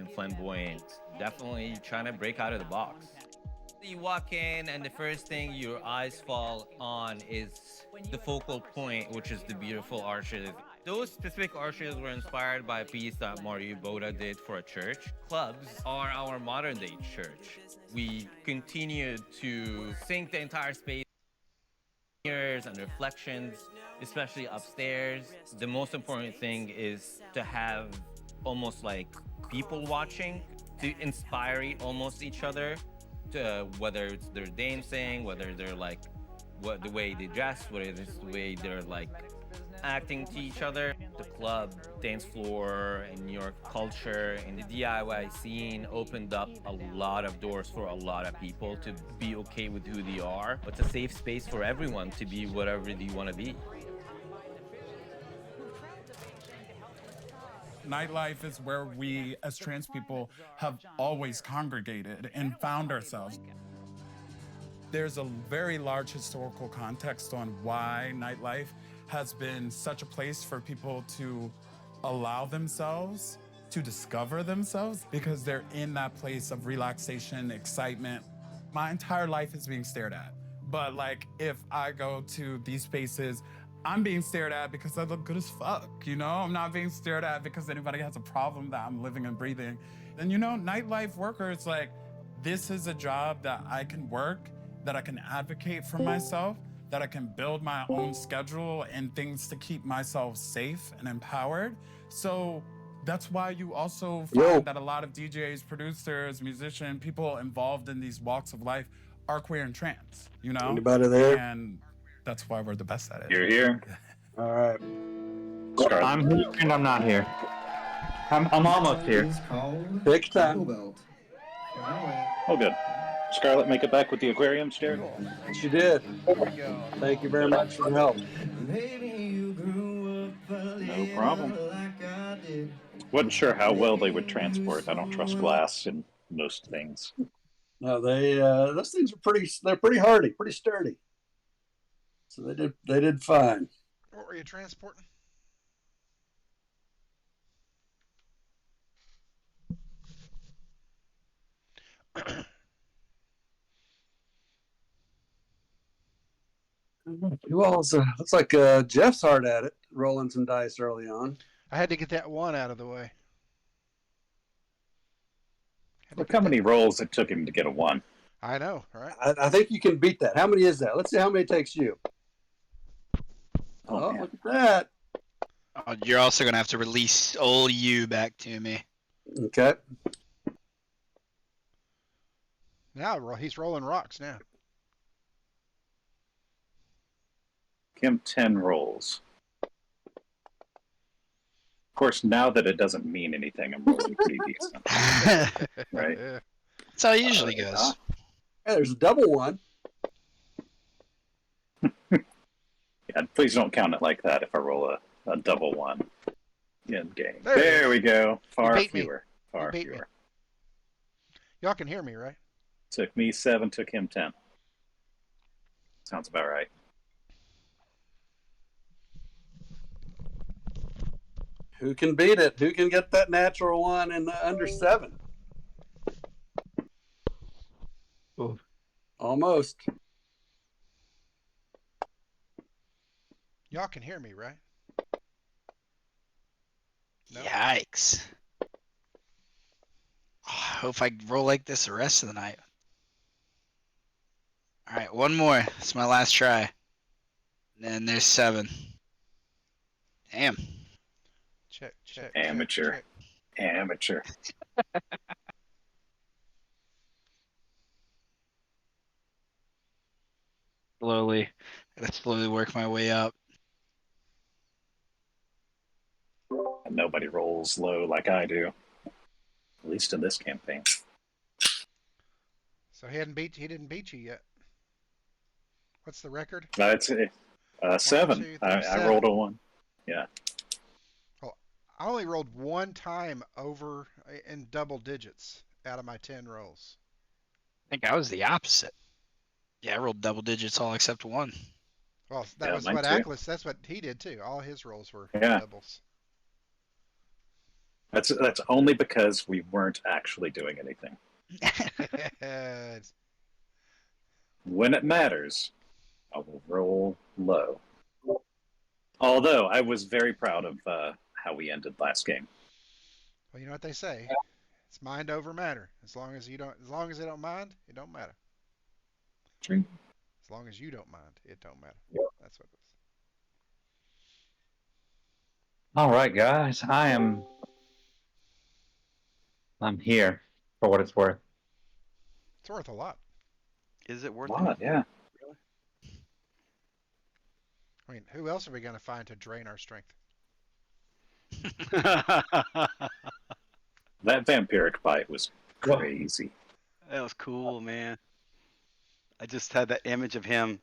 and flamboyant. Definitely trying to break out of the box. You walk in, and the first thing your eyes fall on is the focal point, which is the beautiful arches. Those specific arches were inspired by a piece that Mario Boda did for a church. Clubs are our modern day church. We continue to sync the entire space, mirrors and reflections, especially upstairs. The most important thing is to have almost like people watching to inspire almost each other, to whether it's their dancing, whether they're like what the way they dress, whether it's the way they're like acting to each other. The club, dance floor, and New York culture and the DIY scene opened up a lot of doors for a lot of people to be okay with who they are. It's a safe space for everyone to be whatever they want to be. Nightlife is where we, as trans people, have always congregated and found ourselves. There's a very large historical context on why nightlife has been such a place for people to allow themselves to discover themselves because they're in that place of relaxation, excitement. My entire life is being stared at. But like, if I go to these spaces, I'm being stared at because I look good as fuck, you know? I'm not being stared at because anybody has a problem that I'm living and breathing. And you know, nightlife workers, like, this is a job that I can work, that I can advocate for myself, that I can build my own schedule and things to keep myself safe and empowered. So that's why you also find that a lot of DJs, producers, musicians, people involved in these walks of life are queer and trans, you know? Anybody there? And that's why we're the best at it. You're here. All right. I'm here and I'm not here. I'm almost here. Take your time. Oh, good. Scarlett, make it back with the aquarium stair? Yes, you did. Thank you very much for the help. No problem. Wasn't sure how well they would transport. I don't trust glass in most things. No, those things are they're pretty hardy, pretty sturdy. So they did fine. What were you transporting? Who else? Looks like Jeff's hard at it, rolling some dice early on. I had to get that one out of the way. Look how many rolls it took him to get a 1. I know, right? I think you can beat that. How many is that? Let's see how many it takes you. Oh, Look at that. Oh, you're also going to have to release old you back to me. Okay. Now he's rolling rocks now. Give him 10 rolls. Of course, now that it doesn't mean anything, I'm rolling pretty decent. Right? That's how it usually goes. Hey, there's a double one. Yeah, please don't count it like that if I roll a double 1 in game. There it There is. we go. Far beat me. fewer. You Far beat me. fewer. Y'all can hear me, right? Took me 7, took him 10. Sounds about right. Who can beat it? Who can get that natural one in under 7? Ooh. Almost. Y'all can hear me, right? No? Yikes. Oh, I hope I roll like this the rest of the night. All right, one more. It's my last try. And then there's 7. Damn. Check. Amateur. Check. Amateur. Slowly. Gotta slowly work my way up. And nobody rolls low like I do. At least in this campaign. So he didn't beat you yet. What's the record? It's 7. 2, 3, I 7. rolled a 1. Yeah. I only rolled one time over in double digits out of my 10 rolls. I think I was the opposite. Yeah, I rolled double digits all except 1. Well, that Yeah, was mine what too. Ackles, that's what he did too. All his rolls were Yeah. doubles. That's only because we weren't actually doing anything. When it matters, I will roll low. Although I was very proud of how we ended last game. Well, you know what they say. It's mind over matter. As long as they don't mind, it don't matter. True. As long as you don't mind, it don't matter. Yep. That's what it is. All right, guys. I'm here for what it's worth. It's worth a lot. Is it worth Wow, it? yeah. I mean, who else are we going to find to drain our strength? That vampiric bite was crazy. That was cool, man. I just had that image of him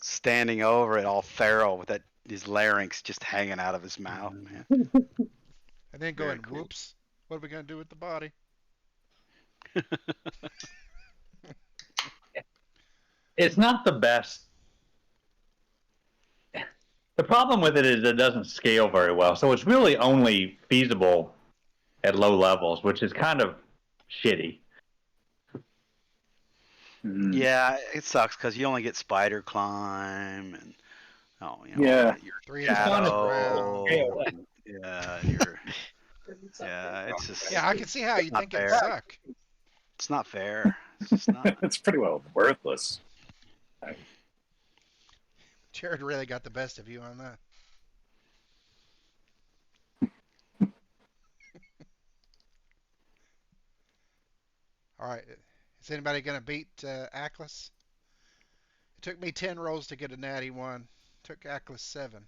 standing over it all feral with his larynx just hanging out of his mouth, man. And then Very going, cool. whoops, what are we going to do with the body? It's not the best. The problem with it is it doesn't scale very well. So it's really only feasible at low levels, which is kind of shitty. Mm. Yeah, it sucks because you only get spider climb and Yeah. your 3 shadow. around. Yeah, it's just Yeah, I can see how you not think it'd fair. suck. It's not fair. It's just not. It's pretty well worthless. Jared really got the best of you on that. All right. Is anybody going to beat Atlas? It took me 10 rolls to get a natty 1. Took Atlas 7.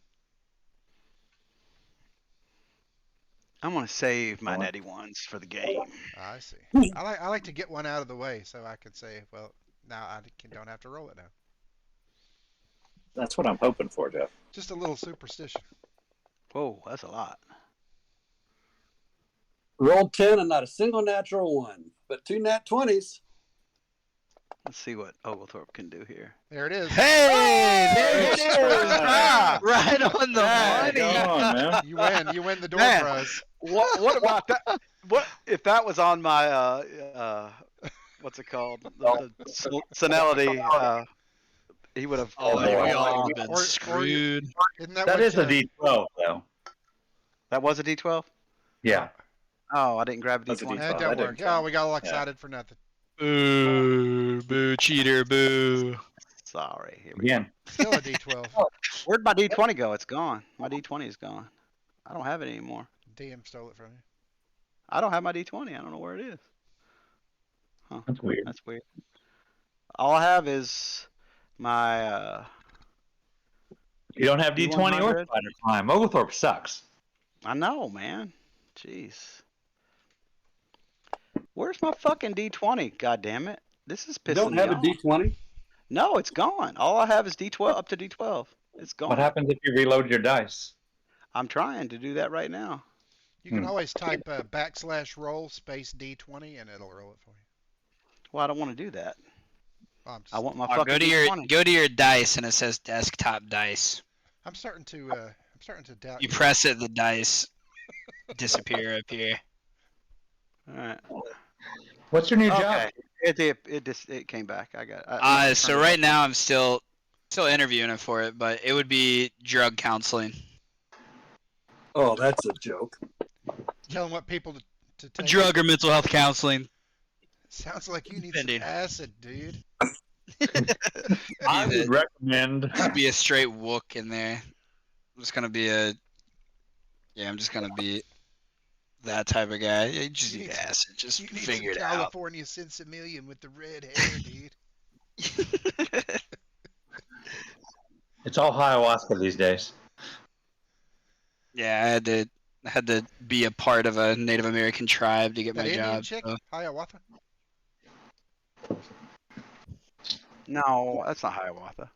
I'm gonna save my netty ones for the game. I see. I like to get one out of the way so I can say, well, now I don't have to roll it now. That's what I'm hoping for, Jeff. Just a little superstition. Whoa, that's a lot. Rolled 10 and not a single natural one, but 2 nat 20s. Let's see what Oglethorpe can do here. There it is. Hey, there it is. Right on the money. Come on, man. You win the door Man. prize. What about that? What if that was on my what's it called? The senility. He would have. Oh, we all have been Or- or- screwed. Isn't that That what is a D12, though. That was a D12. Yeah. Oh, I didn't grab a That's a D20. D12. That that don't didn't work. count. Oh, we got all excited for nothing. Boo, boo, cheater, boo. Sorry. Here we go. Again. Still a D12. Where'd my D20 go? It's gone. My D20 is gone. I don't have it anymore. DM stole it from you. I don't have my D20. I don't know where it is. That's weird. That's weird. All I have is my. You don't have D20 or D100? Spider Climb. Oglethorpe sucks. I know, man. Jeez. Where's my fucking D20? God damn it. This is You pissing don't me have a off. D20? No, it's gone. All I have is D12 up to D12. It's gone. What happens if you reload your dice? I'm trying to do that right now. You can always type /roll space D20 and it'll roll it for you. Well, I don't want to do that. I'm, I want my Oh, fucking go to your D20. go to your dice and it says desktop dice. I'm starting to doubt You press it, the dice disappear up here. All right. What's your new job? Okay. It came back. I got. So right now I'm still interviewing for it, but it would be drug counseling. Oh, that's a joke. telling what people to take. Drug or mental health counseling. Sounds like you need Depending. some acid, dude. I would recommend. Just be a straight wook in there. I'm just gonna be I'm just gonna be that type of guy. You just You need need- acid. Just You need figure some it out. California Sinsemillion with the red hair, dude. It's all ayahuasca these days. Yeah, I had to be a part of a Native American tribe to get That my Indian job. chick, so- Hiawatha. No, that's not Hiawatha.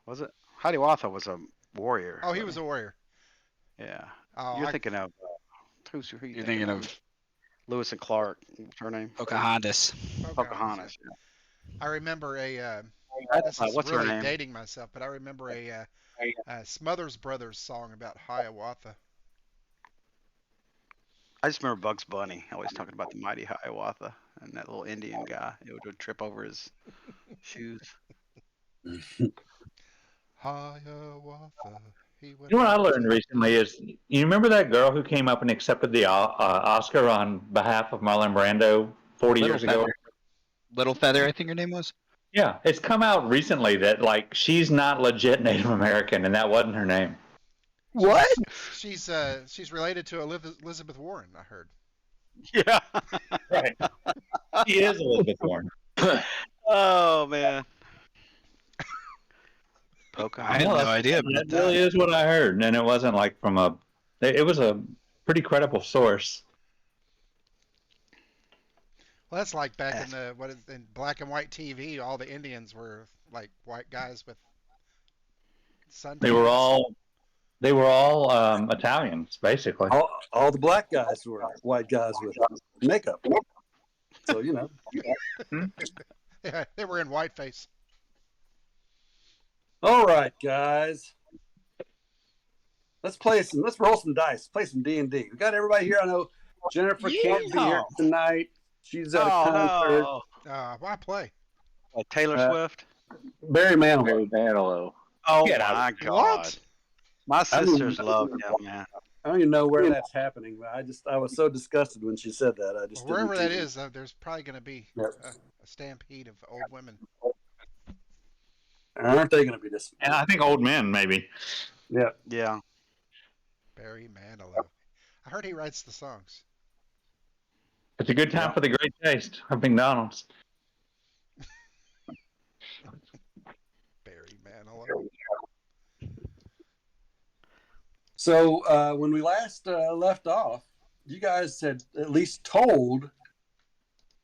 Was it? Hiawatha was a warrior. Oh, he was a warrior. Yeah. Oh, You're thinking of who you You're thinking of Lewis and Clark. What's her name? Pocahontas. Pocahontas. I remember this is What's her really name? dating myself, but I remember a Smothers Brothers song about Hiawatha. I just remember Bugs Bunny always talking about the mighty Hiawatha and that little Indian guy. It would trip over his shoes. Hiawatha. He went You know what I out learned to- recently is, you remember that girl who came up and accepted the Oscar on behalf of Marlon Brando 40 years ago? Little Feather, I think her name was. Yeah, it's come out recently that like she's not legit Native American, and that wasn't her name. What? She's related to Elizabeth Warren, I heard. Yeah. Right. She is Elizabeth Warren. Oh man. I had no idea about That that. really is what I heard, and it wasn't like from a. It was a pretty credible source. Well, that's like back in black and white TV. All the Indians were like white guys with sun. They were all Italians, basically. All the black guys were white guys with makeup. So you know. Yeah, they were in whiteface. All right, guys. Let's roll some dice. Play some D&D. We got everybody here. I know Jennifer can't be here tonight. She's at a concert. No. Why play? Taylor Swift. Barry Manilow. Barry Manilow. Oh Get my God. What? My sisters love him, man. I don't even know where that's happening, but I was so disgusted when she said that. I just Well, wherever didn't that do it. is, there's probably going to be Yep. a stampede of old women. Aren't they going to be this? And I think old men, maybe. Yeah. Yeah. Barry Manilow. I heard he writes the songs. It's a good time for the great taste of McDonald's. Barry Manilow. So when we last left off, you guys had at least told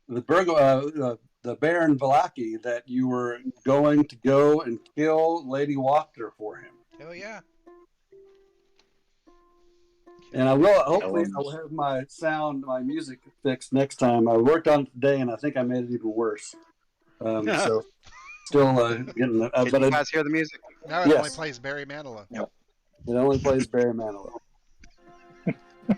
the Baron Valaki that you were going to go and kill Lady Wachter for him. Hell yeah. And I will, hopefully, I'll have my music fixed next time. I worked on it today, and I think I made it even worse. So, still getting the. Can you guys hear the music? Now it only plays Barry Manilow. Yep. It only plays Barry Manilow. Well,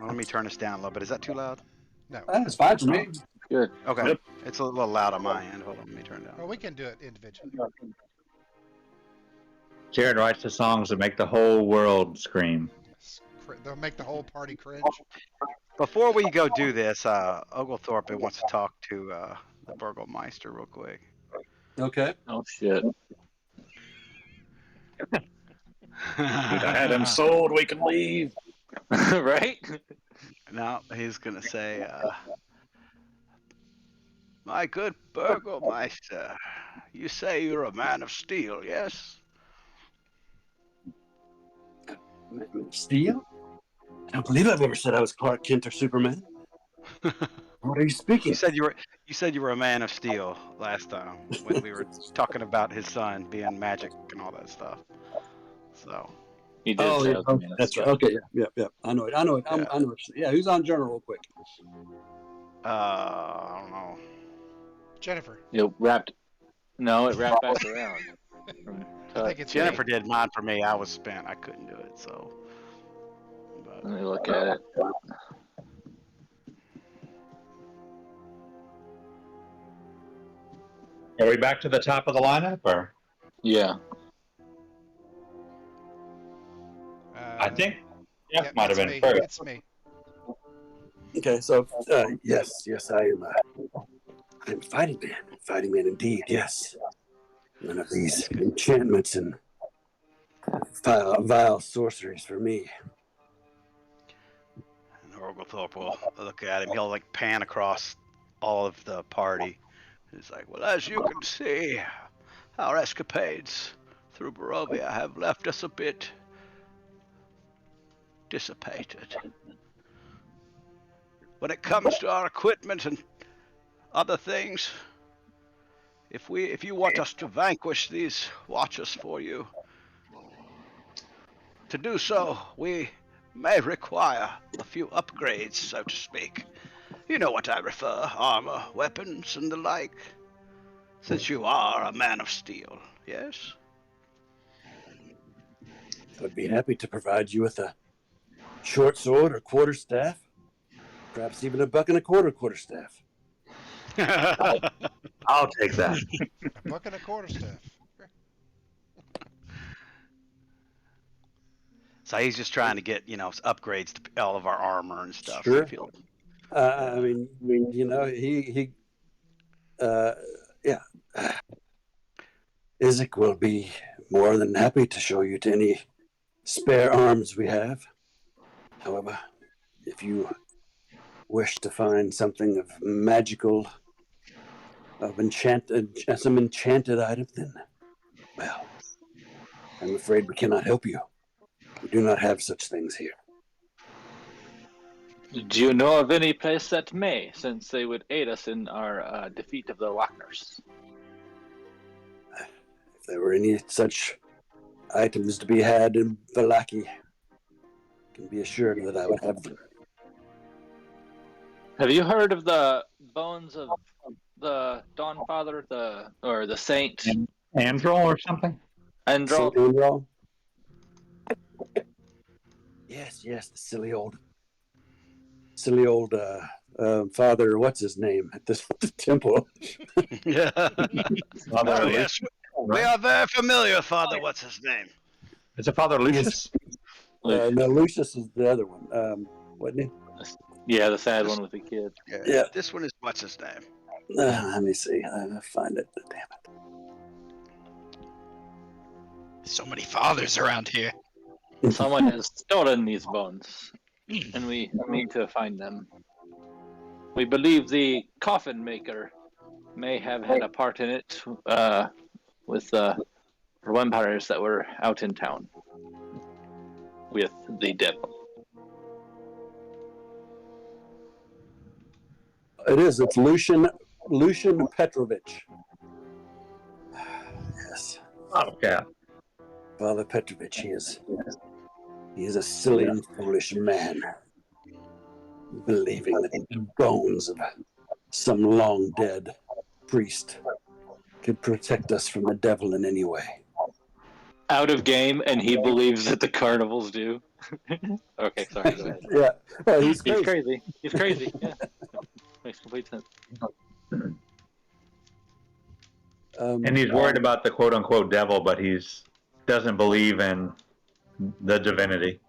let me turn this down a little bit. Is that too loud? No. That's fine for me. Good. Okay. Yep. It's a little loud on my end. Hold on, let me turn it down. Well, we can do it individually. Jared writes the songs that make the whole world scream. They'll make the whole party cringe. Before we go do this, Oglethorpe wants to talk to the Burgomeister real quick. Okay. Oh shit. I had him sold. We can leave. Right? No, he's gonna say, "My good Burgomeister, you say you're a man of steel, yes?" Steel? I don't believe I've ever said I was Clark Kent or Superman. What are you speaking? You said you were a man of steel last time when we were talking about his son being magic and all that stuff. So. He did. Oh, say yeah. I was a man of That's steel. right. Okay, yeah. I know it. I know it. Yeah. I know it. Yeah, who's on Journal real quick? I don't know. Jennifer. It wrapped back around. I think it's Jennifer did mine for me. I was spent. I couldn't do it. So. But, Let me look at it. Are we back to the top of the lineup, or? Yeah. I think Jeff might have it's been me. first. It's me. Okay, so yes, I am. I'm a fighting man indeed. Yes, none of these enchantments and vile sorceries for me. and Oglethorpe will look at him. He'll like pan across all of the party. He's like, "Well, as you can see, our escapades through Barovia have left us a bit dissipated. When it comes to our equipment and other things, if you want us to vanquish these watchers for you, to do so, we may require a few upgrades, so to speak. You know what I refer, armor, weapons, and the like. Since you are a man of steel, yes?" I would be happy to provide you with a short sword or quarterstaff, perhaps even a buck and a quarterstaff. I'll take that. A buck and a quarterstaff. So he's just trying to get, upgrades to all of our armor and stuff. Sure. I feel. I mean, yeah. Isaac will be more than happy to show you to any spare arms we have. However, if you wish to find something of magical, some enchanted item, then, well, I'm afraid we cannot help you. We do not have such things here. Do you know of any place that may, since they would aid us in our defeat of the Wachners? If there were any such items to be had in Vallaki, can be assured that I would have them. Have you heard of the bones of the Dawn Father, or the Saint? Androl or something? Androl? Androl? Yes, the silly old father, what's his name, at the temple. Yeah. Oh, yes. We are very familiar, Father. What's his name? Is it Father Lucius? No, Lucius is the other one, wasn't he? Yeah, the sad one with the kid. Yeah. This one is what's his name? Let me see. I'll find it. Damn it. So many fathers around here. Someone has stolen these bones, and we need to find them. We believe the coffin maker may have had a part in it with the vampires that were out in town with the devil. It is. It's Lucian Petrovich. Yes. Oh, yeah. Father Petrovich, he is a silly and foolish man, believing that the bones of some long dead priest could protect us from the devil in any way. Out of game, and he believes that the carnivals do. Okay, sorry, go ahead. Yeah, well, he's crazy. He's crazy, yeah. Makes complete sense. And he's worried about the quote-unquote devil, but doesn't believe in the divinity.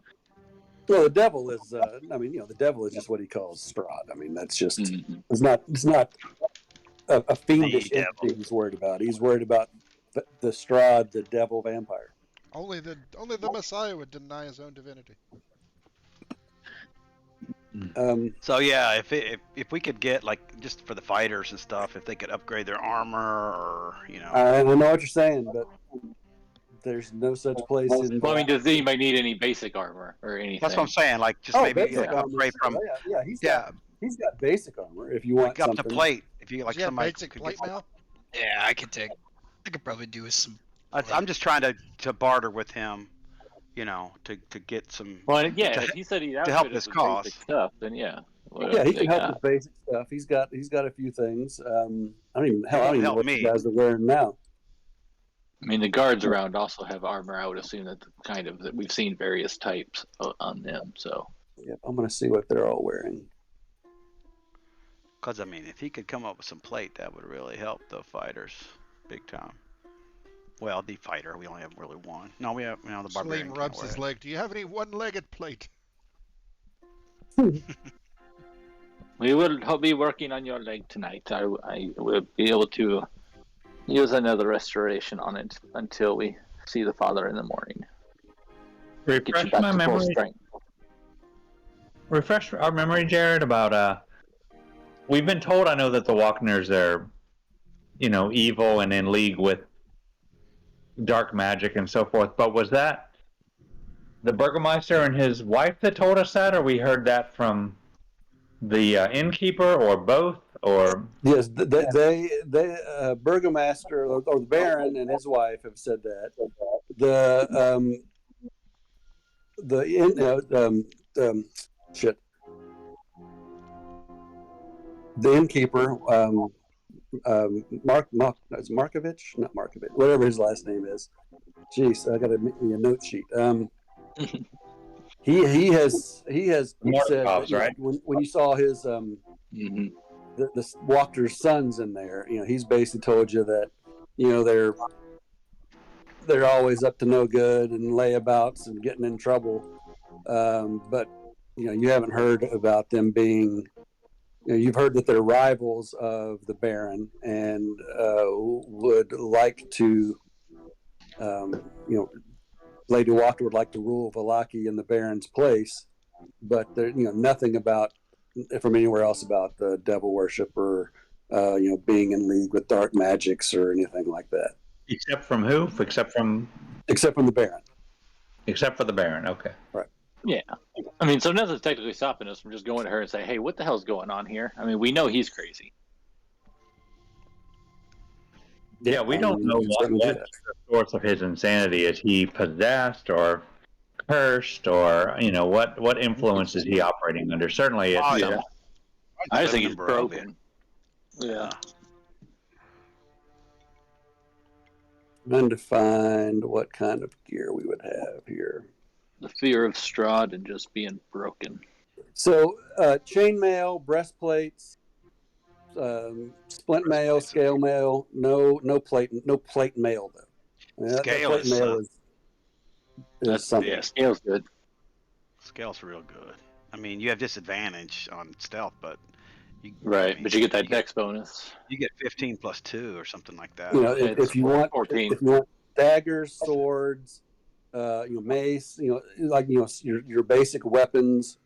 Well, the devil is. The devil is just what he calls Strahd. I mean, that's just. Mm-hmm. It's not a fiendish entity he's worried about. He's worried about the Strahd, the devil vampire. Only the Messiah would deny his own divinity. So yeah, if we could get, like, just for the fighters and stuff, if they could upgrade their armor, or I know what you're saying, but there's no such place in. Well, I mean, does anybody need any basic armor or anything? That's what I'm saying. Like, just maybe basic armor. upgrade from He's got basic armor if you want like up something. to plate. If you like, Does he have somebody basic could plate get, mail? Yeah, I could probably do with some. I'm just trying to barter with him, to get some. Well, yeah, if he said he'd help outfit his us with cause. basic stuff, then yeah. Yeah, he can help with basic stuff. He's got a few things. I don't even know what you guys are wearing now. I mean, the guards around also have armor. I would assume that that we've seen various types on them. So. Yep, I'm gonna see what they're all wearing. Because, I mean, if he could come up with some plate, that would really help the fighters big time. Well, the fighter, we only have really one. No, we have, the barbarian. Slim rubs his leg. Do you have any one-legged plate? We will be working on your leg tonight. I will be able to use another restoration on it until we see the father in the morning. Refresh my memory. Refresh our memory, Jared, about we've been told, I know, that the Wachners are, evil and in league with dark magic and so forth, but was that the Burgermeister and his wife that told us that, or we heard that from the innkeeper, or both, or? Yes, they Burgermaster or the Baron and his wife have said that. The innkeeper, Markovich, not Markovich, whatever his last name is. Jeez, I got to make me a note sheet. he has said that, Mortikoff's, right? when you saw his Mhm. the Wachter's sons in there, he's basically told you that they're always up to no good and layabouts and getting in trouble, but you haven't heard about them being. You've heard that they're rivals of the Baron and would like to, Lady Wachter would like to rule Vallaki in the Baron's place, but there, nothing about from anywhere else about the devil worship or, being in league with dark magics or anything like that. Except from who? Except from the Baron. Except for the Baron. Okay. Right. Yeah. I mean, so nothing's technically stopping us from just going to her and say, hey, what the hell's going on here? I mean, we know he's crazy. Yeah, we don't know what the source of his insanity is. He possessed or cursed, or what influence is he operating under? Certainly, it's yeah. I just think he's Barovia. broken. Yeah. Trying to find what kind of gear we would have here. The fear of Strahd and just being broken. So, chainmail, breastplates, splint mail, scale mail. No plate mail though. Scale plate is, mail is something. Yeah, scale's good. Scale's real good. I mean, you have disadvantage on stealth, but Right, but you get that dex bonus. You get 15 plus 2 or something like that. If you want 14. if you want daggers, swords, mace, your basic weapons,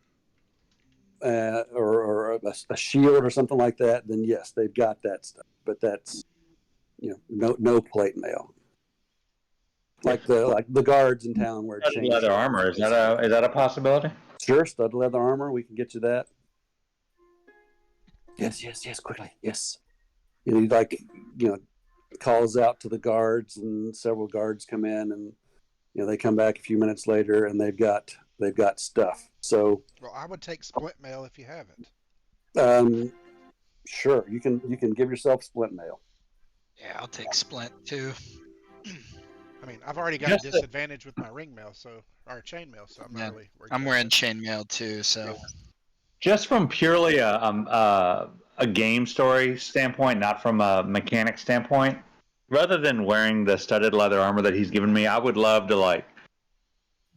or a shield or something like that, then yes, they've got that stuff. But that's no plate mail. Like the guards in town wear chains. Leather armor, is that a possibility? Sure, stud leather armor. We can get you that. Yes, quickly. Yes. He calls out to the guards, and several guards come in, and they come back a few minutes later, and they've got stuff. So, well, I would take splint mail if you have it. Sure, you can give yourself splint mail. Yeah, I'll take splint too. I mean, I've already got a disadvantage with my ring mail, or chain mail, so I'm not really worried. I'm wearing chain mail too, so. Just from purely a game story standpoint, not from a mechanic standpoint, rather than wearing the studded leather armor that he's given me, I would love to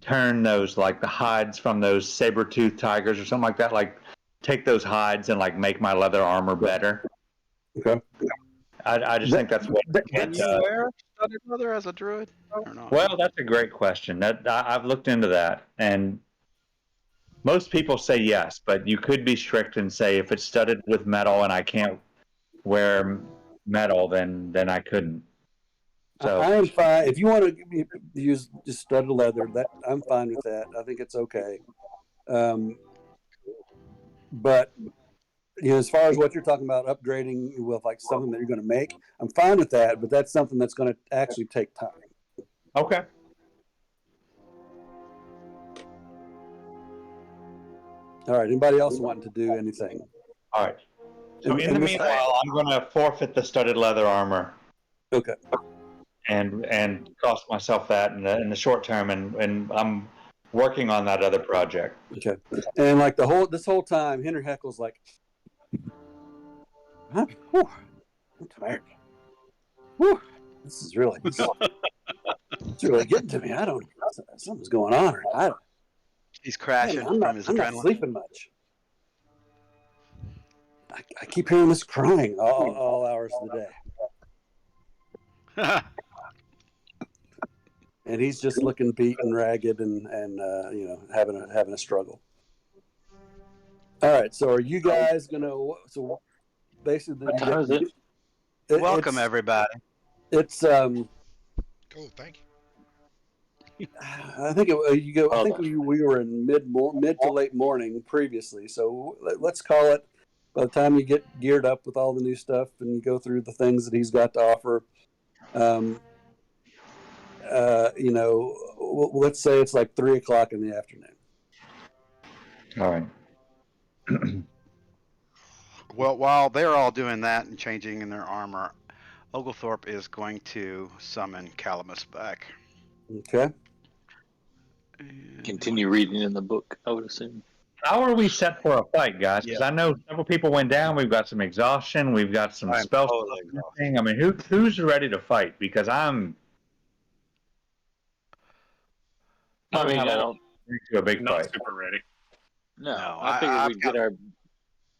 turn those the hides from those saber-toothed tigers or something like that, take those hides and make my leather armor better. Okay. I just think that's what. Can you wear studded leather as a druid or not? Well, that's a great question. I've looked into that, and most people say yes, but you could be strict and say if it's studded with metal and I can't wear metal, then I couldn't. So I am fine if you want to use just studded leather. That I'm fine with that. I think it's okay. But as far as what you're talking about, upgrading with something that you're going to make, I'm fine with that. But that's something that's going to actually take time. Okay. All right. Anybody else wanting to do anything? All right. So in the meanwhile, I'm going to forfeit the studded leather armor. Okay. And cost myself that in the short term, and I'm working on that other project. Okay. And this whole time, Henry Heckle's like, huh? Whew, I'm tired. Whew, this is really getting to me. Something's going on. He's crashing from his adrenaline. I'm not sleeping much. I keep hearing this crying all hours of the day. And he's just looking beat and ragged and having a struggle. All right, so are you guys gonna? So basically, welcome everybody. It's Cool, thank you. I think you go. I think we were in mid to late morning previously. So let's call it. By the time you get geared up with all the new stuff and you go through the things that he's got to offer, let's say it's 3:00 in the afternoon. All right. Well, while they're all doing that and changing in their armor, Oglethorpe is going to summon Calamus back. Okay. continue reading in the book, I would assume. How are we set for a fight, guys? Because I know several people went down. We've got some exhaustion. We've got some I'm spell. totally exhausted. I mean, who's ready to fight? Because I'm. I mean, have I a- don't. to a big Not fight. super ready. No, No, I figured I've we'd get our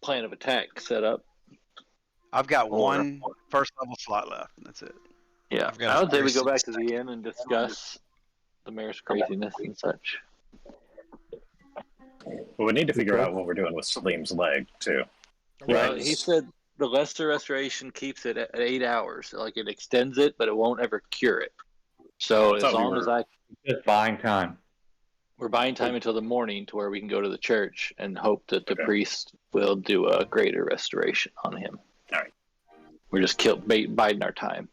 plan of attack set up. I've got Or- one first level slot left, and that's it. Yeah, I've got I a would say we very go back to specific- the inn and discuss the mayor's craziness and such. But we need to figure out what we're doing with Salim's leg too. Well, he said the lesser restoration keeps it at 8 hours. Like it extends it, but it won't ever cure it. So as long as Just buying time. we're buying time until the morning to where we can go to the church and hope that the priest will do a greater restoration on him. All right. We're just biding our time.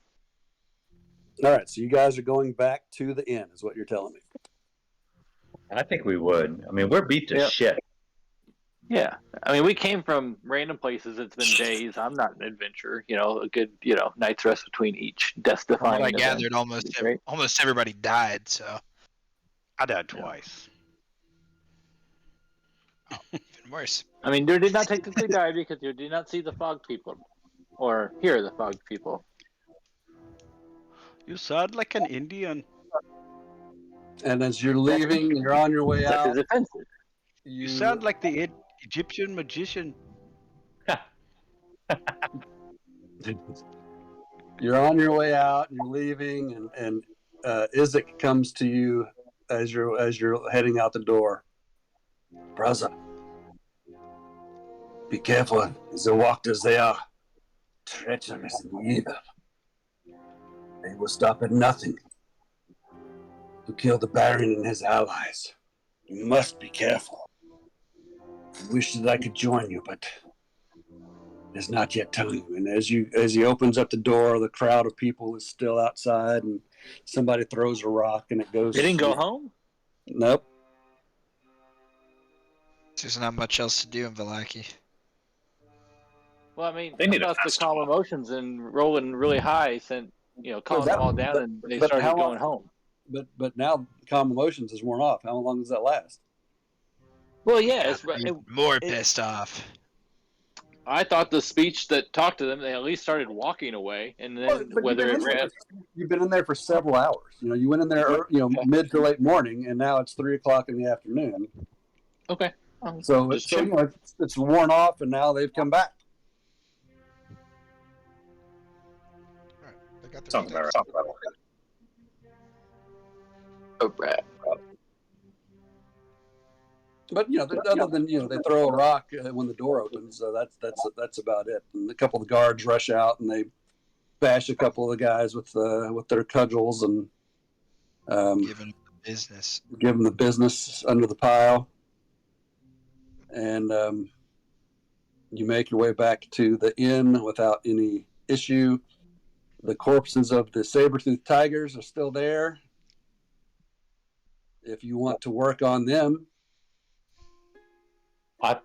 All right, so you guys are going back to the inn, is what you're telling me. I think we would. I mean, we're beat to Yep. shit. Yeah, I mean, we came from random places. It's been days. I'm not an adventurer. A good night's rest between each death-defying From what I event. gathered, almost everybody died. So I died twice. even worse. I mean, you did not technically die because you did not see the fog people or hear the fog people. You sound like an Indian. And as you're leaving, you're on your way That out. is offensive. You sound like the Egyptian magician. You're on your way out, and you're leaving, and Isaac comes to you as you're heading out the door. Brother, be careful. The Wachters, they are treacherous and evil. They will stop at nothing to kill the Baron and his allies. You must be careful. I wish that I could join you, but it's not yet time. And as he opens up the door, the crowd of people is still outside, and somebody throws a rock, and it goes. They didn't go home? Nope. There's not much else to do in Vallaki. Well, I mean, They need a about the festival. calm emotions and rolling really high sent, calming them all down, and they but started how going long- home. But now calm emotions is worn off. How long does that last? Well, yeah, More pissed off. I thought the speech that talked to them, they at least started walking away, and then But whether it ran. you've been in there for several hours. You went in there, mid to late morning, and now it's 3:00 in the afternoon. Okay. So Just it's worn off, and now they've come back. Alright, they got their Sounds about steps. right. Oh, right. But other than they throw a rock when the door opens, that's about it. And a couple of the guards rush out and they bash a couple of the guys with their cudgels and Giving the business. give them the business under the pile. And you make your way back to the inn without any issue. The corpses of the saber-toothed tigers are still there. If you want to work on them, I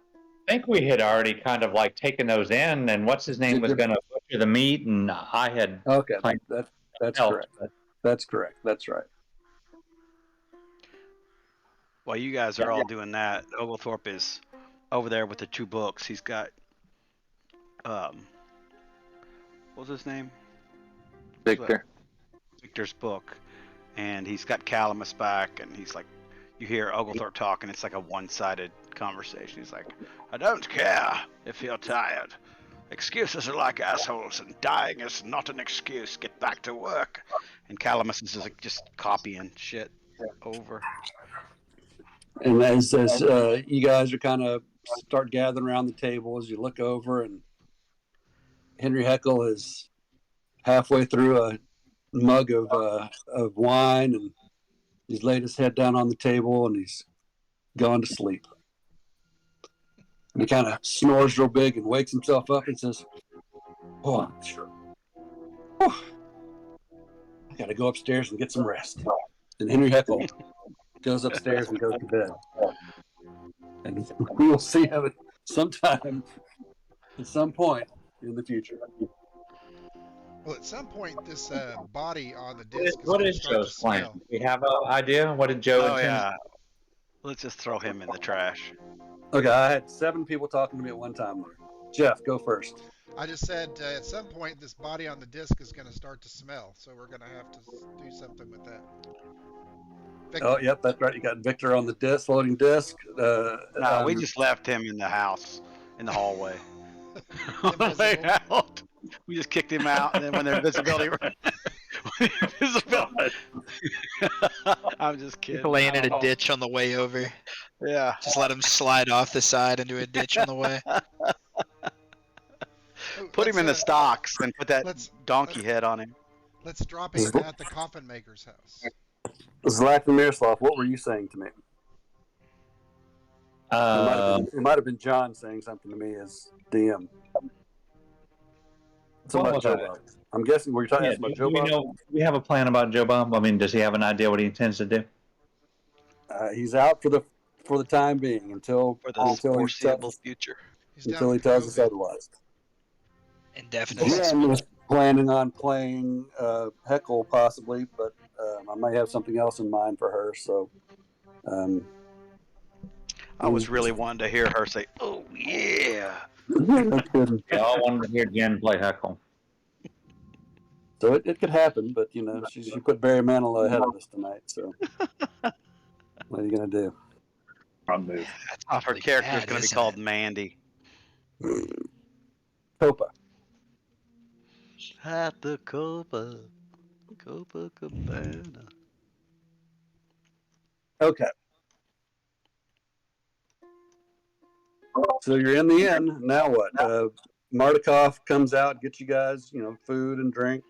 think we had already kind of like taken those in, and what's his name was going to butcher the meat, and I had. okay, Like, that's help. correct. That's correct. That's right. While you guys are all doing that, Oglethorpe is over there with the two books. He's got, what was his name? Victor. Victor's book, and he's got Calamus back, and he's like, you hear Oglethorpe talk, and it's like a one-sided conversation. He's like, I don't care if you're tired. Excuses are like assholes, and dying is not an excuse. Get back to work. And Calamus is just copying shit over. And as you guys are kind of start gathering around the table, as you look over, and Henry Heckle is halfway through a mug of wine, and he's laid his head down on the table, and he's gone to sleep. And he kind of snores real big and wakes himself up and says, "Oh, sure. I got to go upstairs and get some rest." And Henry Heckle goes upstairs and goes to bed. And we will see him sometime, at some point in the future. Well, at some point, this body on the disc. What is gonna start Joe's to plan? smell. We have an idea. What did Joe? Oh intend? yeah, Let's just throw him in the trash. Okay, I had 7 people talking to me at one time. Jeff, go first. I just said at some point this body on the disc is going to start to smell, so we're going to have to do something with that. Victor. Oh, yep, that's right. You got Victor on the disc, floating disc. No, we just left him in the house, in the hallway. Invisible. Out. We just kicked him out, and then when the invisibility, I'm just kidding. Laying in a ditch on the way over. Yeah. Just let him slide off the side into a ditch on the way. Put him in the stocks and put that let's- donkey head on him. Let's drop him at the coffin maker's house. Zlatan Miroslav, what were you saying to me? It might have been John saying something to me as DM. What was Joe that? Bob. I'm guessing we're talking about Joe do we Bob. know? We have a plan about Joe Bob. I mean, does he have an idea what he intends to do? He's out for the time being until For the foreseeable future. until he tells us otherwise. Indefinitely. Jen was planning on playing Heckle possibly, but I might have something else in mind for her. So I was really wanting to hear her say, "Oh yeah." no kidding. We all wanted to hear Jen play Heckle. So it could happen, but you know she put Barry Manilow ahead of us tonight. So what are you gonna do? Wrong move. That's Her awfully character is bad, going to be isn't called it? Mandy. Copa. At the Copacabana. Okay. So you're in the inn. Now what? Mardukov comes out, gets you guys, food and drink.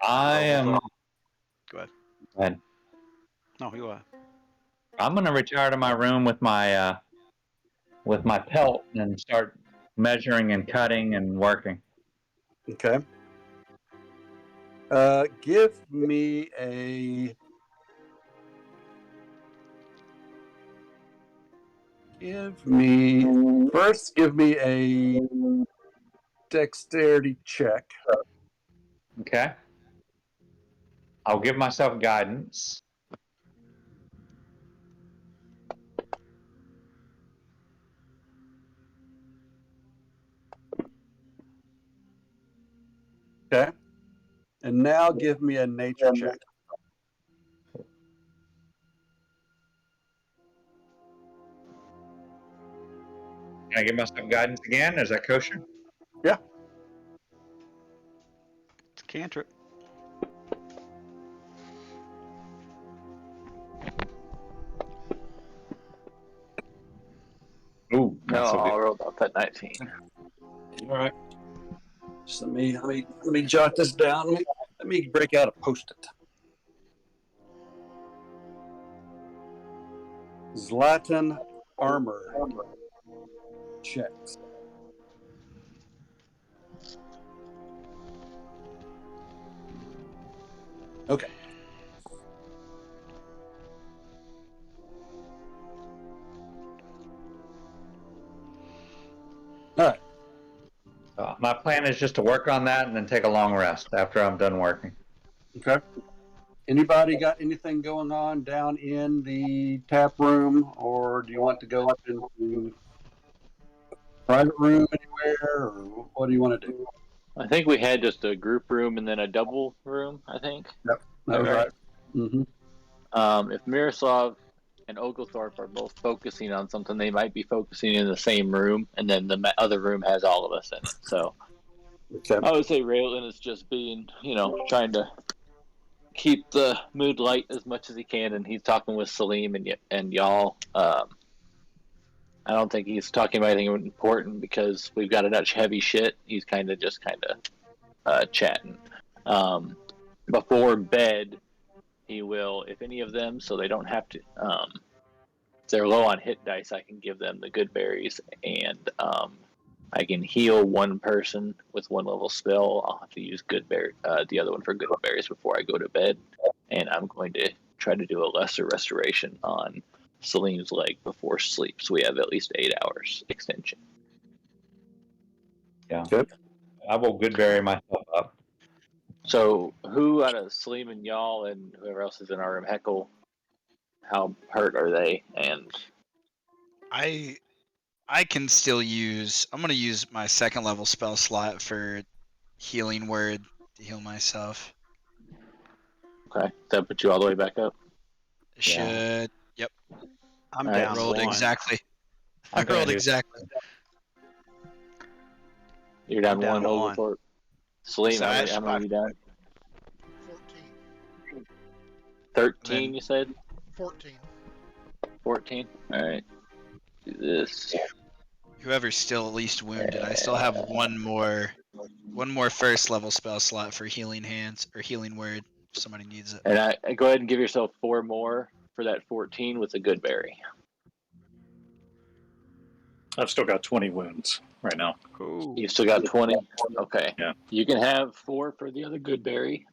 I am. Go ahead. Go ahead. No, you are. I'm gonna retire to my room with my pelt and start measuring and cutting and working. Okay. Give me a. Give me a dexterity check. Okay. I'll give myself guidance. Okay. And now give me a nature check. Can I give myself guidance again? Is that kosher? Yeah. It's a cantrip. Ooh, No, not so I good. rolled up at 19. All right. Just let me jot this down. Let me break out a post-it. Zlatan armor checks. Okay. All right. My plan is just to work on that and then take a long rest after I'm done working. Okay. Anybody got anything going on down in the tap room, or do you want to go up into private room anywhere, or what do you want to do? I think we had just a group room and then a double room, I think. Yep, that was right. Mm-hmm. If Miroslav and Oglethorpe are both focusing on something, they might be focusing in the same room, and then the other room has all of us in it. So Okay. I would say Raylan is just being, trying to keep the mood light as much as he can, and he's talking with Salim and y'all. I don't think he's talking about anything important because we've got enough heavy shit. He's kind of chatting. Before bed, he will, if any of them, so they don't have to. If they're low on hit dice, I can give them the good berries, and I can heal one person with one level spell. I'll have to use the other one for good berries before I go to bed, and I'm going to try to do a lesser restoration on Salim's leg before sleep, so we have at least 8 hours extension. Yeah. Good. I will good bury myself up. So, who out of Salim and y'all and whoever else is in our room, Heckle, how hurt are they? And I can still use. I'm gonna use my second level spell slot for healing word to heal myself. okay, that put you all the way back up. It should. Yep. I'm All right, down Rolled one. exactly. I I'm gonna rolled do- exactly. You're down, I'm down one, one. Oglethorpe. Salim, So how I many, should how many are you down? 14. 13, then- you said? 14. 14? Alright. Do this. Whoever's still at least wounded, I still have one more first level spell slot for healing hands or healing word if somebody needs it. And I go ahead and give yourself 4 more for that 14 with a good berry. I've still got 20 wounds right now. Cool. You still got 20? Okay. Yeah. You can have 4 for the other good berry.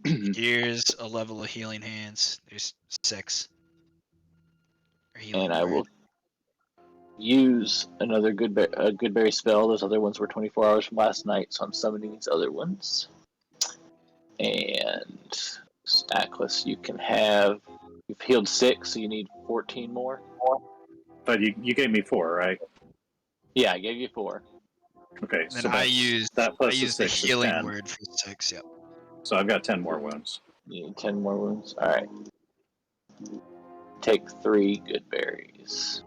Here's a level of healing hands. There's 6. Or healing And I word. will use another good berry spell. Those other ones were 24 hours from last night, so I'm summoning these other ones. And Atlas, you can have. You've healed 6, so you need 14 more. But you gave me 4, right? Yeah, I gave you 4. Okay, And then so I that's, used that plus the 6 is healing 10. word for 6. Yep. So I've got 10 more wounds. You need 10 more wounds. All right. Take 3 good berries.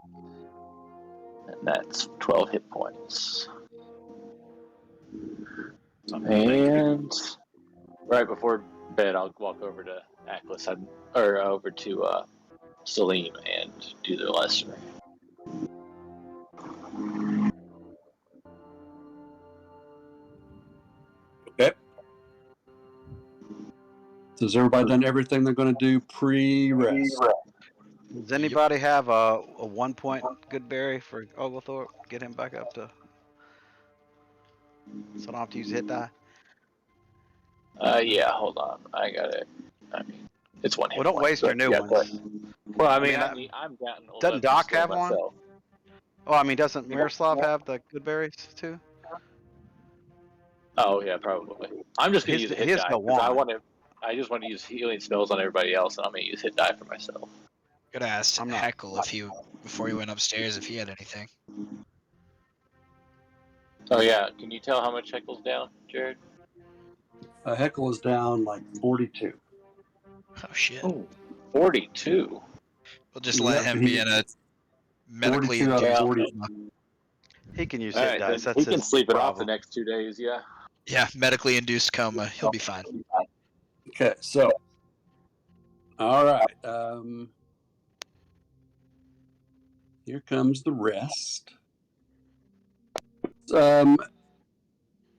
And that's 12 hit points. And right before bed, I'll walk over to Atlas or over to Salim and do the lesser. Okay. So has everybody done everything they're going to do pre-rest? Does anybody have a 1 point good berry for Oglethorpe? Get him back up to. So I don't have to use hit die. Yeah, hold on. I got it. I mean, it's 1 hit Well, don't point, waste your but new yeah, ones. Well, I mean, mean, I'm down. doesn't Doc have one? myself. Oh, I mean, doesn't Miroslav have the good berries too? Oh yeah, probably. I'm just gonna use a hit die the because one. I just want to use healing spells on everybody else, and I'm gonna use hit die for myself. Could ask I'm not- Heckle if he before he went upstairs if he had anything. Oh yeah, can you tell how much Heckle's down, Jared? Heckle is down like 42. Oh shit. Oh, 42. We'll just let him be in a medically 42 out of induced 40. coma. He can use All hit right, dice. then That's he can his sleep it off the problem. next 2 days. Yeah. Yeah, medically induced coma. He'll be fine. Okay, so, all right. Here comes the rest.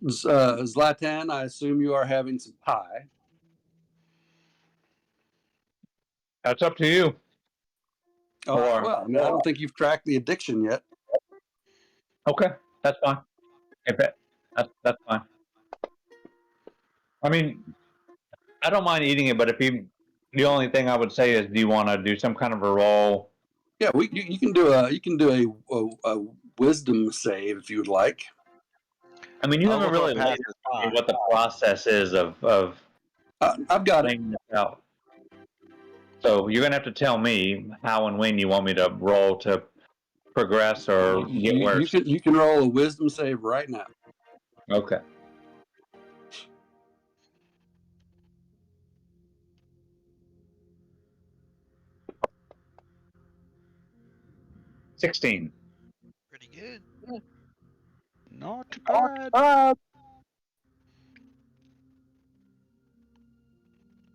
Zlatan, I assume you are having some pie. That's up to you. Oh, Or- well, I mean, I don't think you've cracked the addiction yet. Okay, that's fine. That's fine. I mean, I don't mind eating it, but the only thing I would say is, do you want to do some kind of a roll? Yeah, you can do a wisdom save if you would like. I mean, you haven't really Oglethorpe has laid his out pie. what the process is of I've got it. laying this out. So you're gonna have to tell me how and when you want me to roll to progress or get worse. You can roll a wisdom save right now. Okay. $16. Pretty good. Not bad.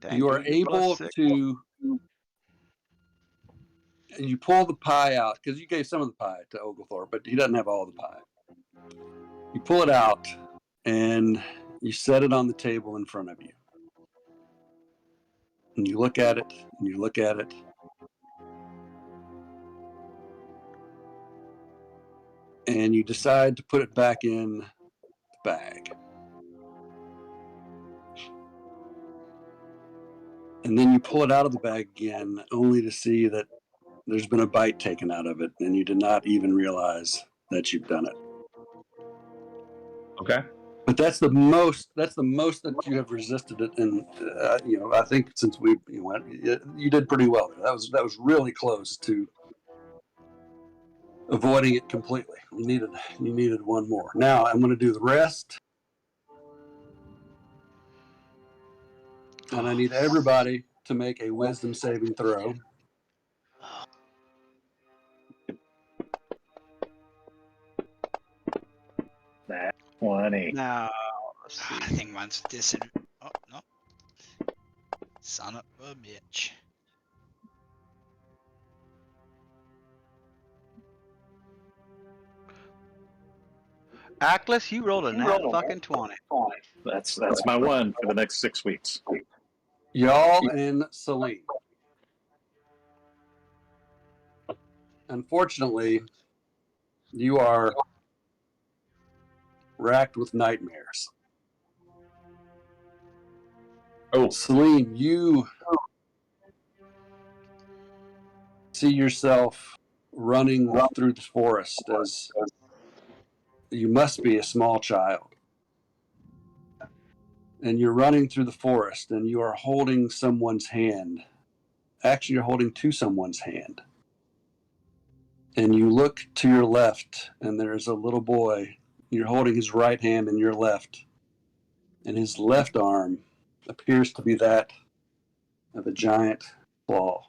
Thank You are plus able 6. to, and you pull the pie out because you gave some of the pie to Oglethorpe, but he doesn't have all the pie. You pull it out and you set it on the table in front of you. And you look at it and you look at it. And you decide to put it back in the bag. And then you pull it out of the bag again, only to see that there's been a bite taken out of it, and you did not even realize that you've done it. Okay. But that's the most. That's the most that you have resisted it, and I think since you went, you did pretty well there. That was really close to avoiding it completely. You needed one more. Now I'm going to do the rest, and I need everybody to make a wisdom saving throw. That 20. Now, let's I see. think mine's disadvantage. Oh no, son of a bitch. Atlas, you rolled a nat fucking 20. That's my one for the next 6 weeks. Y'all and Celine. Unfortunately, you are racked with nightmares. Oh, Celine, you see yourself running through the forest as you must be a small child. And you're running through the forest and you are holding someone's hand. Actually, you're holding to someone's hand. And you look to your left and there's a little boy. You're holding his right hand in your left. And his left arm appears to be that of a giant claw.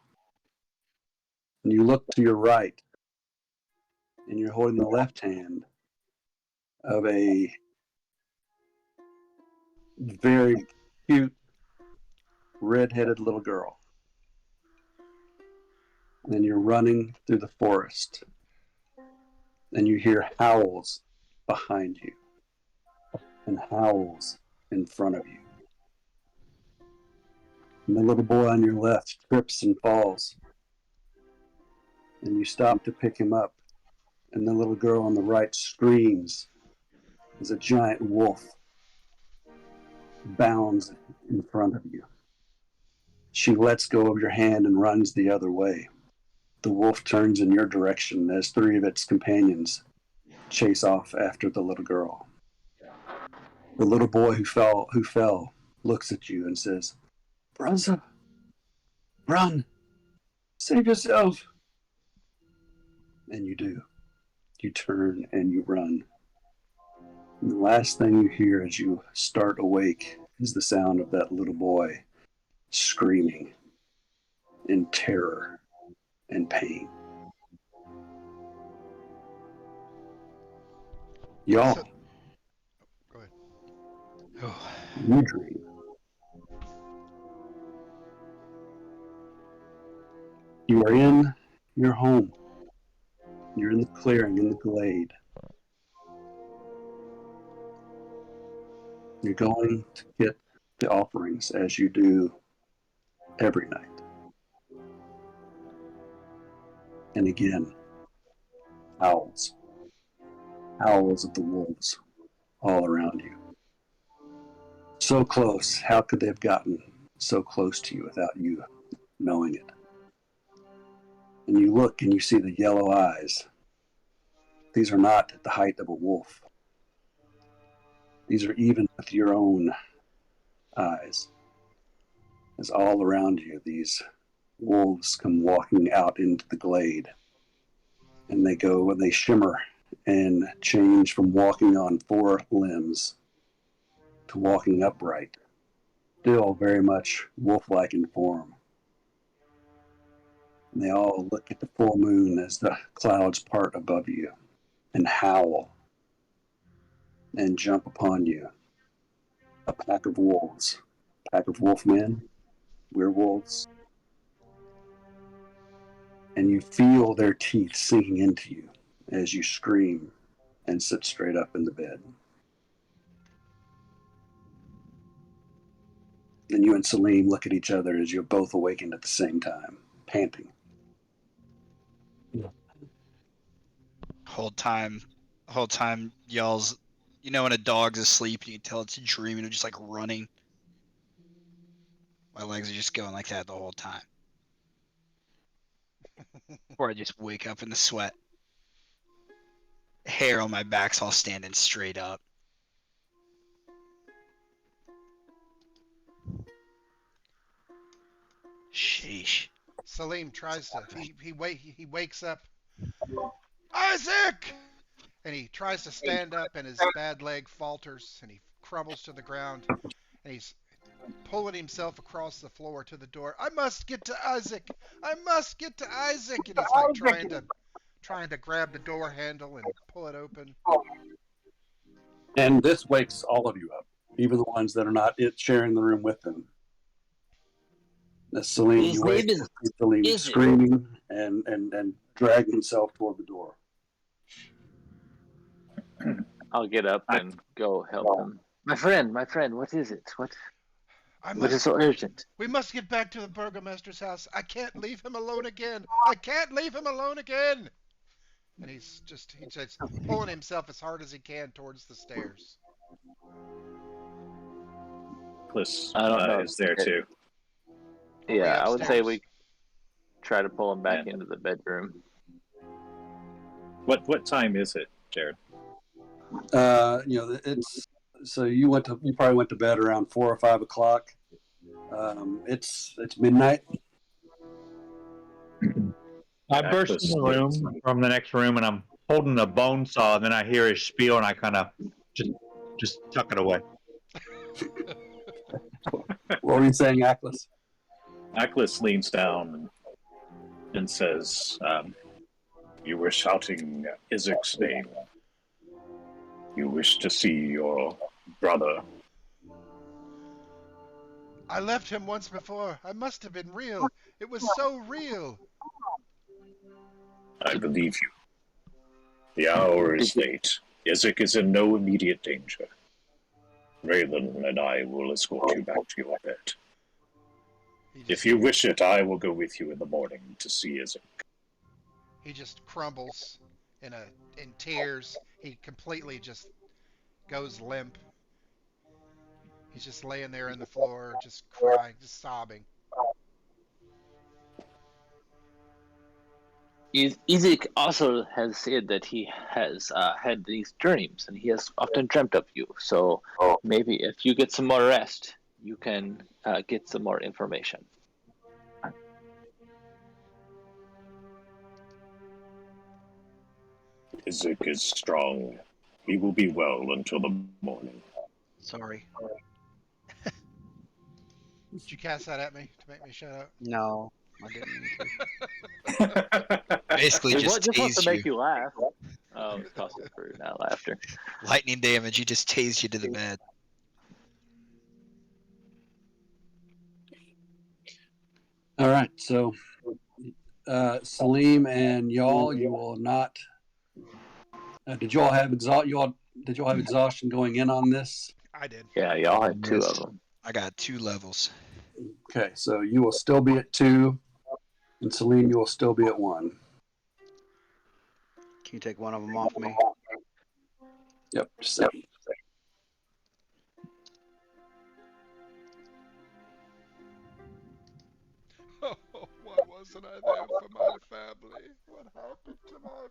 And you look to your right and you're holding the left hand of a very cute red-headed little girl. And you're running through the forest and you hear howls behind you and howls in front of you. And the little boy on your left trips and falls. And you stop to pick him up. And the little girl on the right screams as a giant wolf bounds in front of you. She lets go of your hand and runs the other way. The wolf turns in your direction as three of its companions chase off after the little girl. The little boy who fell looks at you and says, "Brother, run, save yourself." And you do. You turn and you run. And the last thing you hear as you start awake is the sound of that little boy screaming in terror and pain. Y'all, So, go ahead. Oh, you dream. You are in your home. You're in the clearing, in the glade. You're going to get the offerings as you do every night. And again, howls. Howls of the wolves all around you. So close. How could they have gotten so close to you without you knowing it? And you look and you see the yellow eyes. These are not at the height of a wolf. These are even with your own eyes. As all around you, these wolves come walking out into the glade. And they go and they shimmer and change from walking on four limbs to walking upright. Still very much wolf-like in form. And they all look at the full moon as the clouds part above you and howl and jump upon you. A pack of wolves, a pack of wolfmen, werewolves, and you feel their teeth sinking into you as you scream and sit straight up in the bed. Then you and Salim look at each other as you're both awakened at the same time, panting. whole time, y'all's. You know when a dog's asleep and you can tell it's dreaming of just like running. My legs are just going like that the whole time. Or I just wake up in the sweat. Hair on my back's all standing straight up. Sheesh. Salim tries to. He wakes up. Isaac! And he tries to stand up, and his bad leg falters, and he crumbles to the ground, and he's pulling himself across the floor to the door. I must get to Isaac. I must get to Isaac. And he's like trying to grab the door handle and pull it open. And this wakes all of you up, even the ones that are not sharing the room with them. As Salim, His you wake, name is Salim Isaac. screaming and dragging himself toward the door. I'll get up and go help him. My friend, what is it? What is so urgent? We must get back to the burgomaster's house. I can't leave him alone again. I can't leave him alone again. And he's just pulling himself as hard as he can towards the stairs. Cliss I don't know. is there too. Yeah, I would say upstairs? we try to pull him back into the bedroom. What time is it, Jared? It's so you probably went to bed around 4 or 5 o'clock. It's midnight. I burst in the room from the next room, and I'm holding a bone saw. And then I hear his spiel, and I kind of just tuck it away. What were you saying, Aklis? Aklis leans down and says, "You were shouting Isaac's name. You wish to see your brother." I left him once before. I must have been real. It was so real. I believe you. The hour is late. Isaac is in no immediate danger. Raylan and I will escort you back to your bed. If you wish it, I will go with you in the morning to see Isaac. He just crumbles in tears. He completely just goes limp. He's just laying there on the floor, just crying, just sobbing. Isaac also has said that he has had these dreams, and he has often dreamt of you. So maybe if you get some more rest, you can get some more information. Isaac is strong. He will be well until the morning. Sorry. Did you cast that at me to make me shut up? No, I didn't mean to. Basically, It just just wants to tased make you. you laugh. Oh, it's costing for not laughter. Lightning damage. He just tased you to the bed. All right, so Salim and y'all, you will not. Did y'all have exhaustion going in on this? I did. Yeah, y'all had two of them. I got 2 levels. Okay, so you will still be at 2, and Salim, you will still be at 1. Can you take one of them off me? Yep, just a second. Oh, why wasn't I there for my family? What happened to my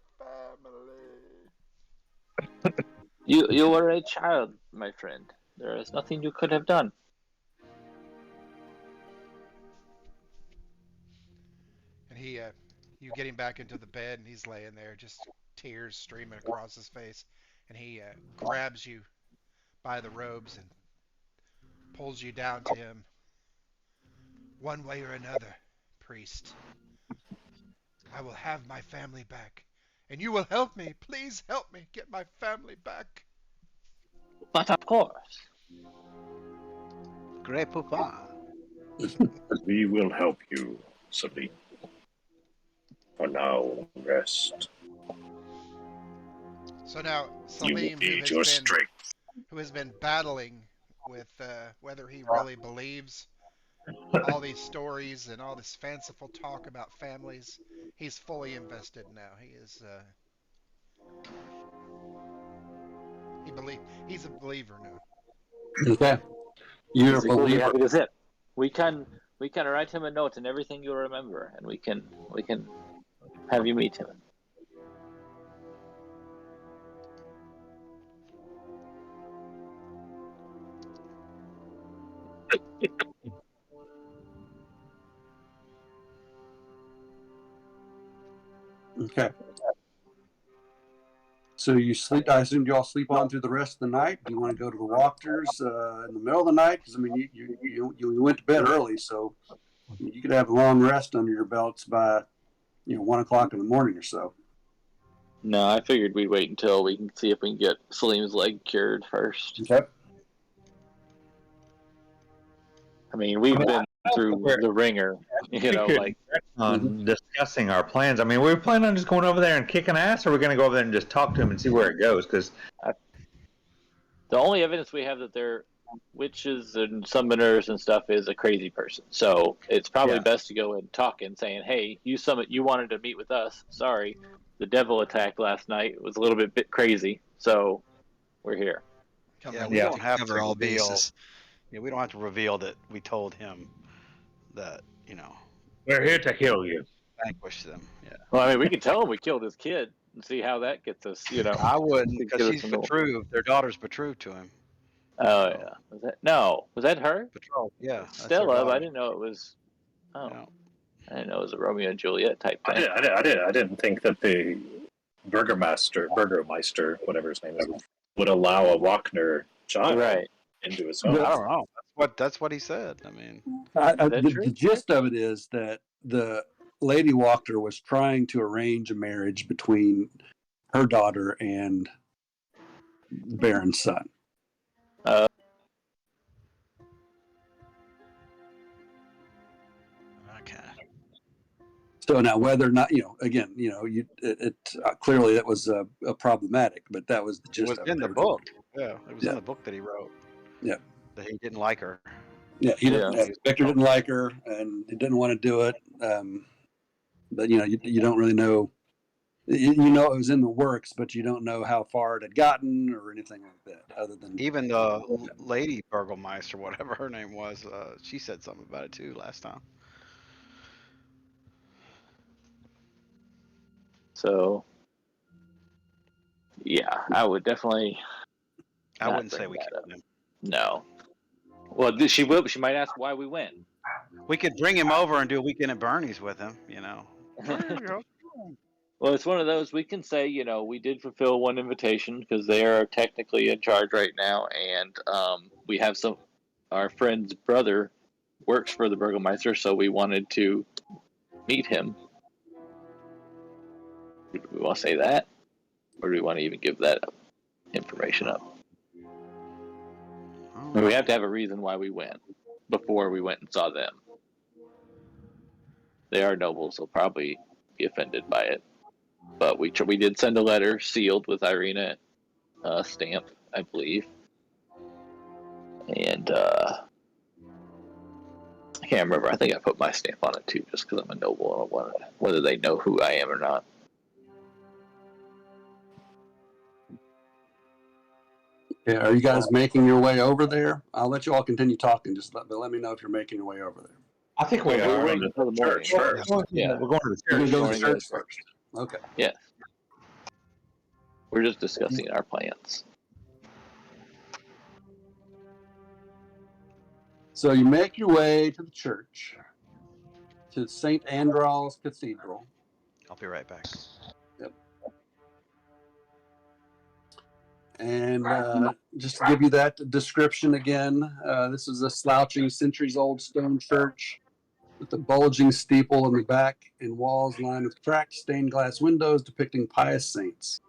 family? You were a child, my friend. There is nothing you could have done. And you get him back into the bed, and he's laying there, just tears streaming across his face. And he grabs you by the robes and pulls you down to him. One way or another, priest, I will have my family back. And you will help me. Please help me get my family back. But of course. Great Papa. We will help you, Salim. For now, rest. So now, You will Salim, need your strength. who has been battling with whether he really believes all these stories and all this fanciful talk about families, he's fully invested now. He's a believer now. Okay, you're a Isaac will be believer. happy to sit. We can write him a note and everything you remember, and we can have you meet him. Okay. So you sleep. I assume you all sleep on through the rest of the night. Do you want to go to the Wachters in the middle of the night? Because I mean, you went to bed early, so you could have a long rest under your belts by 1 o'clock in the morning or so. No, I figured we'd wait until we can see if we can get Salim's leg cured first. Okay. I mean, we've been through we're- the ringer, on discussing our plans. I mean, we were planning on just going over there and kicking ass, or we're going to go over there and just talk to him and see where it goes. Because the only evidence we have that they're witches and summoners and stuff is a crazy person. So it's probably best to go and talk and saying, "Hey, you wanted to meet with us. Sorry, the devil attack last night. It was a little bit crazy. So we're here." Yeah, we don't have to cover all reveal. bases. Yeah, we don't have to reveal that we told him that we're here to kill you. vanquish them. Yeah, Well, I mean, we could tell him we killed his kid and see how that gets us. I wouldn't, because Get us she's some more. betrothed. Their daughter's betrothed to him. Oh yeah. Was that her? Betrothed. Yeah, that's their Stella. daughter. I didn't know it was. Oh, Yeah. I didn't know it was a Romeo and Juliet type thing. I didn't think that the Burgermeister, whatever his name is, would allow a Wagner child Right. into his I home. don't know. That's what he said. I mean, The gist of it is that the Lady Wachter was trying to arrange a marriage between her daughter and the Baron's son. Okay. So now, whether or not clearly that was problematic, but that was the it gist was of in it. the book. Yeah, it was Yeah. in the book that he wrote. Yeah. That he didn't like her. Yeah, he didn't. Yeah. Victor didn't like her, and he didn't want to do it. But you don't really know. You know it was in the works, but you don't know how far it had gotten or anything like that. Other than Even the lady Burgelmeister, whatever her name was, she said something about it too last time. So, yeah, I would definitely. I not wouldn't say bring we that killed up. him. No. Well, she will. She might ask why we went. We could bring him over and do a weekend at Bernie's with him. Well, it's one of those we can say, we did fulfill one invitation because they are technically in charge right now, and we have our friend's brother works for the Burgermeister, so we wanted to meet him. Do we want to say that, or do we want to even give that information up? I mean, we have to have a reason why we went before we went and saw them. They are nobles; they'll probably be offended by it. But we did send a letter sealed with Irina stamp, I believe. And I can't remember. I think I put my stamp on it too, just because I'm a noble. I don't want whether they know who I am or not. Yeah, are you guys making your way over there? I'll let you all continue talking. But let me know if you're making your way over there. I think we We're are. waiting until the morning. Church first. Yeah. We're going to the You're church. gonna go to the Morning church goes first. Okay. Yes. We're just discussing our plans. So you make your way to the church, to St. Andrew's Cathedral. I'll be right back. Yep. And just to give you that description again, this is a slouching, centuries-old stone church with a bulging steeple in the back and walls lined with cracked stained glass windows depicting pious saints.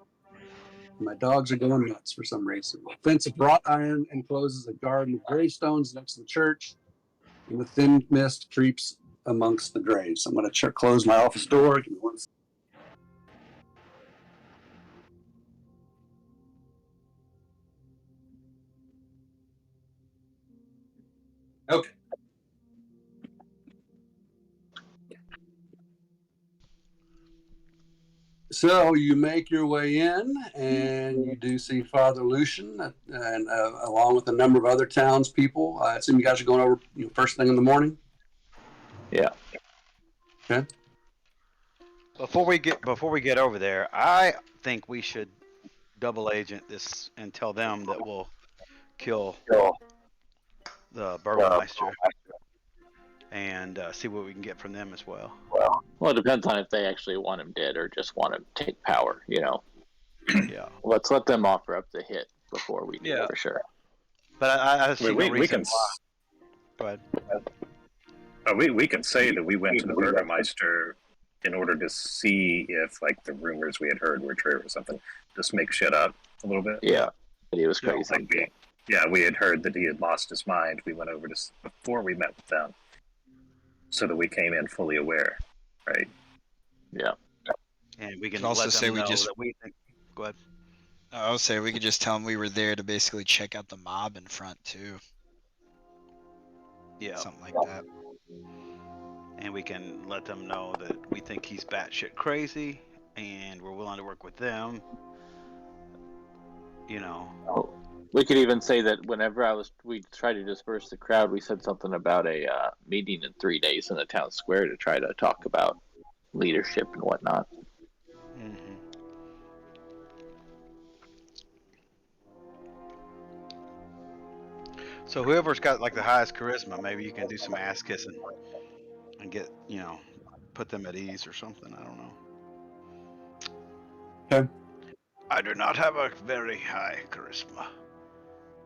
My dogs are going nuts for some reason. A fence of wrought iron encloses a garden of gravestones next to the church, and the thin mist creeps amongst the graves. I'm going to close my office door. Give me one second. Okay. So you make your way in, and you do see Father Lucian, and along with a number of other townspeople. I assume you guys are going over first thing in the morning. Yeah. Okay. Before we get over there, I think we should double agent this and tell them that we'll kill the Burgermeister. and see what we can get from them as well. Well, it depends on if they actually want him dead or just want to take power. Yeah. Let's let them offer up the hit before we do Yeah. for sure. But I see no we reason can why. Go ahead. we can say that we went to the Burgermeister in order to see if like the rumors we had heard were true or something. Just make shit up a little bit. Yeah, but he was Yeah, crazy. Like we had heard that he had lost his mind. We went over to before we met with them, so that we came in fully aware, right? Yeah. and we can Could also let say them we know just- that we think. Go ahead. I would say we could just tell them we were there to basically check out the mob in front too. Yeah. Something like that. And we can let them know that we think he's batshit crazy, and we're willing to work with them. We could even say that whenever we tried to disperse the crowd, we said something about a meeting in 3 days in the town square to try to talk about leadership and whatnot. Mm-hmm. So whoever's got like the highest charisma, maybe you can do some ass kissing and get put them at ease or something. I don't know. Okay. I do not have a very high charisma.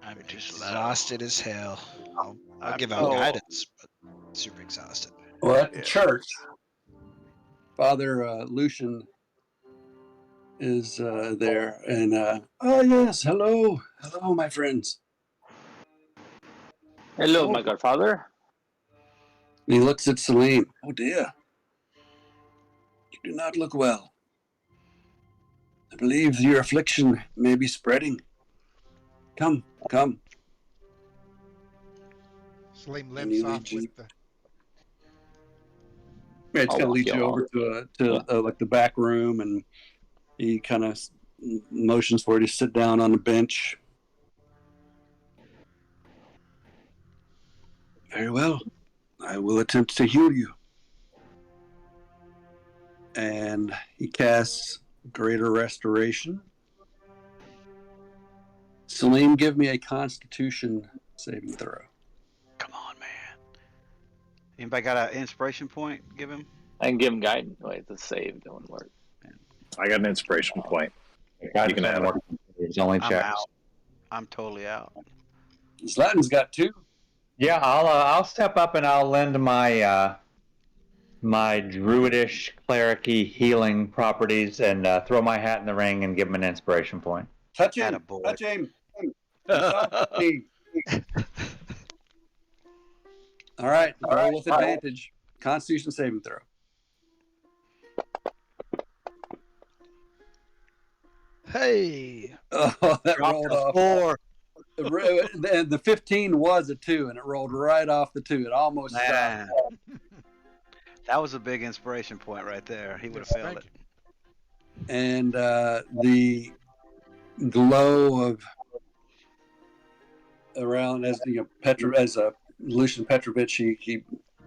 I'm It is exhausted as hell. I'll I'm- give out oh. guidance, but super exhausted. Well, at the Yeah. church, Father Lucian is there, and oh yes, hello, my friends. Hello, Oh. my godfather. And he looks at Celine. Oh dear, you do not look well. I believe your affliction may be spreading. Come. Salim And limps he off leads you. with the. Yeah, it's I'll gonna walk lead you you over to like the back room, and he kind of motions for you to sit down on the bench. Very well. I will attempt to heal you. And he casts Greater Restoration. Celine, give me a Constitution saving throw. Come on, man. Anybody got an inspiration point? Give him. I can give him guidance. Wait, the save don't work. I got an inspiration point. God You can doesn't have work. It's only I'm checks. out. I'm totally out. Zlatan's got 2. Yeah, I'll step up and I'll lend my my druidish clericy healing properties and throw my hat in the ring and give him an inspiration point. Touch him. Attaboy. Touch him. All right. Roll with advantage. Constitution saving throw. Hey, Oh, that Drop rolled the off. 4. And the 15 was a 2, and it rolled right off the 2. It almost stopped. Man. That was a big inspiration point right there. He would have Yes, failed thank it. you. And the glow of around as Lucian Petrovich, he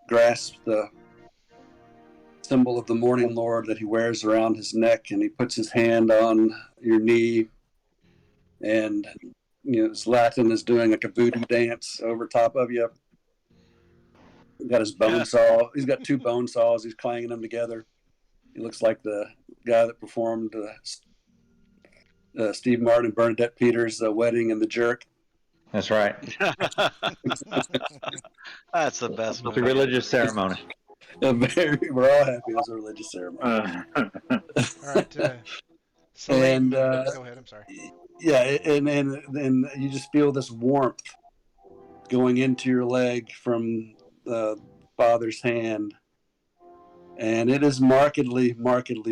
grasps the symbol of the Morning Lord that he wears around his neck, and he puts his hand on your knee, and Zlatan is doing like a voodoo dance over top of you. He's got his bone saw. He's got 2 bone saws. He's clanging them together. He looks like the guy that performed Steve Martin and Bernadette Peters' wedding in The Jerk. That's right. That's the best It's movie. a religious ceremony. We're all happy it was a religious ceremony. All right. Salim, And, go ahead. I'm sorry. Yeah, and you just feel this warmth going into your leg from the Father's hand, and it is markedly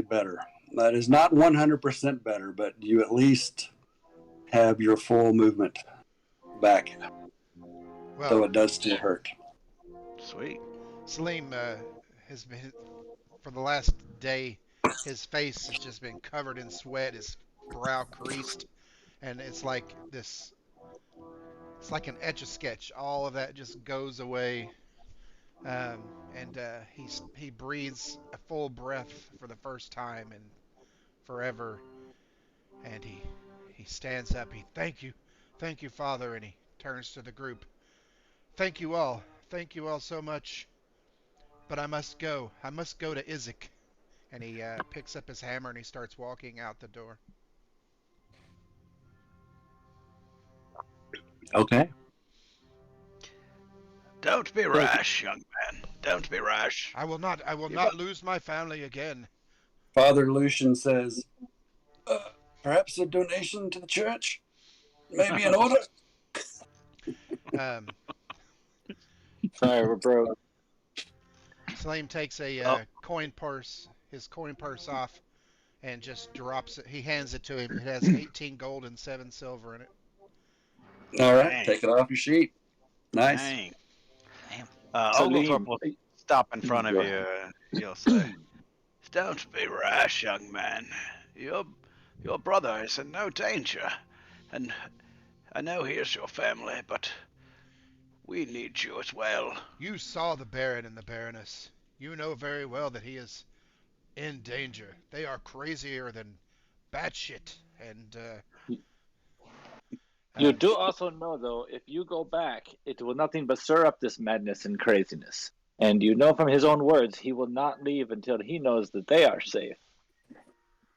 better. That is not 100% better, but you at least have your full movement back, Well, though it does still hurt. Sweet. Salim has been, for the last day, his face has just been covered in sweat, his brow creased, and it's like this. It's like an etch-a-sketch. All of that just goes away, and he breathes a full breath for the first time in forever, and he stands up. Thank you, Father, and he turns to the group. Thank you all so much But I must go. I must go to Isaac. And he picks up his hammer and he starts walking out the door. Okay. Don't be rash, young man. Don't be rash. I will not. I will You not lose my family again. Father Lucian says, perhaps a donation to the church? Maybe in order? Um, Sorry, we're broke. Salim takes a Oh. his coin purse off, and just drops it. He hands it to him. It has 18 gold and 7 silver in it. All right, Dang. take it off your sheet. Nice. Dang. Damn. Oglethorpe will stop in front of Go you. He'll say, "Don't be rash, young man. Your brother is in no danger, and I know he is your family, but we need you as well." You saw the Baron and the Baroness. You know very well that he is in danger. They are crazier than batshit, and You do also know, though, if you go back, it will nothing but stir up this madness and craziness. And you know from his own words, he will not leave until he knows that they are safe.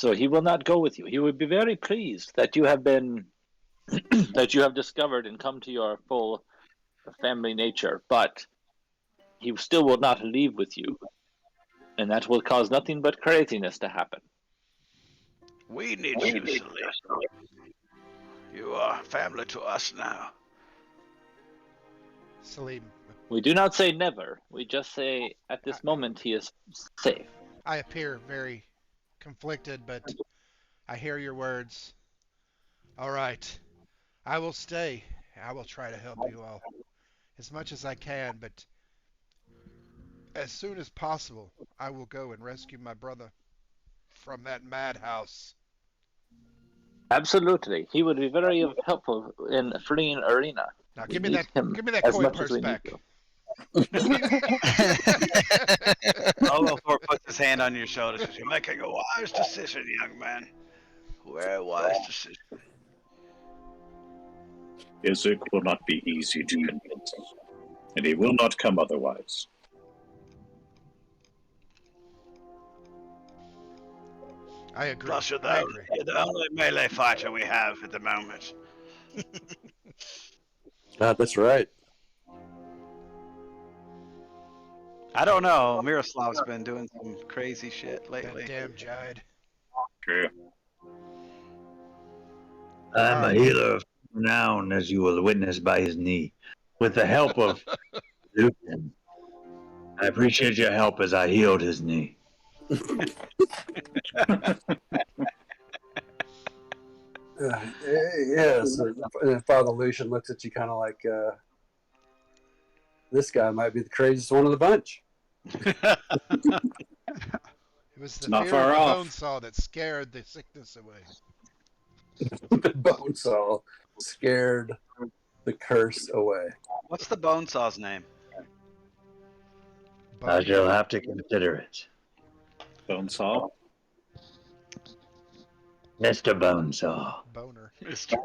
So he will not go with you. He would be very pleased that you have been, that you have discovered and come to your full family nature, but he still will not leave with you. And that will cause nothing but craziness to happen. We need you, Salim. You are family to us now. Salim, We do not say never. We just say at this moment he is safe. I appear very conflicted, but I hear your words. All right, I will stay. I will try to help you all as much as I can, but as soon as possible, I will go and rescue my brother from that madhouse. Absolutely. He would be very helpful in fleeing arena. Now We give me need that him give me that as coin much as purse we need back. to. Oglethorpe puts his hand on your shoulder and says, "You're making a wise decision, young man. Very wise decision." Isaac will not be easy to convince, and he will not come otherwise. I agree. Plus, you're I the, agree. you're the only melee fighter we have at the moment. That's right. I don't know. Miroslav's been doing some crazy shit lately. That damn Jide. Okay. I'm a healer of renown, as you will witness by his knee. With the help of Lucian, I appreciate your help as I healed his knee. Yes. And Father Lucian looks at you kind of like, this guy might be the craziest one of the bunch. It was the Not fear far of the off. bone saw that scared the sickness away. The Bonesaw scared the curse away. What's the Bonesaw's name? I shall have to consider it. Bonesaw. Mr. Bonesaw. Boner. Mr.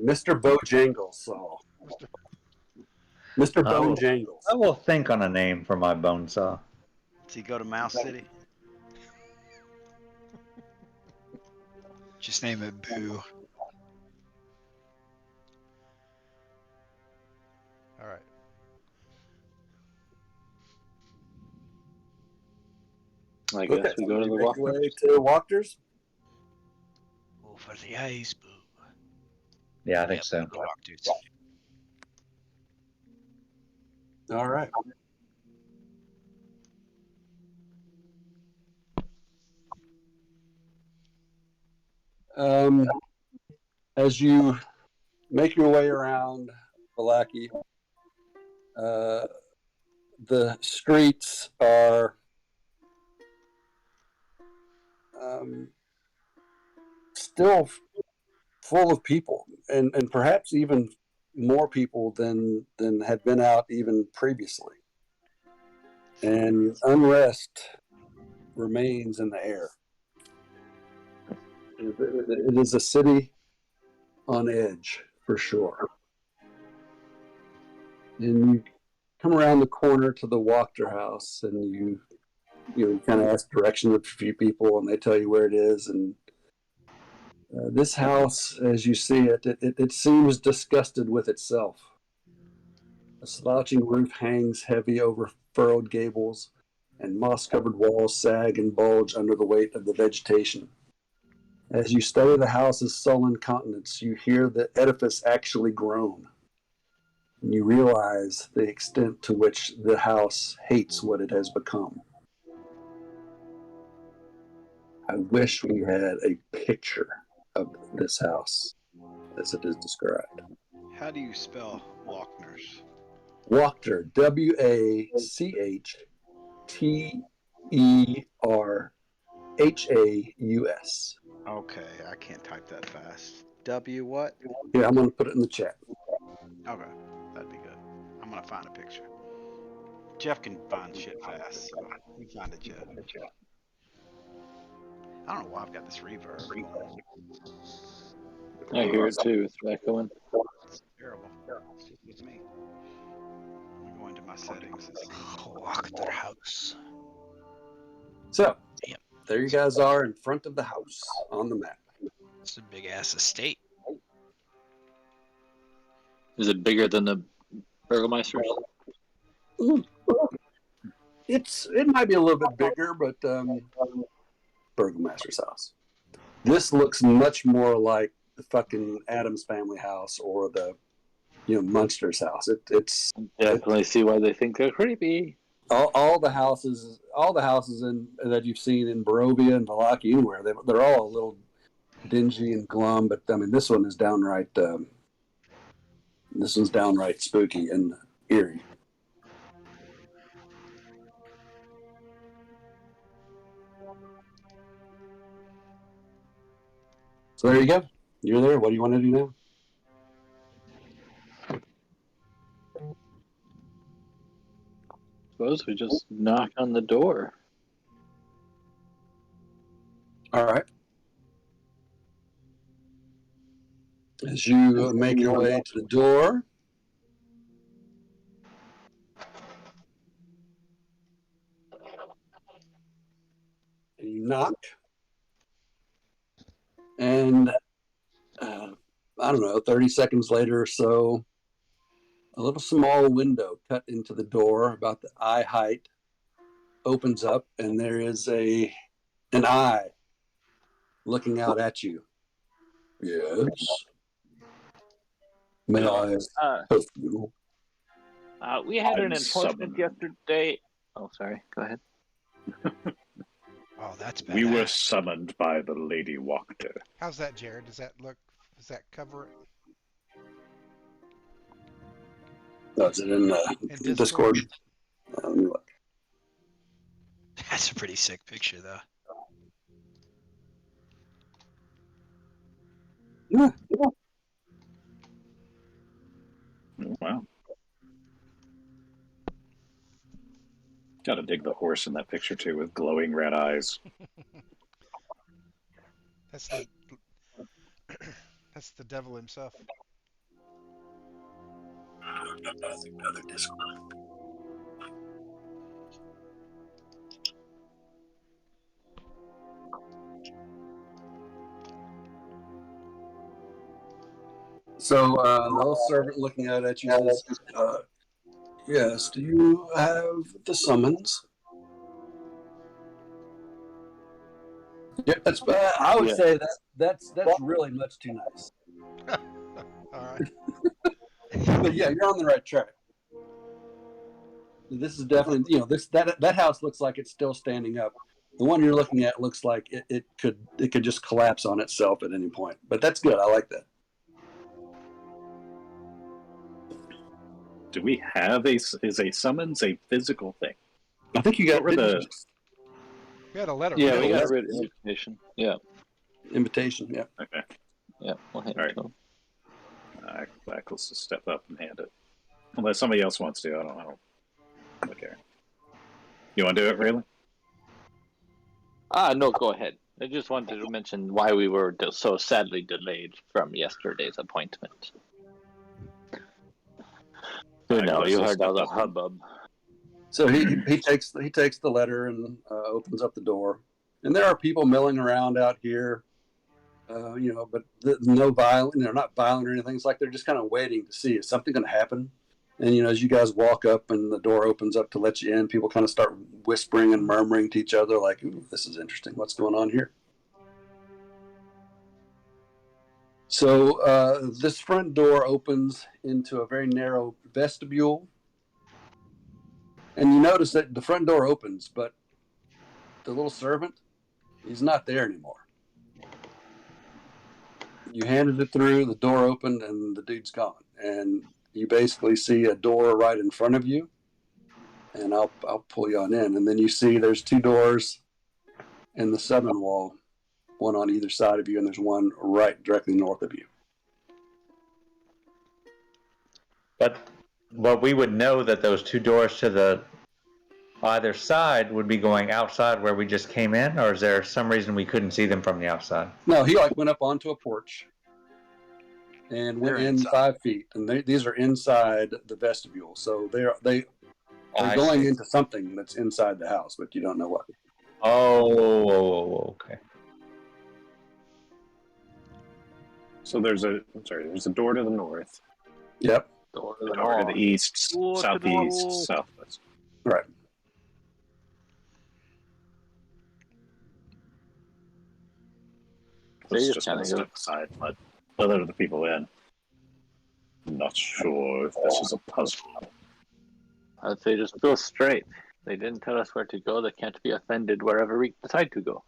Mr. Bojangles saw. Mr. I will- Bonejangles. I will think on a name for my Bonesaw. Does he go to Mouse City? Just name it Boo. All right. I guess Okay, we go to the make walk. your way to Wachters. Oh, for the ice, Boo. Yeah, I think Yep, so. the walk dudes. All right. As you make your way around Valaki, the streets are still full of people, and perhaps even more people than had been out even previously. And unrest remains in the air. It is a city on edge, for sure. And you come around the corner to the Wachter house, and you kind of ask directions of a few people, and they tell you where it is. And this house, as you see it seems disgusted with itself. A slouching roof hangs heavy over furrowed gables, and moss-covered walls sag and bulge under the weight of the vegetation. As you study the house's sullen countenance, you hear the edifice actually groan. And you realize the extent to which the house hates what it has become. I wish we had a picture of this house as it is described. How do you spell Walkners? Wachter, Wachterhus. Okay, I can't type that fast. W what? Yeah, I'm going to put it in the chat. Okay, that'd be good. I'm gonna find a picture. Jeff can find shit fast, so you find it, Jeff. I don't know why I've got this reverb. I hear it too. It's echoing. It's terrible. It's just with me. I'm going to my settings and see. Wachter house. So, Yep. there you guys are in front of the house on the map. It's a big ass estate. Is it bigger than the Burgomeister's? It might be a little bit bigger, but Burgomaster's house. This looks much more like the fucking Addams family house or the Munster's house. It's Definitely see why they think they're creepy. all the houses that you've seen in Barovia and Vallaki, anywhere they're all a little dingy and glum, but I mean this one is downright spooky and eerie. So there you go. You're there. What do you want to do now? Suppose we just knock on the door. All right. As you make your way to the door, and you knock, and I don't know, 30 seconds later or so, a little small window cut into the door about the eye height opens up, and there is an eye looking out at you. Yes. May I help you? We had an I'm enforcement summoned. yesterday. Oh, sorry. Go ahead. Oh, that's bad. We were summoned by the Lady Wachter. How's that, Jared? Does that cover it? Oh, is it in In Discord? Let me look. That's a pretty sick picture, though. Yeah. Oh, wow. Gotta dig the horse in that picture too, with glowing red eyes. That's the devil himself. Another Discord. So the old servant looking out at you says, yes, do you have the summons? Yep, that's. I would say that's really much too nice. All right. But yeah, you're on the right track. This is definitely, that house looks like it's still standing up. The one you're looking at looks like it could just collapse on itself at any point. But that's good. I like that. Do we have is a summons a physical thing? I think you got What were the We had a letter. Yeah, we Yeah. got a written invitation. Yeah. invitation. Yeah. okay? Yeah. We'll hand All right. it to him. Let's just step up and hand it. Unless somebody else wants to, I don't care. You want to do it, really? No, go ahead. I just wanted to mention why we were so sadly delayed from yesterday's appointment. You know, you Agnes will heard all step the up and- hubbub. So he takes the letter and opens up the door, and there are people milling around out here, but no violent, not violent or anything. It's like they're just kind of waiting to see, is something going to happen? And as you guys walk up and the door opens up to let you in, people kind of start whispering and murmuring to each other, like, "Ooh, this is interesting. What's going on here?" So this front door opens into a very narrow vestibule. And you notice that the front door opens, but the little servant, he's not there anymore. You handed it through, the door opened, and the dude's gone. And you basically see a door right in front of you. And I'll pull you on in. And then you see there's 2 doors in the southern wall, one on either side of you, and there's one right directly north of you. But we would know that those 2 doors to the either side would be going outside where we just came in, or is there some reason we couldn't see them from the outside? No, he went up onto a porch and went in 5 feet, and these are inside the vestibule. So they're going into something that's inside the house, but you don't know what. Oh, okay. So there's a door to the north. Yep. Door to A the door to north. the east, Door to the southeast, north. southwest. Right. So Let's you just just gonna kinda go- step aside and let other people in. I'm not sure if this is a puzzle. I'd say just go straight. They didn't tell us where to go. They can't be offended wherever we decide to go.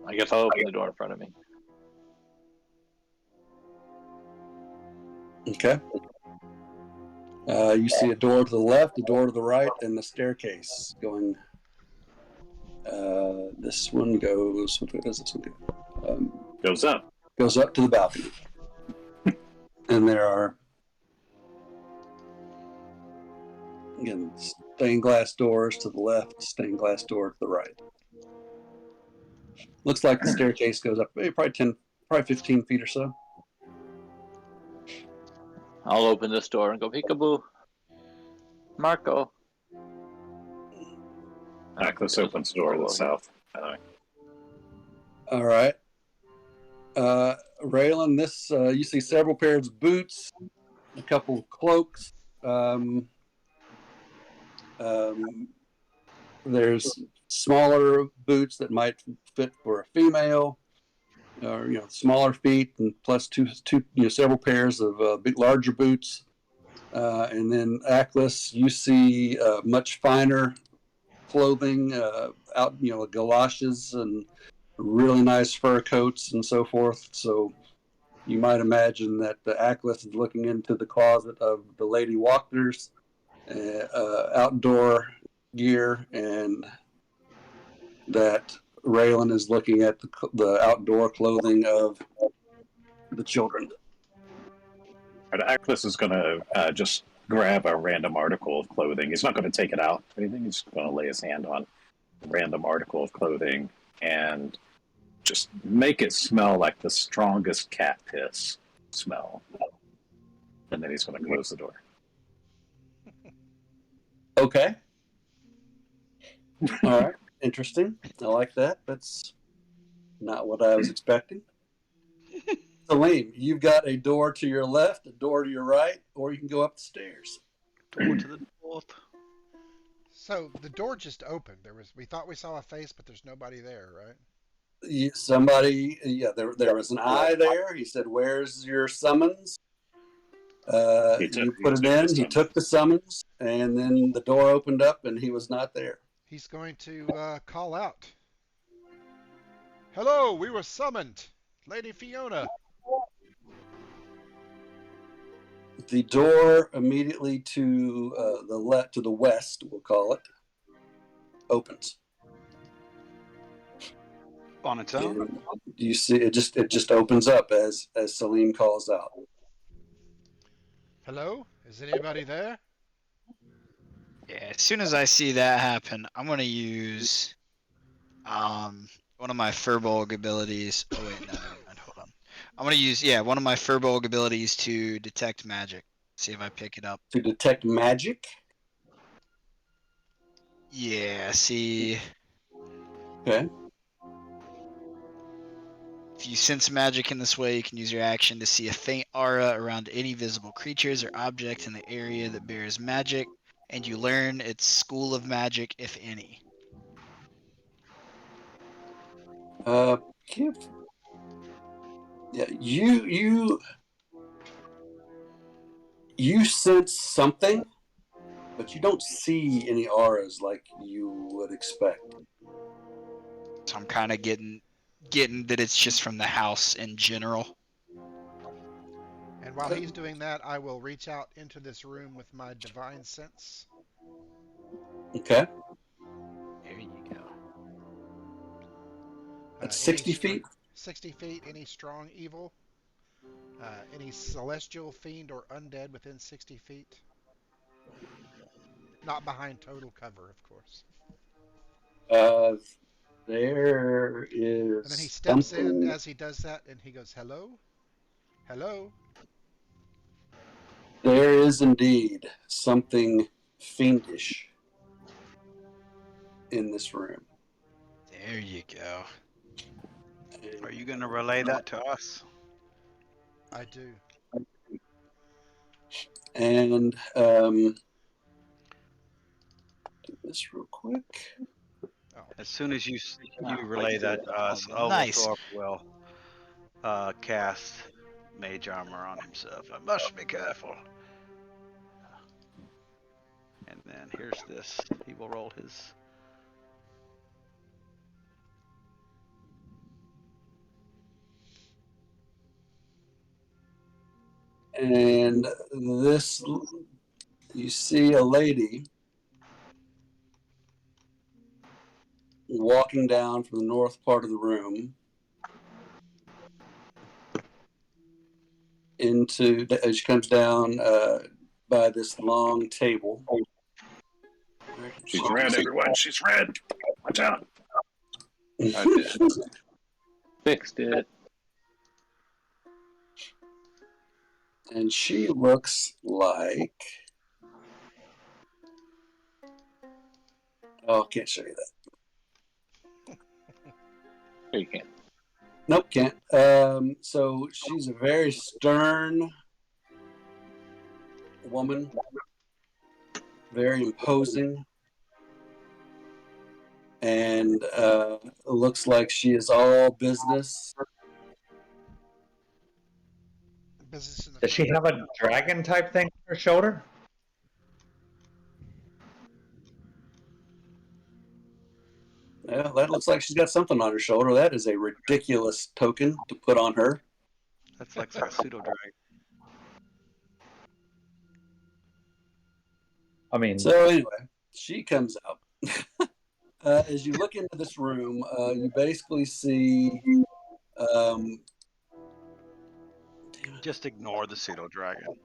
I guess I'll open the door in front of me. Okay. You see a door to the left, a door to the right, and the staircase going. This one goes. What does this one do? Goes up. Goes up to the balcony, and there are again stained glass doors to the left, stained glass door to the right. Looks like the staircase goes up probably 15 feet or so. I'll open this door and go peekaboo. Marco. Agnes opens the door to the south. All right. Raylan, this you see several pairs of boots, a couple of cloaks. There's smaller boots that might fit for a female, or smaller feet, and plus two several pairs of big larger boots. And then Atlas, you see much finer clothing out, galoshes and really nice fur coats and so forth. So you might imagine that the Atlas is looking into the closet of the Lady Wachter's outdoor gear, and that Raylan is looking at the outdoor clothing of the children. And Agnes is going to just grab a random article of clothing. He's not going to take it out or anything. He's going to lay his hand on a random article of clothing and just make it smell like the strongest cat piss smell. And then he's going to close the door. Okay. All right. Interesting. I like that. That's not what I was expecting. Salim, you've got a door to your left, a door to your right, or you can go up the stairs. Door to the north. So the door just opened. We thought we saw a face, but there's nobody there, right? There was an eye there. He said, "Where's your summons?" You put it in. He took the summons, and then the door opened up, and he was not there. He's going to call out. Hello, we were summoned. Lady Fiona. The door immediately to the west, we'll call it, opens. On its own? And you see it just opens up as Salim calls out. Hello? Is anybody there? Yeah, as soon as I see that happen, I'm gonna use one of my Furbolg abilities. Oh wait, no, never mind. I'm gonna use one of my Furbolg abilities to detect magic. See if I pick it up. To detect magic. Yeah. See. Okay. If you sense magic in this way, you can use your action to see a faint aura around any visible creatures or objects in the area that bears magic, and you learn its school of magic, if any. Give. Yeah, you sense something, but you don't see any auras like you would expect. So I'm kind of getting that it's just from the house in general. And while he's doing that, I will reach out into this room with my divine sense. Okay. There you go. That's 60 feet. 60 feet. Any strong evil? Any celestial, fiend, or undead within 60 feet? Not behind total cover, of course. There is. And then he steps in as he does that, and he goes, "Hello, hello." There is indeed something fiendish in this room. There you go. Are you going to relay that to us? I do. And do this real quick. As soon as you relay that to us, Nice. Oglethorpe will cast Mage Armor on himself. I must be careful. And then here's this. He will roll his. And this, you see a lady walking down from the north part of the room as she comes down by this long table. She's red, everyone. She's red. Watch out. Okay. Fixed it. And she looks like. Oh, I can't show you that. Here you can. Nope, can't. So she's a very stern woman, very imposing, and looks like she is all business. Business in the Does she have a dragon type thing on her shoulder? Yeah, that looks like she's got something on her shoulder. That is a ridiculous token to put on her. That's like a pseudo dragon. I mean, So anyway, she comes out. As you look into this room, you basically see. Just ignore the pseudo dragon.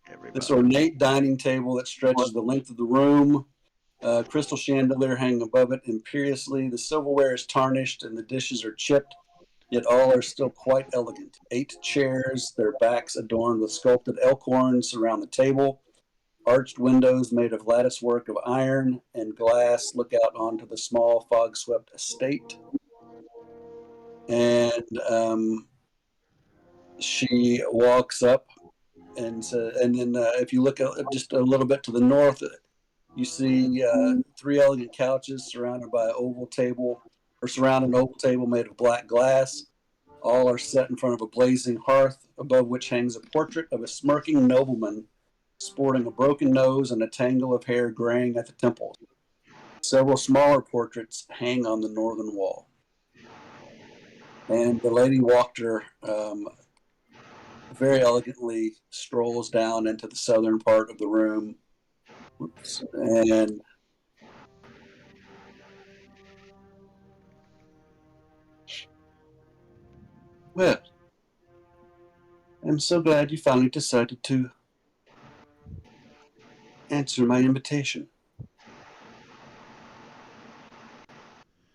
Everybody. This ornate dining table that stretches the length of the room. Crystal chandelier hanging above it imperiously. The silverware is tarnished and the dishes are chipped, yet all are still quite elegant. 8 chairs, their backs adorned with sculpted elk horns, surround the table. Arched windows made of lattice work of iron and glass look out onto the small fog-swept estate. And she walks up, and then if you look just a little bit to the north, you see 3 elegant couches surrounded by an oval table, or surround an oval table made of black glass. All are set in front of a blazing hearth, above which hangs a portrait of a smirking nobleman sporting a broken nose and a tangle of hair graying at the temples. Several smaller portraits hang on the northern wall. And the Lady Wachter very elegantly strolls down into the southern part of the room. And well, I'm so glad you finally decided to answer my invitation.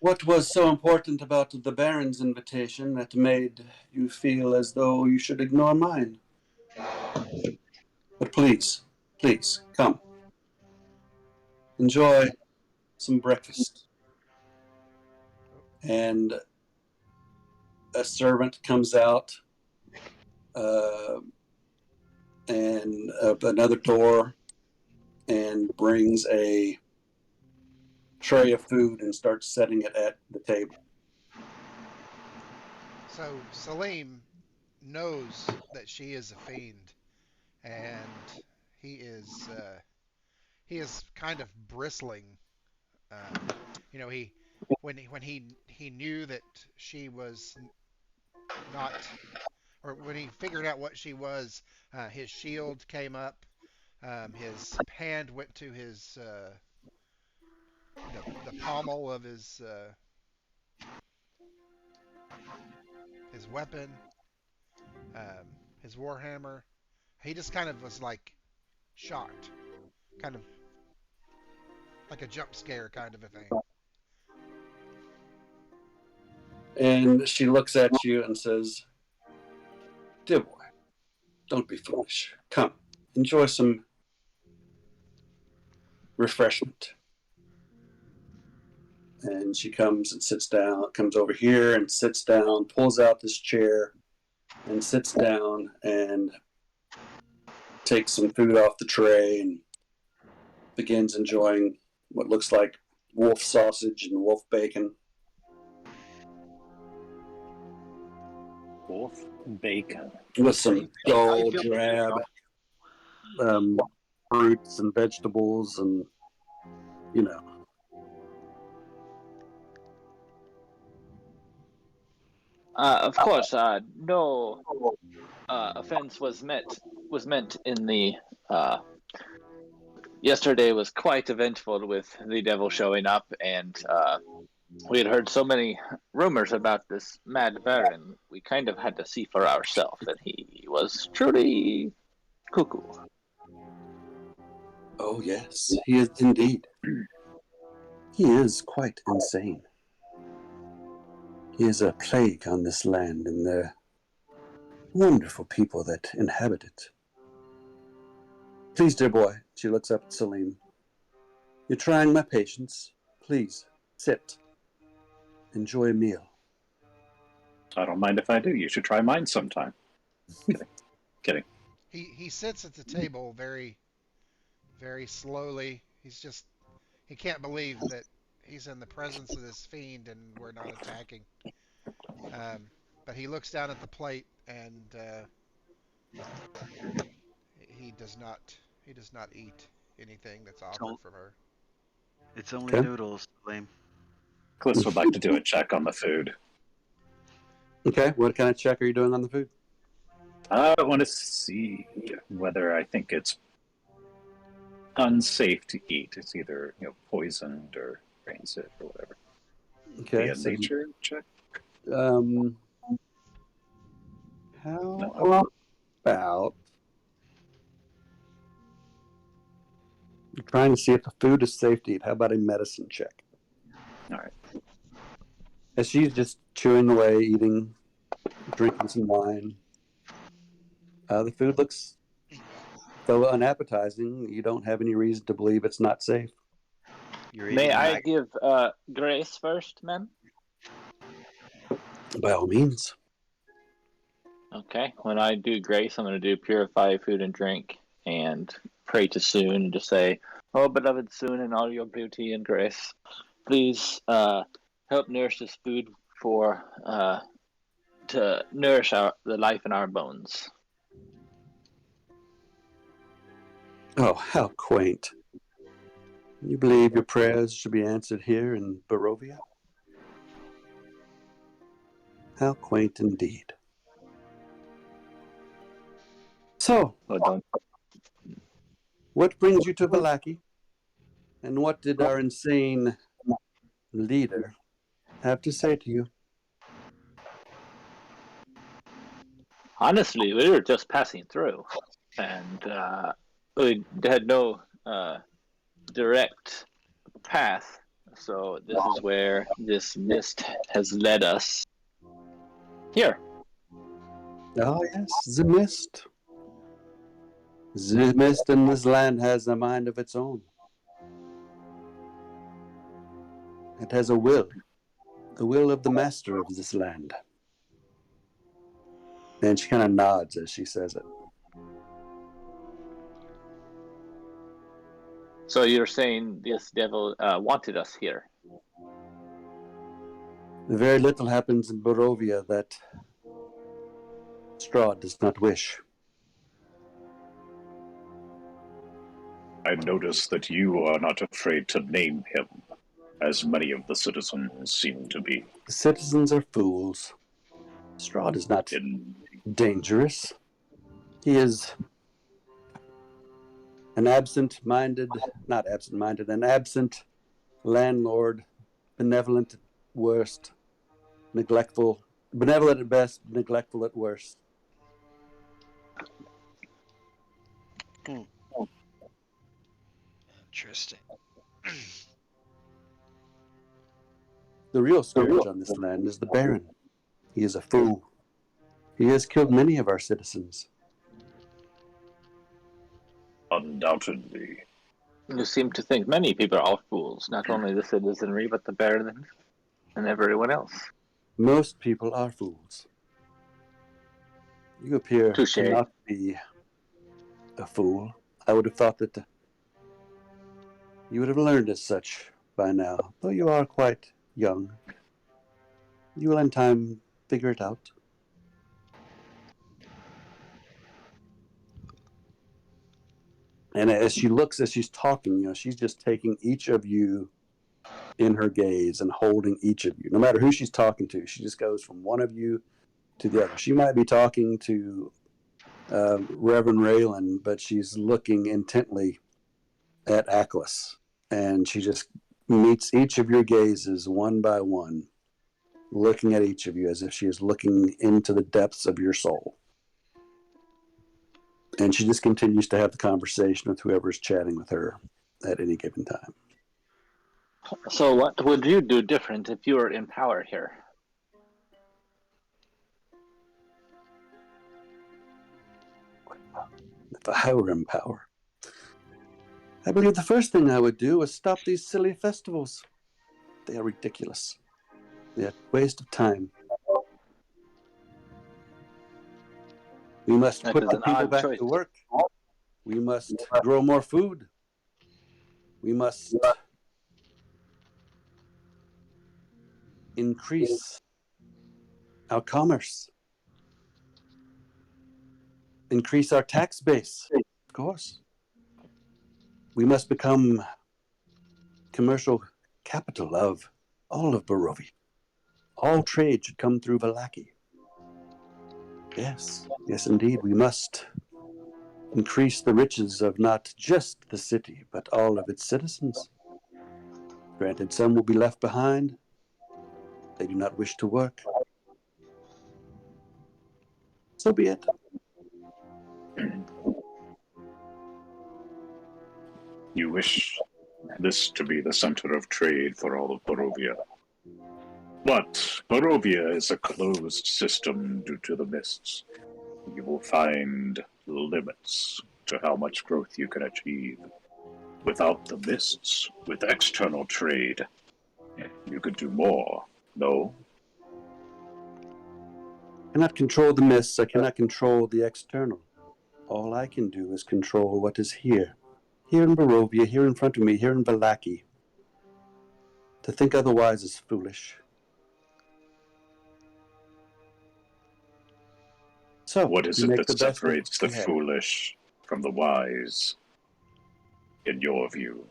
What was so important about the Baron's invitation that made you feel as though you should ignore mine? But please, please, come. Enjoy some breakfast. And a servant comes out and another door and brings a tray of food and starts setting it at the table. So Salim knows that she is a fiend, and he is kind of bristling. You know, he knew that she was not, or when he figured out what she was, his shield came up. His hand went to his the pommel of his weapon, his warhammer. He just kind of was like shocked, kind of like a jump scare kind of a thing. And she looks at you and says, "Dear boy, don't be foolish. Come, enjoy some refreshment." And she comes and sits down, comes over here and sits down, pulls out this chair and sits down and takes some food off the tray and begins enjoying what looks like wolf sausage and wolf bacon. Wolf bacon. With some dull, drab fruits and vegetables and, you know. Of course, no offense was meant in the. Yesterday was quite eventful with the devil showing up, and we had heard so many rumors about this mad baron. We kind of had to see for ourselves, and he was truly cuckoo. Oh, yes, he is indeed. He is quite insane. He is a plague on this land and the wonderful people that inhabit it. Please, dear boy, she looks up at Salim. You're trying my patience. Please, sit. Enjoy a meal. I don't mind if I do. You should try mine sometime. Kidding. He sits at the table very, very slowly. He can't believe that he's in the presence of this fiend and we're not attacking. But he looks down at the plate and he does not eat anything that's offered from her. It's only noodles, lame. Cliss would like to do a check on the food. Okay, what kind of check are you doing on the food? I want to see whether I think it's unsafe to eat. It's either poisoned or rancid or whatever. Okay. So nature check. How about you're trying to see if the food is safe to eat? How about a medicine check? All right. As she's just chewing away, eating, drinking some wine, the food looks so unappetizing, you don't have any reason to believe it's not safe. May I give grace first, ma'am? By all means. Okay. When I do grace, I'm going to do purify food and drink and pray to Soon and just say, "Oh, beloved Soon, in all your beauty and grace, please help nourish this food to nourish the life in our bones." Oh, how quaint. You believe your prayers should be answered here in Barovia? How quaint indeed. So, what brings you to Vallaki? And what did our insane leader have to say to you? Honestly, we were just passing through, and we had no direct path, So this is where this mist has led us. Here. Oh, yes, the mist. The mist in this land has a mind of its own. It has a will. The will of the master of this land. And she kind of nods as she says it. So you're saying this devil wanted us here? Very little happens in Barovia that Strahd does not wish. I notice that you are not afraid to name him, as many of the citizens seem to be. The citizens are fools. Strahd is not dangerous. He is an absent landlord, benevolent at worst, benevolent at best, neglectful at worst. Interesting. The real scourge on this land is the Baron. He is a fool. He has killed many of our citizens. Undoubtedly. You seem to think many people are fools, not only the citizenry, but the baron and everyone else. Most people are fools. You appear Touché. to not be a fool. I would have thought that you would have learned as such by now, though you are quite young. You will in time figure it out. And as she's talking, she's just taking each of you in her gaze and holding each of you. No matter who she's talking to, she just goes from one of you to the other. She might be talking to Reverend Raylan, but she's looking intently at Aklis. And she just meets each of your gazes one by one, looking at each of you as if she is looking into the depths of your soul. And she just continues to have the conversation with whoever's chatting with her at any given time. So what would you do different if you were in power here? If I were in power, I believe the first thing I would do is stop these silly festivals. They are ridiculous. They are a waste of time. We must That put is the an people odd back choice. to work. We must grow more food. We must increase our commerce. Increase our tax base, of course. We must become commercial capital of all of Barovia. All trade should come through Vallaki. Yes, indeed, we must increase the riches of not just the city, but all of its citizens. Granted, some will be left behind. They do not wish to work. So be it. You wish this to be the center of trade for all of Barovia. But Barovia is a closed system due to the mists. You will find limits to how much growth you can achieve. Without the mists, with external trade, you could do more, no? I cannot control the mists. I cannot control the external. All I can do is control what is here. Here in Barovia, here in front of me, here in Vallaki. To think otherwise is foolish. So, What is you it make that the best of separates the what you have. foolish from the wise, in your view?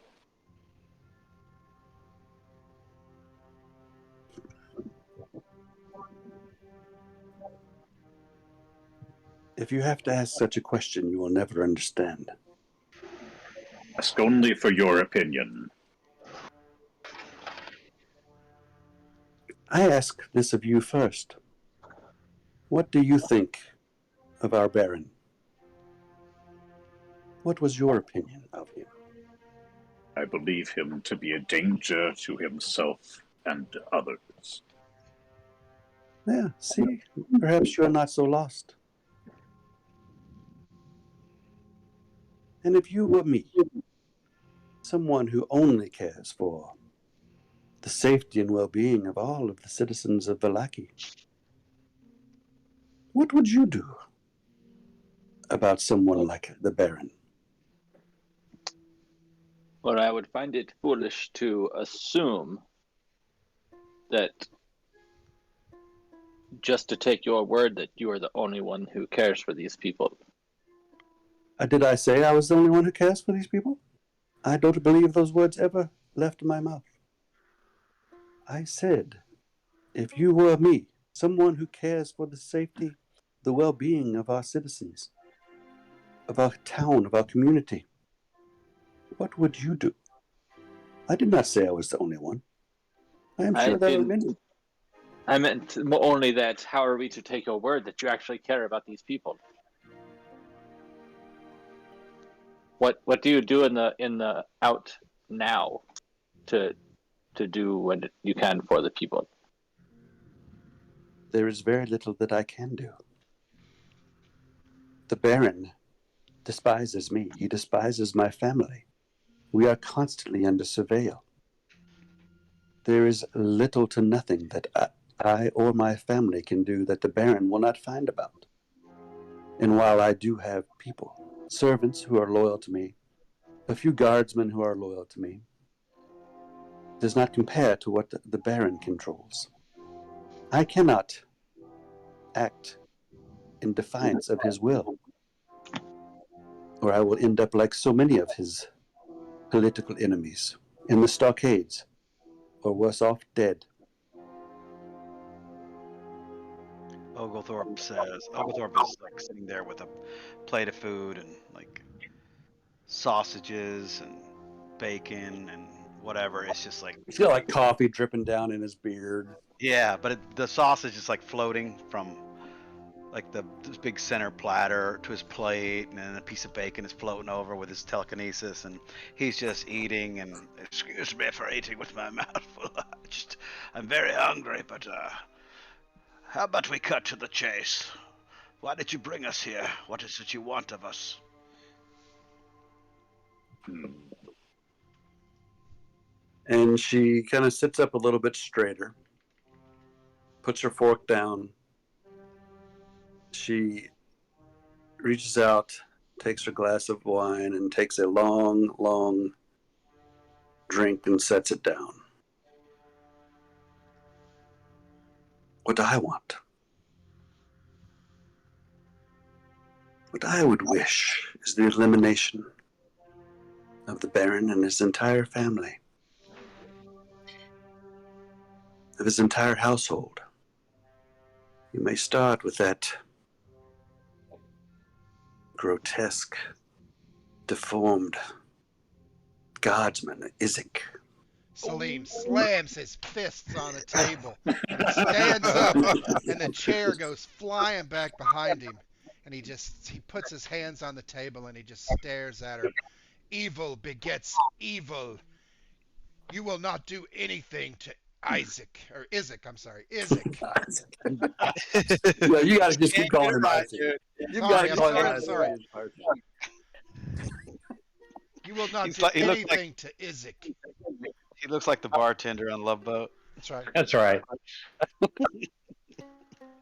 If you have to ask such a question, you will never understand. Ask only for your opinion. I ask this of you first. What do you think of our Baron? What was your opinion of him? I believe him to be a danger to himself and others. Yeah, see, perhaps you are not so lost. And if you were me, someone who only cares for the safety and well-being of all of the citizens of Vallaki, what would you do about someone like the Baron? Well, I would find it foolish to assume that just to take your word that you are the only one who cares for these people. Did I say I was the only one who cares for these people? I don't believe those words ever left my mouth. I said, if you were me, someone who cares for the safety, the well-being of our citizens, of our town, of our community, what would you do? I did not say I was the only one. I am sure there are many. I meant only that how are we to take your word that you actually care about these people? What do you do in the out now to do what you can for the people? There is very little that I can do. The Baron despises me. He despises my family. We are constantly under surveil. There is little to nothing that I or my family can do that the Baron will not find about. And while I do have people, servants who are loyal to me, a few guardsmen who are loyal to me, does not compare to what the Baron controls. I cannot act in defiance of his will, or I will end up like so many of his political enemies in the stockades, or worse off, dead. Oglethorpe is like sitting there with a plate of food and like sausages and bacon and whatever. It's just like, He's got like coffee dripping down in his beard. yeah, but the sausage is like floating from like this big center platter to his plate, and then a piece of bacon is floating over with his telekinesis, and he's just eating. And excuse me for eating with my mouth full. I'm very hungry, but how about we cut to the chase? Why did you bring us here? What is it you want of us? And she kind of sits up a little bit straighter, puts her fork down. She reaches out, takes her glass of wine, and takes a long, long drink and sets it down. What I want, what I would wish, is the elimination of the Baron and his entire family, of his entire household. You may start with that grotesque, deformed guardsman, Isaac. Salim slams his fists on the table, and he stands up, and the chair goes flying back behind him, and he puts his hands on the table, and he just stares at her. Evil begets evil. You will not do anything to Isaac. Yeah, you gotta just keep calling him Isaac. You gotta call him Isaac. Sorry. You will not do anything to Isaac. He looks like the bartender on Love Boat. That's right. That's right.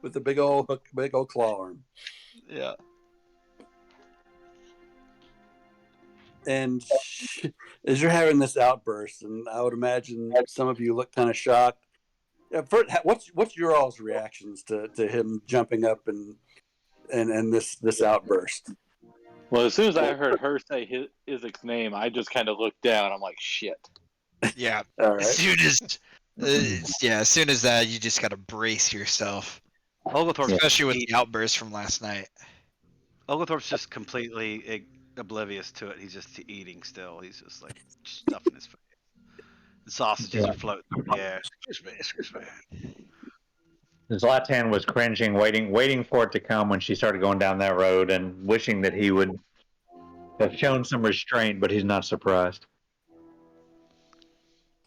With the big old claw arm. Yeah. And as you're having this outburst, and I would imagine some of you look kind of shocked. What's your all's reactions to him jumping up and this outburst? Well, as soon as I heard her say Isaac's name, I just kind of looked down. I'm like, shit. Yeah. All right. As soon as that, you just gotta brace yourself, especially with the outburst from last night. Oglethorpe's just completely oblivious to it. He's just eating still. He's just like stuffing his face. The sausages are floating through the air. Excuse me. Zlatan was cringing, waiting for it to come when she started going down that road, and wishing that he would have shown some restraint, but he's not surprised.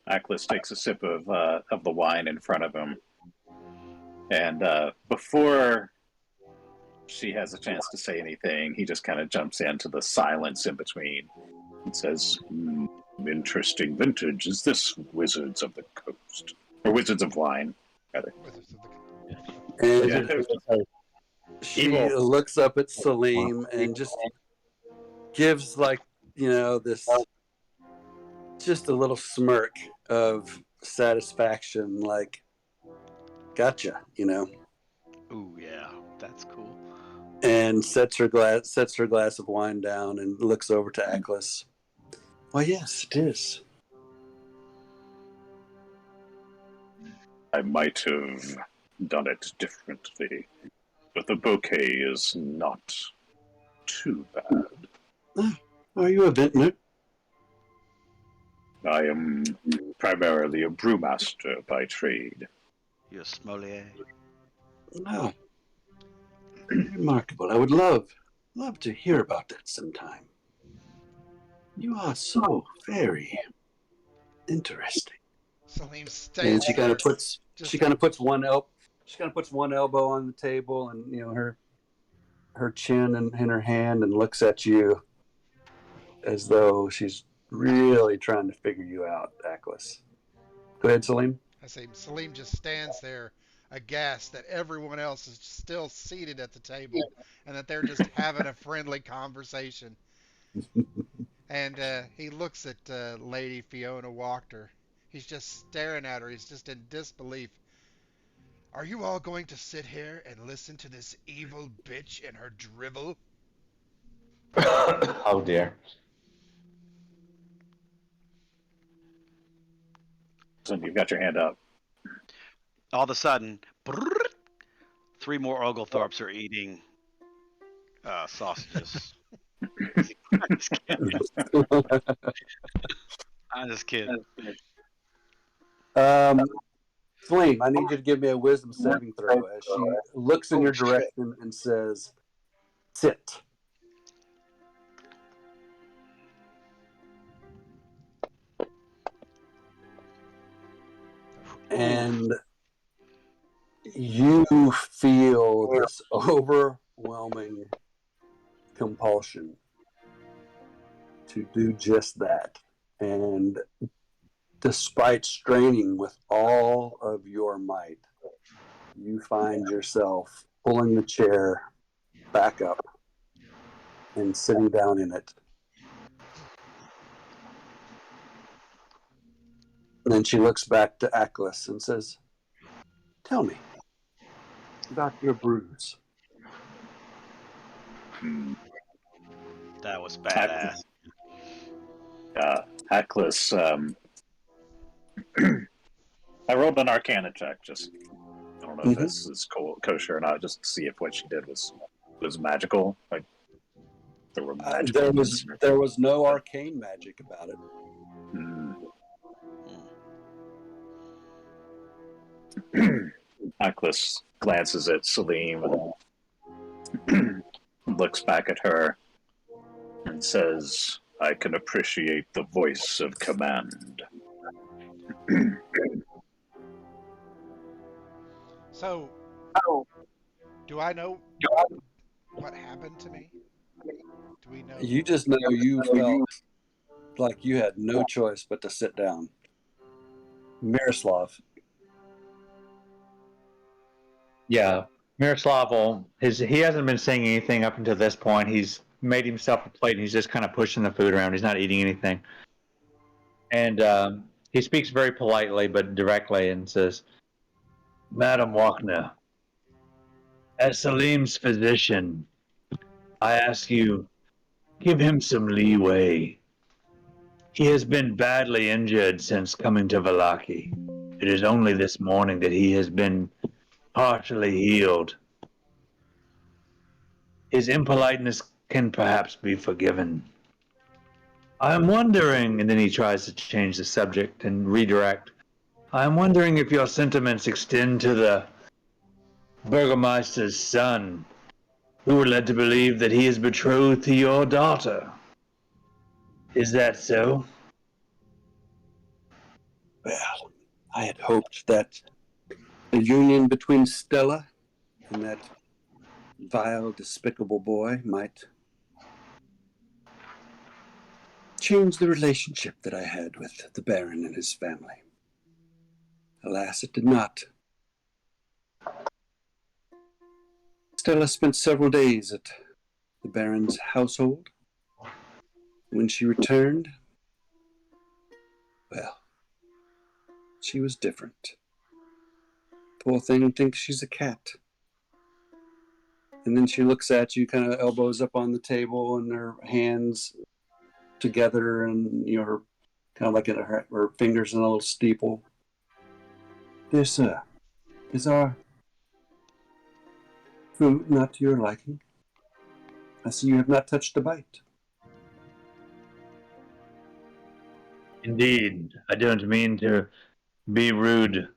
Aklis takes a sip of the wine in front of him, and before she has a chance to say anything, he just kind of jumps into the silence in between and says, "Interesting vintage. Is this Wizards of the Coast or Wizards of Wine, rather?" Wizards of the And Yeah. she Evil. looks up at Salim and just gives like, this just a little smirk of satisfaction, like, gotcha, Ooh, yeah, that's cool. and sets her glass of wine down and looks over to Aklis. Why, yes, it is. I might have done it differently, but the bouquet is not too bad. Are you a vintner? I am primarily a brewmaster by trade. You're a sommelier. No. Remarkable. I would love to hear about that sometime. You are so very interesting. Salim And stands she kind there. of puts one elbow on the table, and her chin in her hand, and looks at you as though she's really trying to figure you out, Aklis. Go ahead, Salim. I say Salim just stands there aghast that everyone else is still seated at the table and that they're just having a friendly conversation. And he looks at Lady Fiona Wachter. He's just staring at her. He's just in disbelief. Are you all going to sit here and listen to this evil bitch and her drivel? Oh dear. So you've got your hand up. All of a sudden, brrrt, 3 more Oglethorpes are eating sausages. I'm just kidding. I'm just kidding. Salim, I need you to give me a wisdom saving throw as she looks in your direction and says, "Sit." And you feel this overwhelming compulsion to do just that. And despite straining with all of your might, you find yourself pulling the chair back up and sitting down in it. And then she looks back to Aklis and says, "Tell me about your bruise." That was badass. Aklis, I rolled an Arcana check. Just I don't know if this is kosher or not. Just to see if what she did was magical. Like there were magical. There was no arcane magic about it. Aklis glances at Salim and looks back at her and says, "I can appreciate the voice of command." So, do I know what happened to me? Do we know? You just know you felt like you had no choice but to sit down. Miroslav. Yeah, Miroslav he hasn't been saying anything up until this point. He's made himself a plate and he's just kind of pushing the food around. He's not eating anything. And he speaks very politely but directly and says, "Madam Wachter, as Salim's physician, I ask you, give him some leeway. He has been badly injured since coming to Vallaki. It is only this morning that he has been partially healed. His impoliteness can perhaps be forgiven. I'm wondering," and then he tries to change the subject and redirect. "I'm wondering if your sentiments extend to the Burgomeister's son, who were led to believe that he is betrothed to your daughter. Is that so?" I had hoped that a union between Stella and that vile, despicable boy might change the relationship that I had with the Baron and his family. Alas, it did not. Stella spent several days at the Baron's household. When she returned, well, she was different. Poor thing thinks she's a cat. And then she looks at you, kind of elbows up on the table and her hands together, and her kind of like her fingers in a little steeple. Dear sir, is our food not to your liking? I see you have not touched a bite. Indeed, I don't mean to be rude.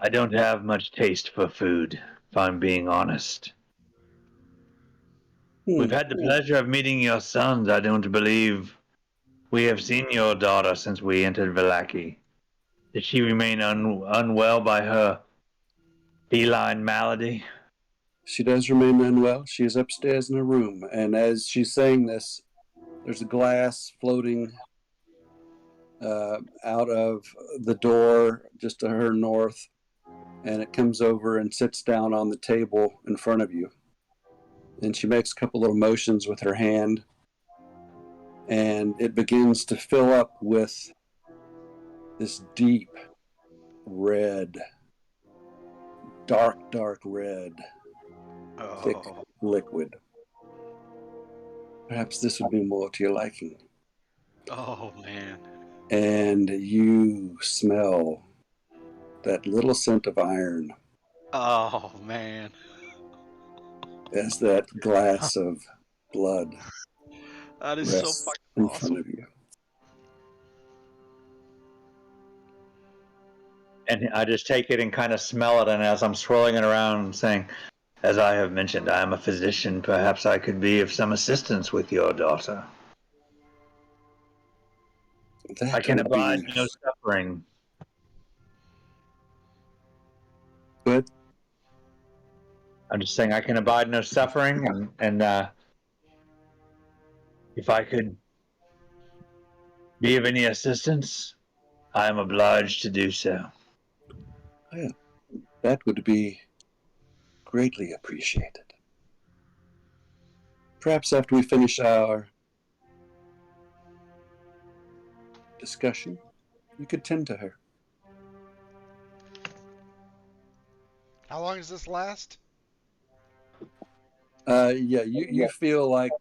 I don't have much taste for food, if I'm being honest. We've had the pleasure of meeting your sons. I don't believe we have seen your daughter since we entered Vallaki. Did she remain unwell by her feline malady? She does remain unwell. She is upstairs in her room, and as she's saying this, there's a glass floating out of the door just to her north, and it comes over and sits down on the table in front of you. And she makes a couple little motions with her hand, and it begins to fill up with this deep red, dark red, thick liquid. Perhaps this would be more to your liking. Oh, man. And you smell that little scent of iron Oh, man. as that glass of blood That is so rests fucking in awesome. front of you. And I just take it and kind of smell it, and as I'm swirling it around, saying, as I have mentioned, I am a physician. Perhaps I could be of some assistance with your daughter. I can abide no suffering. Good. I'm just saying I can abide no suffering, and if I could be of any assistance, I am obliged to do so. Yeah, that would be greatly appreciated. Perhaps after we finish our discussion, you could tend to her. How long does this last? Yeah, you feel like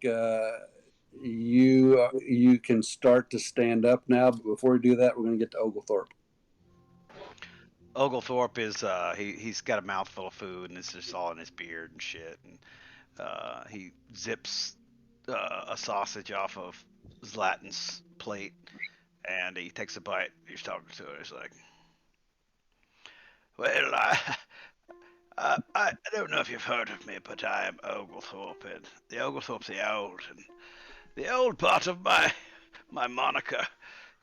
you can start to stand up now, but before we do that, we're going to get to Oglethorpe. Oglethorpe is he's got a mouthful of food and it's just all in his beard and shit, and he zips a sausage off of Zlatan's plate and he takes a bite. He's talking to her. He's like, "Well, I don't know if you've heard of me, but I am Oglethorpe, and the Oglethorpe's the old, and the old part of my moniker,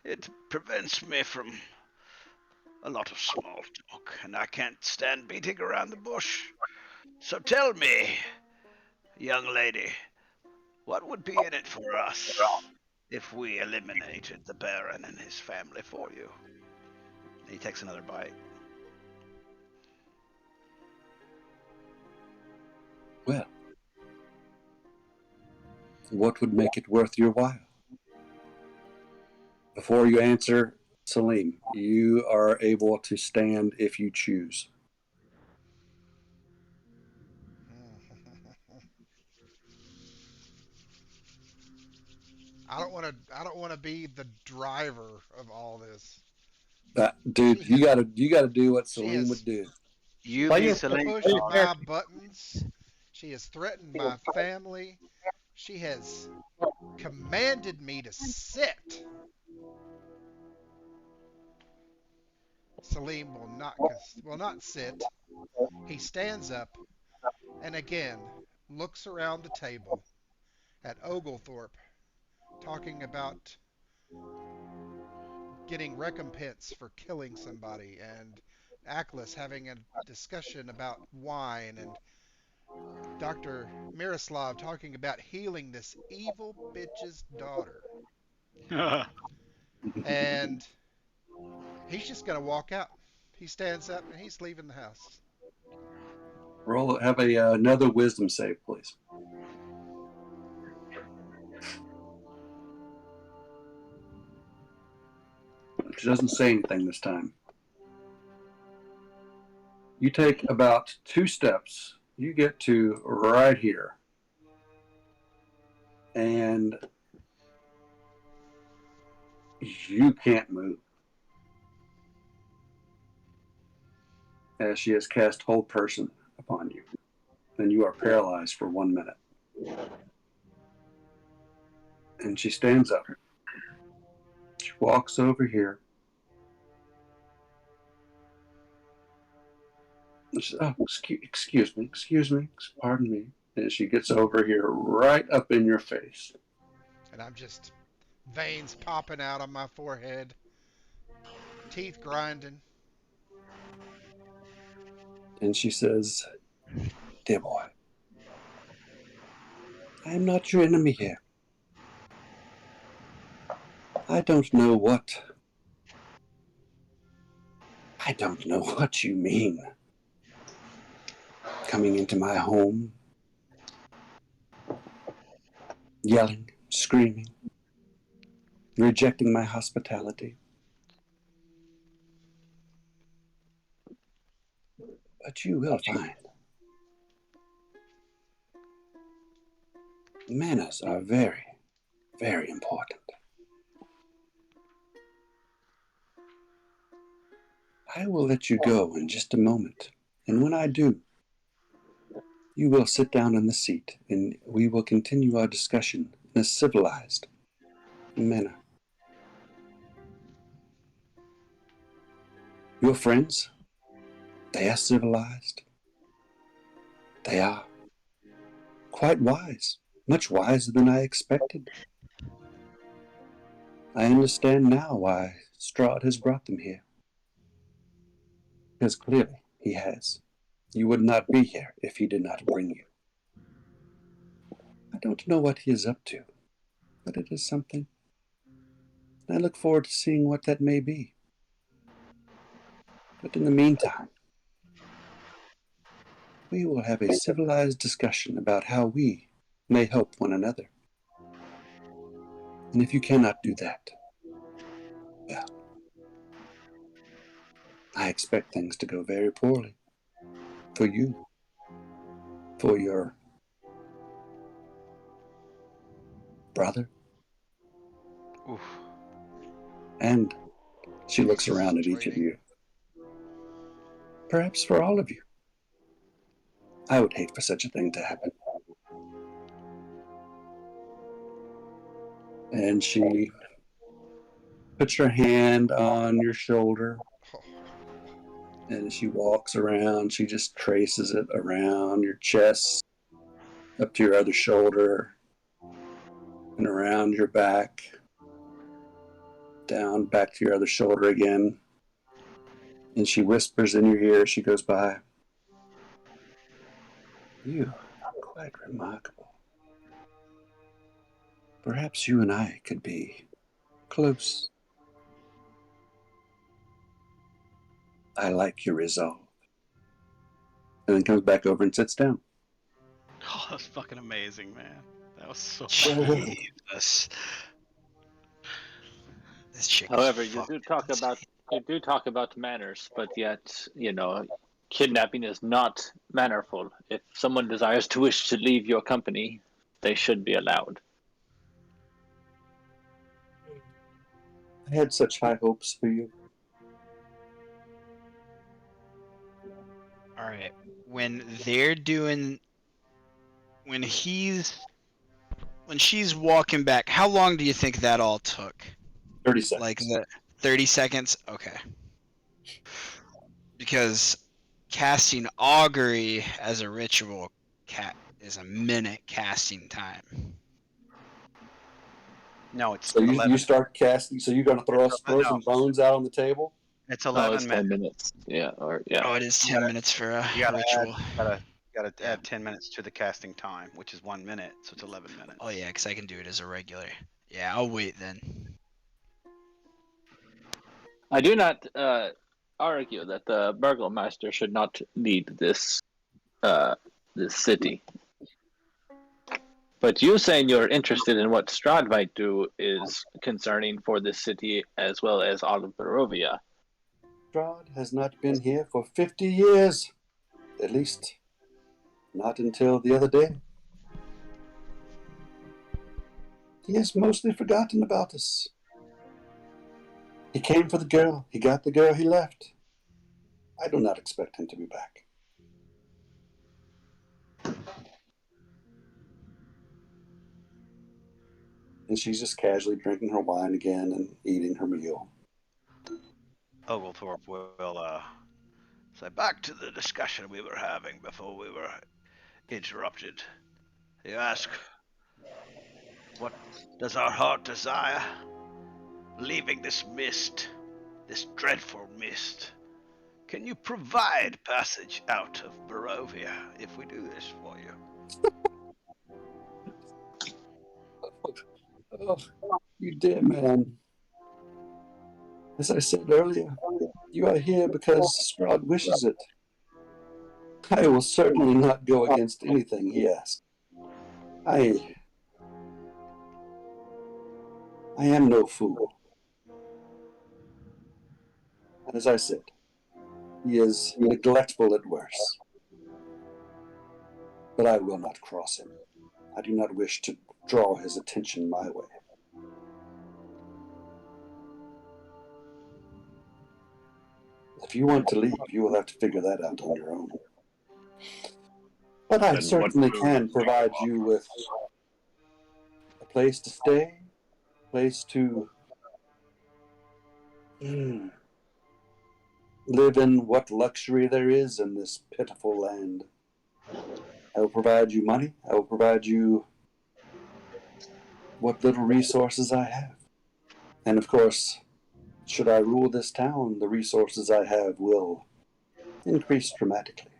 it prevents me from a lot of small talk, and I can't stand beating around the bush. So tell me, young lady, what would be in it for us if we eliminated the Baron and his family for you?" He takes another bite. Well, what would make it worth your while? Before you answer, Salim, you are able to stand if you choose. I don't want to be the driver of all this. Dude, you gotta do what She Salim has would do. You Play be your- Celine. pushed my buttons. She has threatened my family. She has commanded me to sit. Salim will not sit. He stands up and again looks around the table at Oglethorpe, talking about getting recompense for killing somebody, and Aklis having a discussion about wine, and Dr. Miroslav talking about healing this evil bitch's daughter. And he's just going to walk out. He stands up and he's leaving the house. Roll. Have another wisdom save, please. She doesn't say anything this time. You take about 2 steps. You get to right here. And you can't move. As she has cast hold person upon you. Then you are paralyzed for 1 minute. And she stands up. She walks over here. And she says, oh, excuse me, pardon me. And she gets over here right up in your face. And I'm just veins popping out on my forehead, teeth grinding. And she says, dear boy, I am not your enemy here. I don't know what you mean. Coming into my home, yelling, screaming, rejecting my hospitality. But you will find manners are very, very important. I will let you go in just a moment, and when I do, you will sit down in the seat, and we will continue our discussion in a civilized manner. Your friends, they are civilized. They are quite wise, much wiser than I expected. I understand now why Strahd has brought them here. Because clearly he has. You would not be here if he did not bring you. I don't know what he is up to, but it is something. I look forward to seeing what that may be. But in the meantime, we will have a civilized discussion about how we may help one another. And if you cannot do that, well, I expect things to go very poorly. For you. For your brother. Oof. And she looks around at each of you. Perhaps for all of you. I would hate for such a thing to happen. And she puts her hand on your shoulder. And as she walks around, she just traces it around your chest, up to your other shoulder, and around your back, down back to your other shoulder again. And she whispers in your ear, she goes by, you are quite remarkable. Perhaps you and I could be close. I like your resolve. And then comes back over and sits down. Oh, that's fucking amazing, man. That was so Jesus. This chick is However, you fucking do talk about manners, but yet, kidnapping is not mannerful. If someone desires to wish to leave your company, they should be allowed. I had such high hopes for you. All right. When she's walking back, how long do you think that all took? 30 seconds. Like 30 seconds? Okay. Because casting augury as a ritual is a minute casting time. No, it's So you 11. start casting. So you're going to throw No. some bones out on the table. It's Oh, 11 it's minutes. 10 minutes. Yeah, or yeah. Oh, it is 10 minutes for a You gotta ritual. gotta add 10 minutes to the casting time, which is 1 minute, so it's 11 minutes. Oh yeah, because I can do it as a regular. Yeah, I'll wait then. I do not argue that the Burgomeister should not lead this city. But you saying you're interested in what Strahd might do is concerning for this city as well as all of Barovia. Strahd has not been here for 50 years. At least, not until the other day. He has mostly forgotten about us. He came for the girl. He got the girl. He left. I do not expect him to be back. And she's just casually drinking her wine again and eating her meal. Oglethorpe will say, back to the discussion we were having before we were interrupted. You ask, what does our heart desire? Leaving this mist, this dreadful mist. Can you provide passage out of Barovia if we do this for you? Oh, you dear man. As I said earlier, you are here because Strahd wishes it. I will certainly not go against anything he asks. I am no fool. As I said, he is neglectful at worst. But I will not cross him. I do not wish to draw his attention my way. If you want to leave, you will have to figure that out on your own. But I certainly can provide you with a place to stay, a place to live in what luxury there is in this pitiful land. I will provide you money. I will provide you what little resources I have. And of course, should I rule this town, the resources I have will increase dramatically.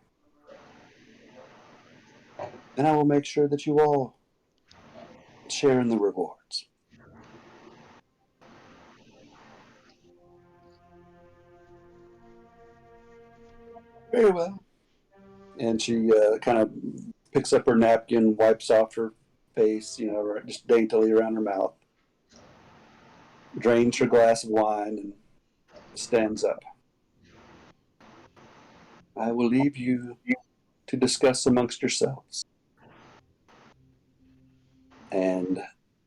And I will make sure that you all share in the rewards. Very well. And she kind of picks up her napkin, wipes off her face, just daintily around her mouth, drains her glass of wine, and stands up. I will leave you to discuss amongst yourselves. And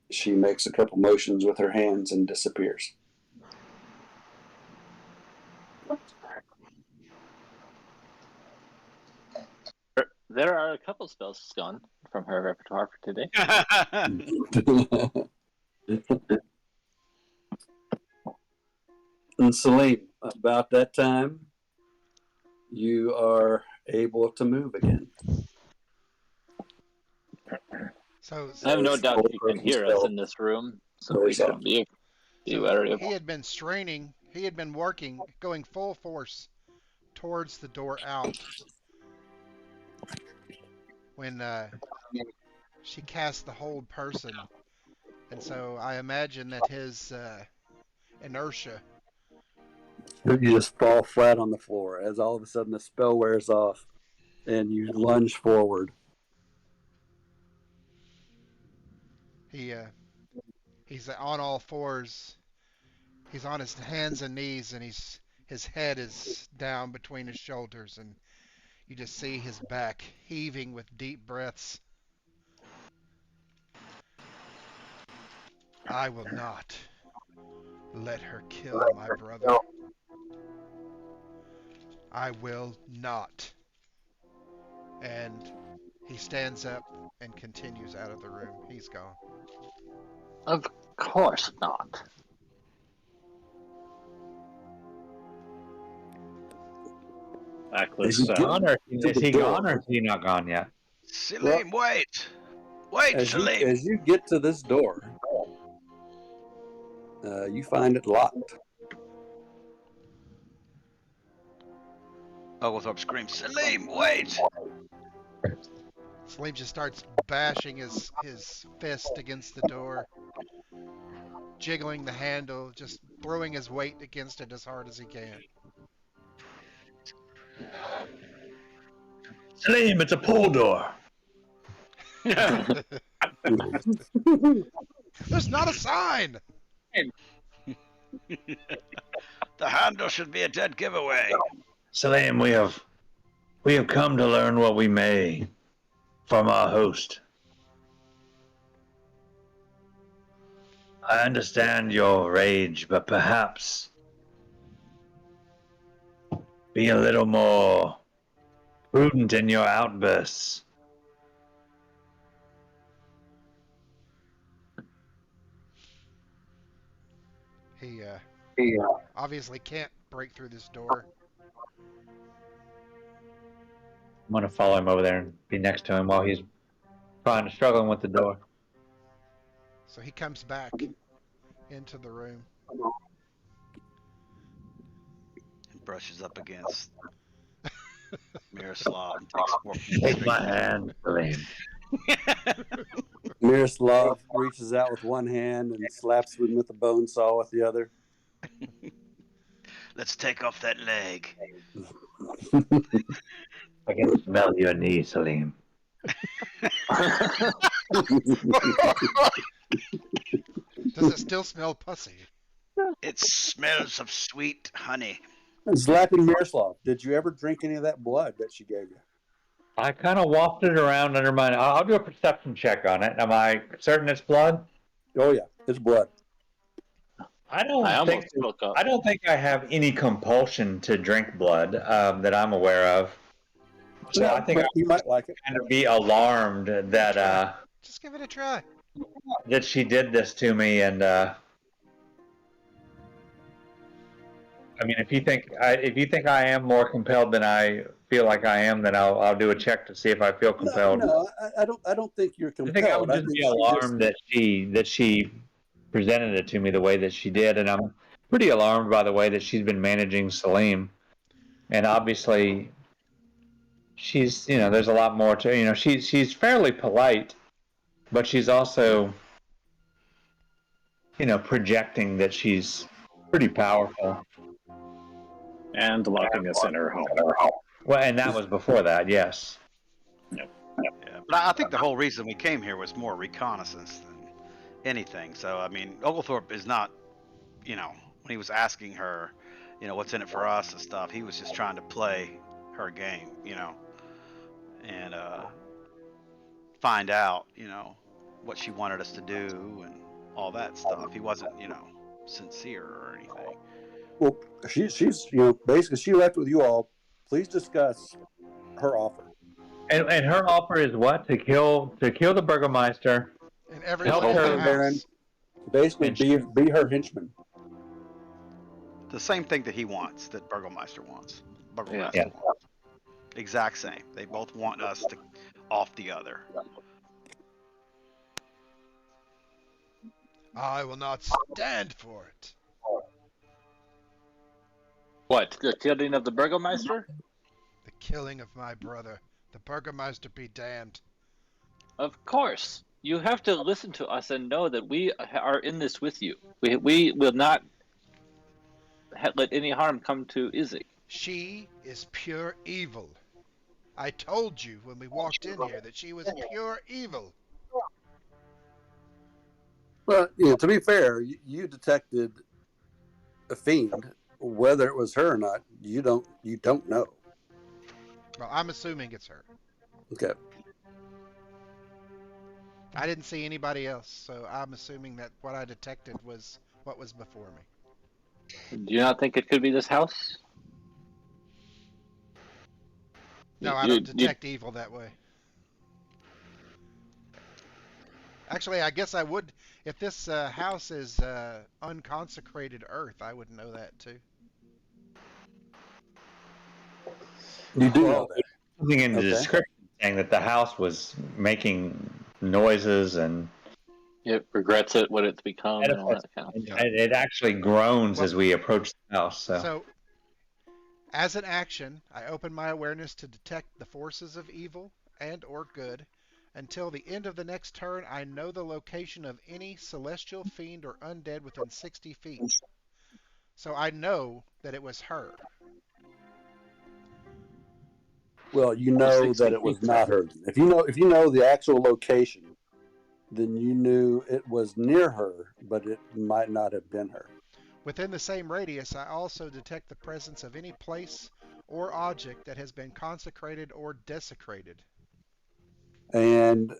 she makes a couple motions with her hands and disappears. There are a couple spells gone from her repertoire for today. And Celine, about that time, you are able to move again. So I have no doubt you can hear us in this room, so we should be very able. he had been straining. He had been working, going full force towards the door out when she cast the hold person, and so I imagine that his inertia. You just fall flat on the floor as all of a sudden the spell wears off and you lunge forward. He's on all fours. He's on his hands and knees, and his head is down between his shoulders, and you just see his back heaving with deep breaths. I will not let her kill my brother. I will not. And he stands up and continues out of the room. He's gone. Of course not. Is he gone or is he not gone yet? Salim, wait! Wait, Salim! As you get to this door, You find it locked. Oglethorpe screams, Salim, wait! Salim just starts bashing his fist against the door, jiggling the handle, just throwing his weight against it as hard as he can. Salim, it's a pull door. There's not a sign! The handle should be a dead giveaway. Salim, we have come to learn what we may from our host. I understand your rage, but perhaps be a little more prudent in your outbursts. He obviously can't break through this door. I'm gonna follow him over there and be next to him while he's struggling with the door. So he comes back into the room. And brushes up against Miroslav and takes 4 feet Take straight my down. hand, Salim. Miroslav reaches out with one hand and slaps him with a bone saw with the other. Let's take off that leg. I can smell your knee, Salim. Does it still smell pussy? It smells of sweet honey. And slapping Miroslav, did you ever drink any of that blood that she gave you? I kind of wafted it around under my. I'll do a perception check on it. Am I certain it's blood? Oh yeah, it's blood. I don't I think. almost spoke up. I don't think I have any compulsion to drink blood that I'm aware of. So Yeah, I think but you might like it. I'm going to be alarmed that Just give it a try. that she did this to me, and I mean, if you think I am more compelled than I feel like I am, then I'll do a check to see if I feel compelled. No, I don't think you're I compelled. think I would just be alarmed that she presented it to me the way that she did, and I'm pretty alarmed by the way that she's been managing Salim. And obviously, she's there's a lot more to she's fairly polite, but she's also projecting that she's pretty powerful. And locking us in her home. Well, and that was before that, yes. Yeah, but I think the whole reason we came here was more reconnaissance than anything. So, I mean, Oglethorpe is not, when he was asking her, what's in it for us and stuff, he was just trying to play her game, and find out, what she wanted us to do and all that stuff. He wasn't, sincere or anything. Well, she's basically she left with you all. Please discuss her offer. And her offer is what? To kill the Burgermeister. And everyone Help in her, the Baron. house. Basically, be her henchman. The same thing that he wants, that Burgermeister wants. Burgermeister Yeah. wants. Exact same. They both want us to off the other. I will not stand for it. What? The killing of the Burgomeister? The killing of my brother. The Burgermeister be damned. Of course. You have to listen to us and know that we are in this with you. We will not let any harm come to Izzy. She is pure evil. I told you when we walked in here that she was pure evil. Well, to be fair, you detected a fiend. Whether it was her or not, you don't know. Well, I'm assuming it's her. Okay. I didn't see anybody else, so I'm assuming that what I detected was what was before me. Do you not think it could be this house? No, I don't detect evil that way. Actually, I guess I would. If this house is unconsecrated earth, I would know that too. You do know that. Something in the Okay. description saying that the house was making noises and It regrets it, what it's become, and all that kind of. Yeah. It actually groans Well, as we approach the house. So, as an action, I open my awareness to detect the forces of evil and or good. Until the end of the next turn, I know the location of any celestial fiend or undead within 60 feet. So I know that it was her. Well, you know that it was not her. If you know the actual location, then you knew it was near her, but it might not have been her. Within the same radius, I also detect the presence of any place or object that has been consecrated or desecrated. And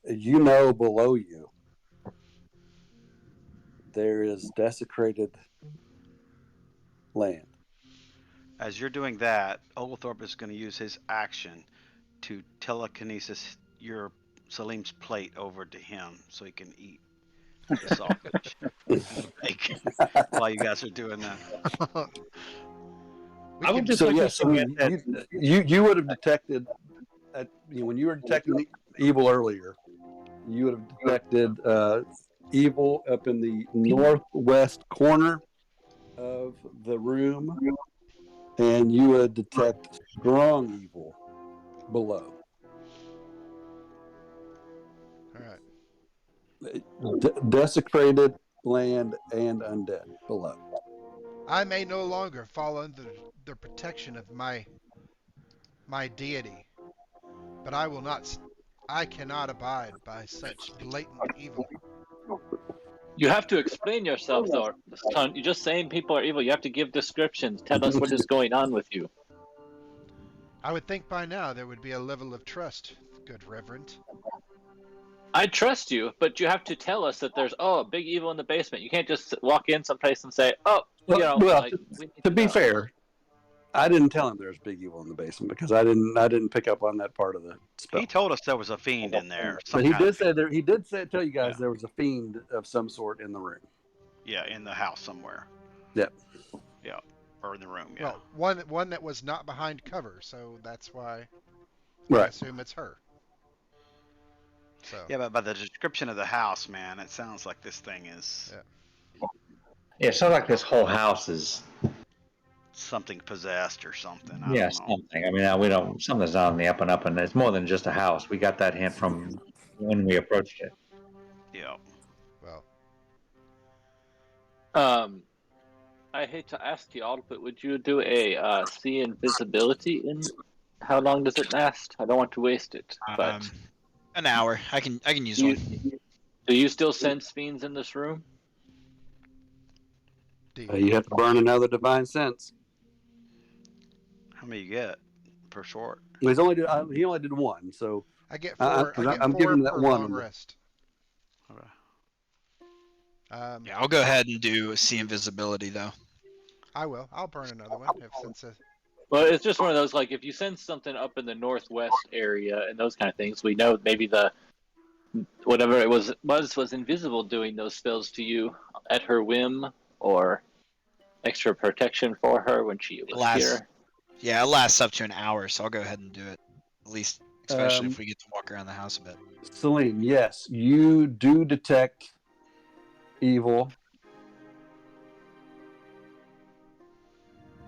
you know below you there is desecrated land. As you're doing that, Oglethorpe is going to use his action to telekinesis your Salim's plate over to him so he can eat the sausage and bacon while you guys are doing that. I would just So like to yes, submit that you would have detected when you were detecting evil earlier, you would have detected evil up in the northwest corner of the room, and you would detect strong evil below. All right. Desecrated land and undead below. I may no longer fall under the protection of my deity, but I cannot abide by such blatant evil. You have to explain yourself, though, son. You're just saying people are evil. You have to give descriptions. Tell us what is going on with you. I would think by now there would be a level of trust, good Reverend. I trust you, but you have to tell us that there's a big evil in the basement. You can't just walk in someplace and say, Well, we need to be know. fair, I didn't tell him there's big evil in the basement because I didn't pick up on that part of the spell. He told us there was a fiend in there. But he did say there. He did tell you guys there was a fiend of some sort in the room. Yeah, in the house somewhere. Yep. Yeah, or in the room. Yeah. Well, one that was not behind cover, so that's why I assume it's her. So. Yeah, but by the description of the house, man, it sounds like this thing is. Yeah, it sounds like this whole house is something possessed or something. I yeah, don't know. something. I mean, we don't. Something's on the up and up, and it's more than just a house. We got that hint from when we approached it. Yeah. Well. I hate to ask you all, but would you do a see invisibility in? How long does it last? I don't want to waste it, but an hour. I can use one. Do you still sense fiends in this room? You have to burn another divine sense. How many you get per short? He only did one, so I get four. I'm giving him that per one. Long rest. Okay. Yeah, I'll go ahead and do see invisibility though. I will. I'll burn another one Well, it's just one of those, like, if you sense something up in the northwest area and those kind of things, we know maybe the whatever it was invisible doing those spells to you at her whim, or extra protection for her when she was here. Yeah, it lasts up to an hour, so I'll go ahead and do it. At least, especially if we get to walk around the house a bit. Celine, yes, you do detect evil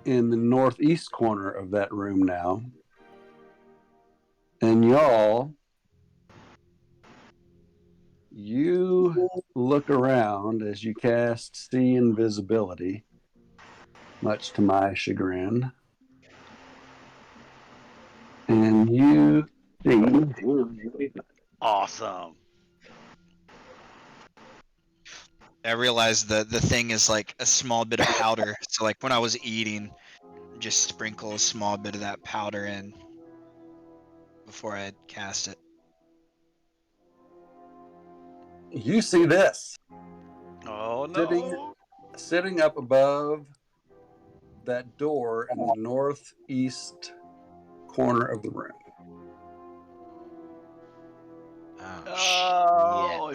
in the northeast corner of that room now. And y'all, you look around as you cast see invisibility, much to my chagrin. And you see awesome. I realized the thing is like a small bit of powder. So like when I was eating, just sprinkle a small bit of that powder in before I cast it. You see this. Oh no. Sitting up above that door in the northeast corner of the room. Oh,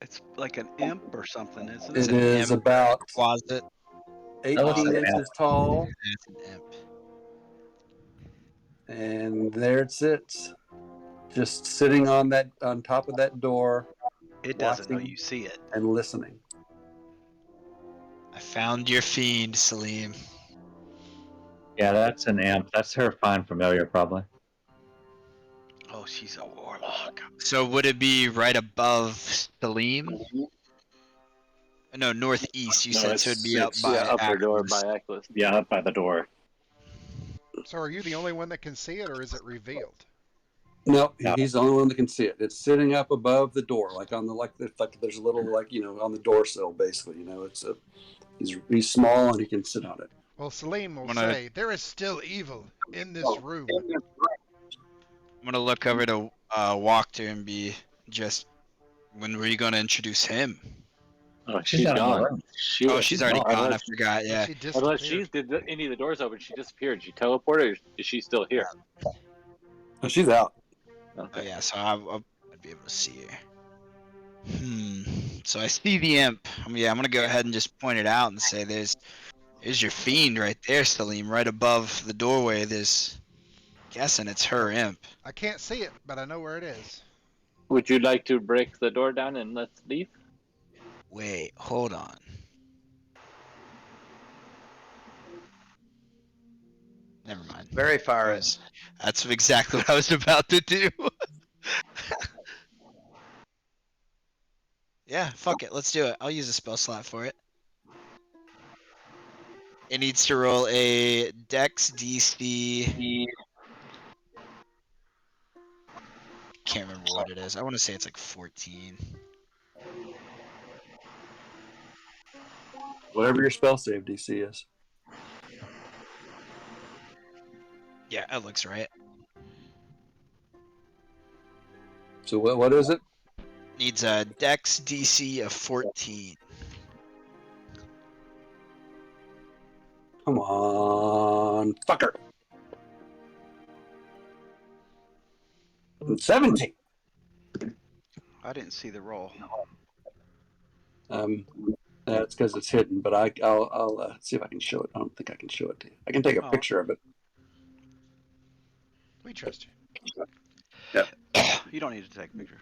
it's like an imp or something, isn't it? It is about closet. 18 inches tall. It's an imp. And there it sits, just sitting on top of that door, It doesn't know watching you see it. and listening. I found your fiend, Salim. Yeah, that's an imp. That's her fine familiar, probably. Oh, she's a warlock. So would it be right above Salim? No, northeast. You No, said so it'd be up it's Yeah, by upper door Atlas. by Eccles. yeah, up by the door. So are you the only one that can see it, or is it revealed? No, Yeah. he's the only one that can see it. It's sitting up above the door, like on the it's like there's a little on the door sill, basically. He's small and he can sit on it. Well, Salim will I'm gonna- say, there is still evil in this room. I'm gonna look over to Wachter and be just. When were you gonna introduce him? Oh, She's she's not in the gone. room. She Oh, was- she's already gone. gone. I forgot. Yeah. She Unless disappeared. did any of the doors open, she disappeared. She teleported, or is she still here? Oh, she's out. Oh Okay. yeah. So I'd be able to see her. So I see the imp. I'm gonna go ahead and just point it out and say there's your fiend right there, Salim, right above the doorway. Guessing it's her imp. I can't see it, but I know where it is. Would you like to break the door down and let's leave? Wait, hold on. Never mind. Very far is. That's exactly what I was about to do. Yeah, fuck it. Let's do it. I'll use a spell slot for it. It needs to roll a Dex DC. Can't remember what it is. I want to say it's like 14. Whatever your spell save DC is. Yeah, that looks right. So what is it? Needs a Dex DC of 14. Come on, fucker. 17. I didn't see the roll. That's because it's hidden, but I'll see if I can show it. I don't think I can show it to you. I can take a Oh. picture of it. We trust you. You don't need to take a picture.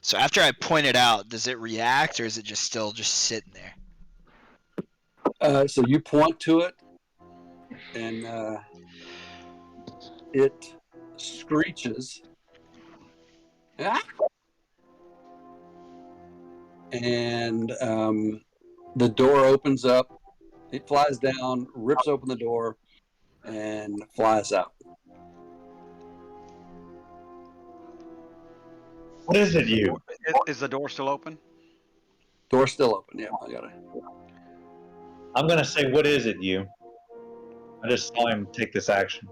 So after I point it out, does it react or is it just still just sitting there? So you point to it, and it screeches. Ah! And the door opens up. It flies down, rips open the door, and flies out. What is it, you? Is the door still open? Door's still open. Yeah, I got it. I'm gonna say, what is it, you? I just saw him take this action.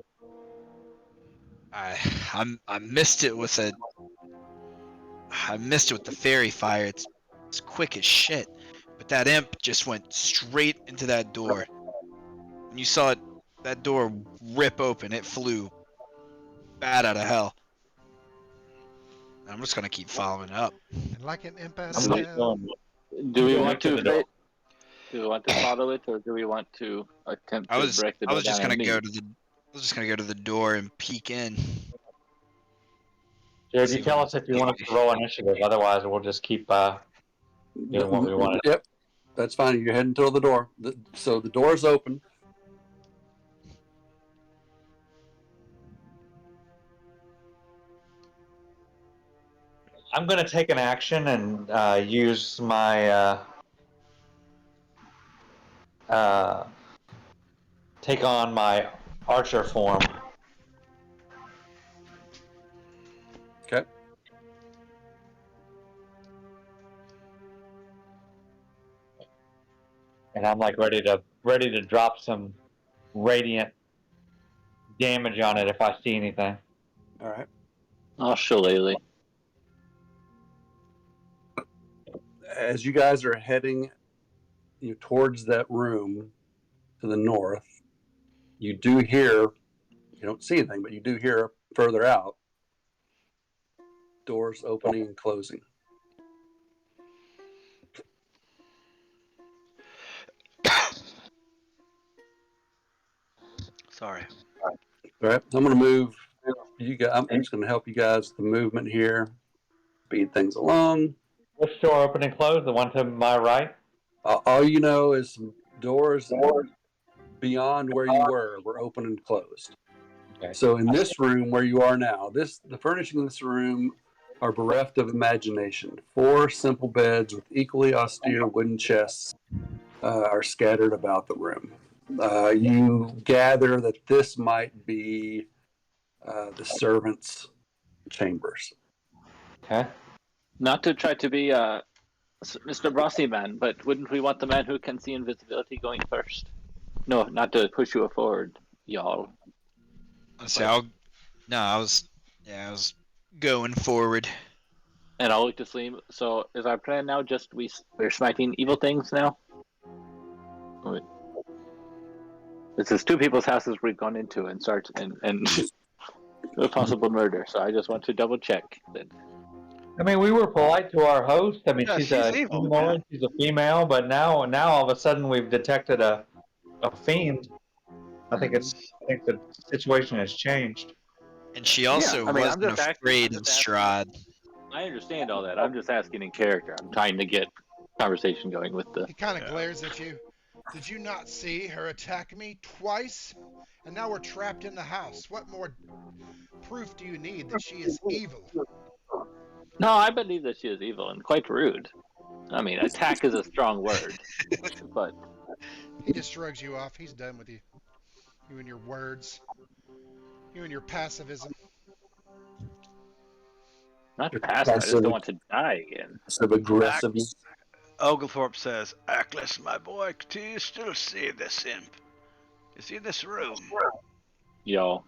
I missed it with a. I missed it with the fairy fire. It's quick as shit. But that imp just went straight into that door. When you saw it, that door rip open, it flew bad out of hell. I'm just gonna keep following it up. And like an imp out I'm of just hell. going. Do we Go want up to to the door. do we want to follow it, or do we want to attempt I to was break the I door was just down gonna and go leave? to the. I was just gonna go to the door and peek in. Jared, you tell us if you want us to roll initiative. Otherwise, we'll just keep doing what we want. Yep, that's fine. You're heading to the door. So the door's open. I'm gonna take an action and use my take on my archer form. Okay. And I'm like ready to drop some radiant damage on it if I see anything. All right. Oh, shillelagh. As you guys are heading towards that room to the north, you do hear, you don't see anything, but you do hear further out doors opening and closing. Sorry. All right, I'm going to move you guys. I'm just going to help you guys with the movement here, speed things along. Which door open and close? The one to my right? All you know is some doors beyond where you were open and closed. Okay. So in this room where you are now, the furnishings in this room are bereft of imagination. 4 simple beds with equally austere wooden chests are scattered about the room. You gather that this might be the servants' chambers. Okay. Not to try to be Mr. Brassy man, but wouldn't we want the man who can see invisibility going first? No, not to push you forward, y'all. So I was going forward. And I'll look to sleep. So is our plan now just we're smiting evil things now? Wait. This is 2 people's houses we've gone into and a possible murder. So I just want to double check that. I mean, we were polite to our host. I mean, Yeah, she's she's a evil, humanoid, she's a female, but now all of a sudden we've detected a fiend. I think the situation has changed. And she also Yeah, I mean, I'm wasn't just afraid of Strahd. I understand all that. I'm just asking in character. I'm trying to get conversation going with the. He kind of glares at you. Did you not see her attack me twice? And now we're trapped in the house. What more proof do you need that she is evil? No, I believe that she is evil and quite rude. I mean, attack is a strong word, but He just shrugs you off. He's done with you. You and your words. You and your passivism. not passive. I just don't want to die again. Some aggressiveness. Oglethorpe says, Ackles, my boy, do you still see this imp? You see this room? Y'all.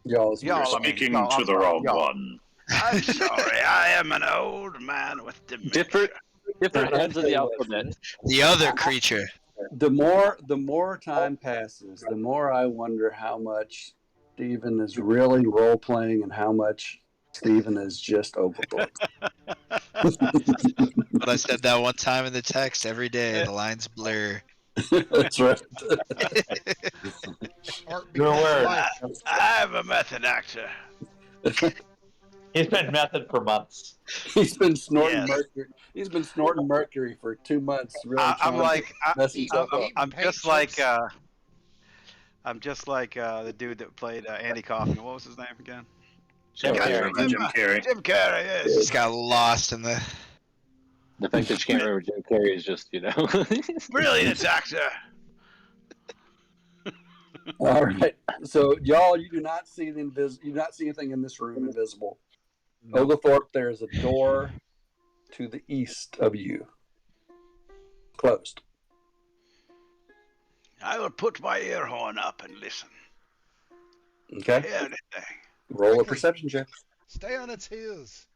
Y'all, Speaking to the wrong one. I'm sorry, I am an old man with dementia. Different ends of the alphabet. The other creature. the more time passes, the more I wonder how much Stephen is really role playing and how much Stephen is just Oglethorpe. But I said that one time in the text. Every day the lines blur. That's right. Art Your becomes word. life. I'm a method actor. He's been method for months. He's been snorting Yes. mercury. He's been snorting mercury for 2 months. Really I'm trying like, to mess himself up. I'm paint just like, chips. the dude that played Andy Kaufman. What was his name again? Jim Can't Carrey. remember. Jim Carrey. Jim Carrey, yes. Just got lost in the. The fact that you can't remember Jim Carrey is just, Brilliant actor. All right. So y'all, you do not see you do not see anything in this room invisible. Oglethorpe, there is a door to the east of you. Closed. I will put my ear horn up and listen. Okay. Hear anything. Roll a perception check. Stay on its heels.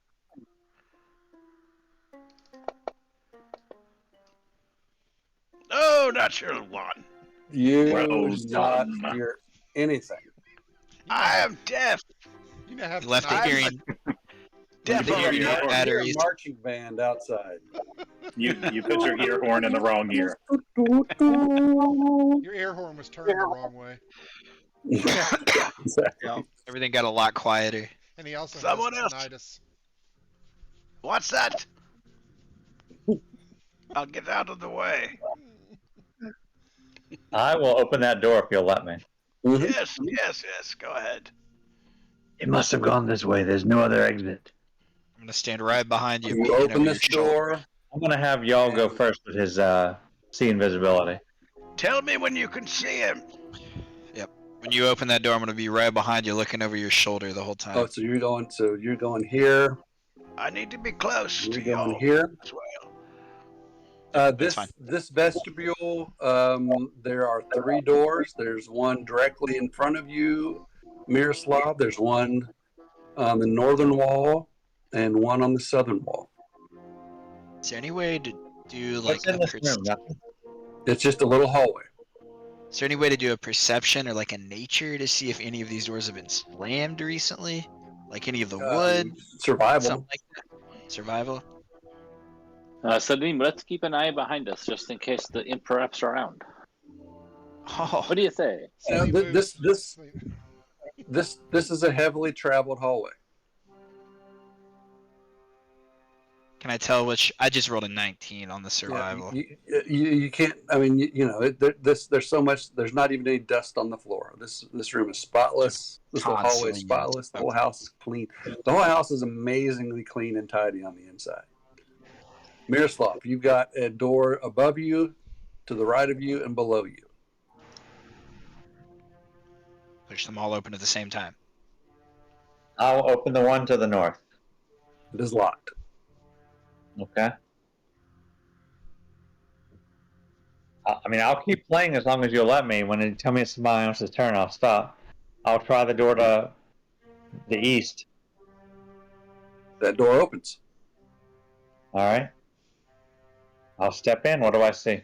Oh, natural one. You Well do not done. hear anything. I am deaf. You may have You left tonight. it hearing. Deaf Did you hear already. your You hear a batteries? marching band outside. You put your ear horn in the wrong ear. Your air horn was turned the wrong way. Exactly. Everything got a lot quieter. And he also Someone has else. tinnitus. What's that? I'll get out of the way. I will open that door if you'll let me. Mhm. Yes. Go ahead. It must have gone this way. There's no other exit. I'm gonna stand right behind you. You peeking open over your this shoulder. door. I'm gonna have y'all go first with his see invisibility. Tell me when you can see him. When you open that door, I'm gonna be right behind you, looking over your shoulder the whole time. Oh, so you're going here. I need to be close You're to going you here. as well. That's fine. This vestibule, there are 3 doors. There's one directly in front of you, Miroslav. There's one on the northern wall and one on the southern wall. Is there any way to do What's like in a this room? Nothing. It's just a little hallway. Is there any way to do a perception or like a nature to see if any of these doors have been slammed recently? Like any of the wood, Survival. something like that? Survival? Salim, let's keep an eye behind us just in case the imp perhaps around. Oh, What do you say? Now, Sleep this moves. this is a heavily traveled hallway. Can I tell which? I just rolled a 19 on the Yeah, survival. you can't. I mean, there's so much. There's not even any dust on the floor. This room is spotless. This whole hallway is Constantly used. spotless. The whole house is clean. The whole house is amazingly clean and tidy on the inside. Miroslav, you've got a door above you, to the right of you, and below you. Push them all open at the same time. I'll open the one to the north. It is locked. Okay. I mean, I'll keep playing as long as you'll let me. When you tell me it's somebody else's turn, I'll stop. I'll try the door to the east. That door opens. All right. I'll step in. What do I see?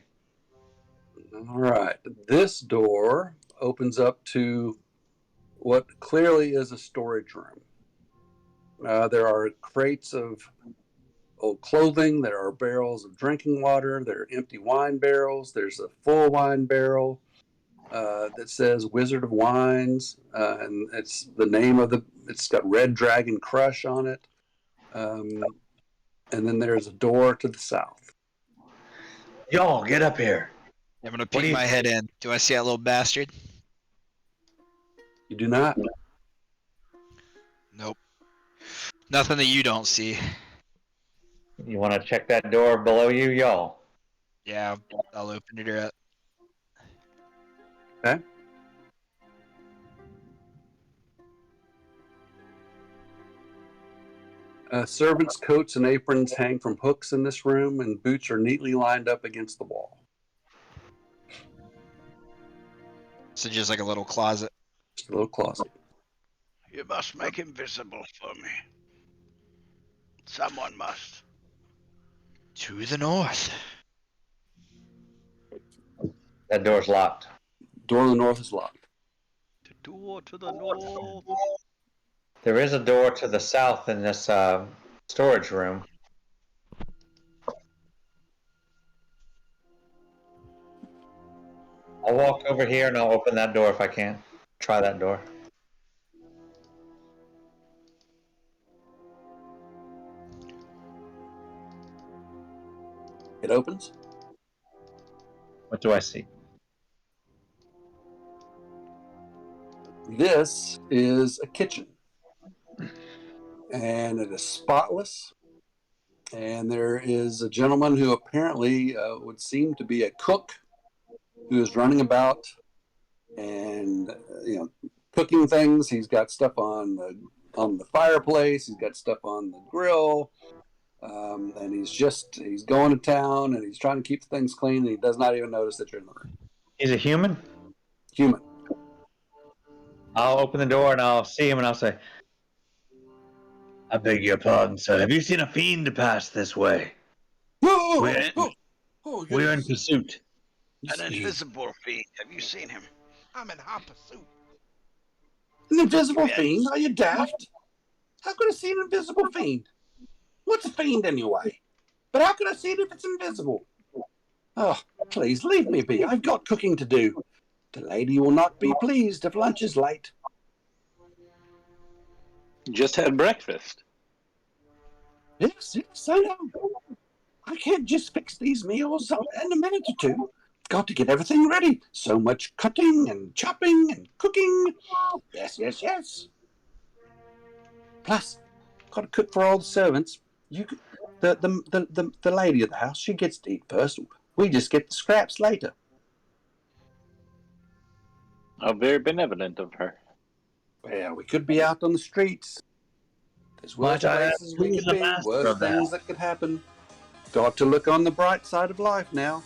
All right. This door opens up to what clearly is a storage room. There are crates of old clothing. There are barrels of drinking water. There are empty wine barrels. There's a full wine barrel that says Wizard of Wines, and it's the name of it's got Red Dragon Crush on it. And then there's a door to the south. Y'all, get up here. I'm gonna peek my head in. Do I see that little bastard? You do not? Nope. Nothing that you don't see. You want to check that door below you, y'all? Yeah, I'll open it up. Okay. Servants' coats and aprons hang from hooks in this room, and boots are neatly lined up against the wall. So just like a little closet. Just a little closet. You must make him visible for me. Someone must. To the north. That door's locked. Door to the north is locked. The door to the north. There is a door to the south in this storage room. I'll walk over here and I'll open that door if I can. Try that door. It opens. What do I see? This is a kitchen. And it is spotless. And there is a gentleman who apparently would seem to be a cook who is running about and cooking things. He's got stuff on the fireplace. He's got stuff on the grill. And he's going to town and he's trying to keep things clean, and he does not even notice that you're in the room. He's a human? Human. I'll open the door and I'll see him and I'll say, I beg your pardon, sir. Have you seen a fiend pass this way? We're in pursuit. An invisible fiend. Have you seen him? I'm in hot pursuit. An invisible fiend? Are you daft? How could I see an invisible fiend? What's a fiend anyway? But how could I see it if it's invisible? Oh, please leave me be. I've got cooking to do. The lady will not be pleased if lunch is late. Just had breakfast. Yes, I know. I can't just fix these meals in a minute or two. Got to get everything ready. So much cutting and chopping and cooking. Yes. Plus, got to cook for all the servants. The lady of the house, she gets to eat first. We just get the scraps later. How very benevolent of her. Well, we could be out on the streets. There's worse places we could be, worse things that could happen. Got to look on the bright side of life now.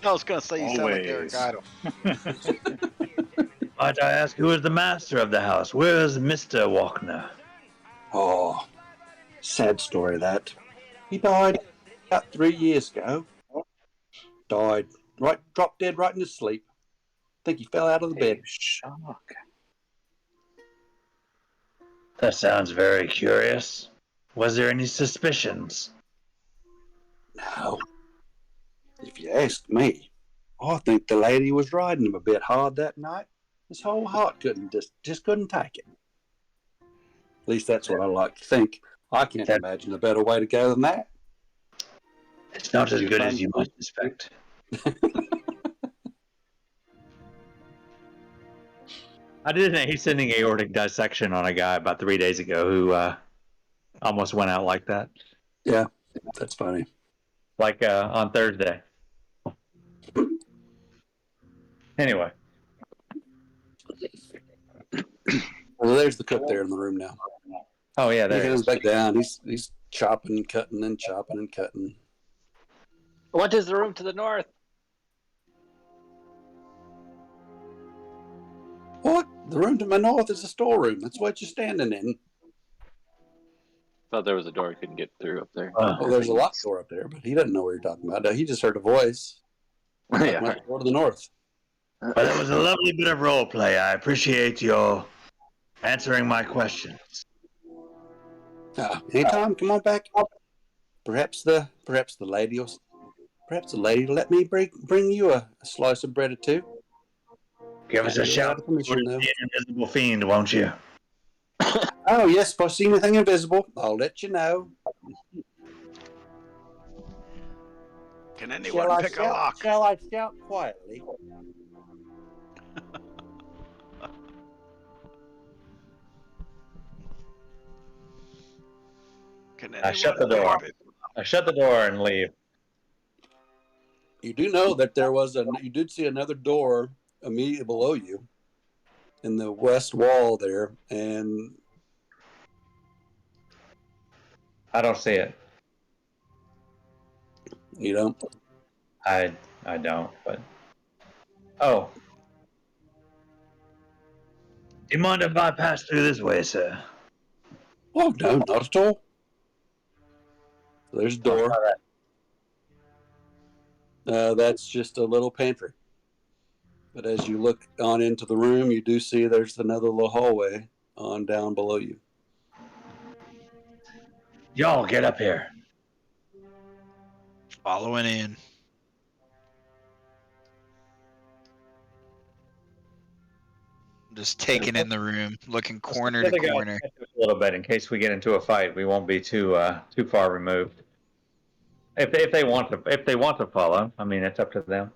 I was going to say you sound like Eric Idle. Might I ask, who is the master of the house? Where is Mr. Wachter? Oh, sad story that. He died about 3 years ago. Died. Dropped dead right in his sleep. Think he fell out of the bed. Shock. That sounds very curious. Was there any suspicions? No. If you ask me, I think the lady was riding him a bit hard that night. His whole heart just couldn't take it. At least that's what I like to think. I can't imagine a better way to go than that. It's not as good as you might expect. I did an ascending aortic dissection on a guy about 3 days ago who almost went out like that. Yeah, that's funny. Like on Thursday. Anyway. Well, there's the cook there in the room now. Oh yeah, He there he comes is. back down. He's chopping and cutting and chopping and cutting. What is the room to the north? What? The room to my north is the storeroom. That's what you're standing in. Thought there was a door I couldn't get through up there. Oh, there's a locked door up there, but he doesn't know what you're talking about. He just heard a voice. Talking about the door to the north. Well, that was a lovely bit of role play. I appreciate your answering my questions. Hey Tom, come on back. Perhaps the lady will let me bring you a slice of bread or two. Give us a shout. An invisible fiend, won't you? Oh yes, if I see anything invisible, I'll let you know. Can anyone pick a lock? Shall I shout quietly? I shut the door. I shut the door and leave. You do know that you did see another door immediately below you in the west wall there, and I don't see it. You don't? I don't, but oh. Do you mind if I pass through this way, sir? Oh no, not at all. There's a door. That's just a little pantry. But as you look on into the room, you do see there's another little hallway on down below you. Y'all get up here. Following in. Just taking in the room, looking corner to corner. A little bit in case we get into a fight. We won't be too far removed. If they want to follow, I mean, it's up to them.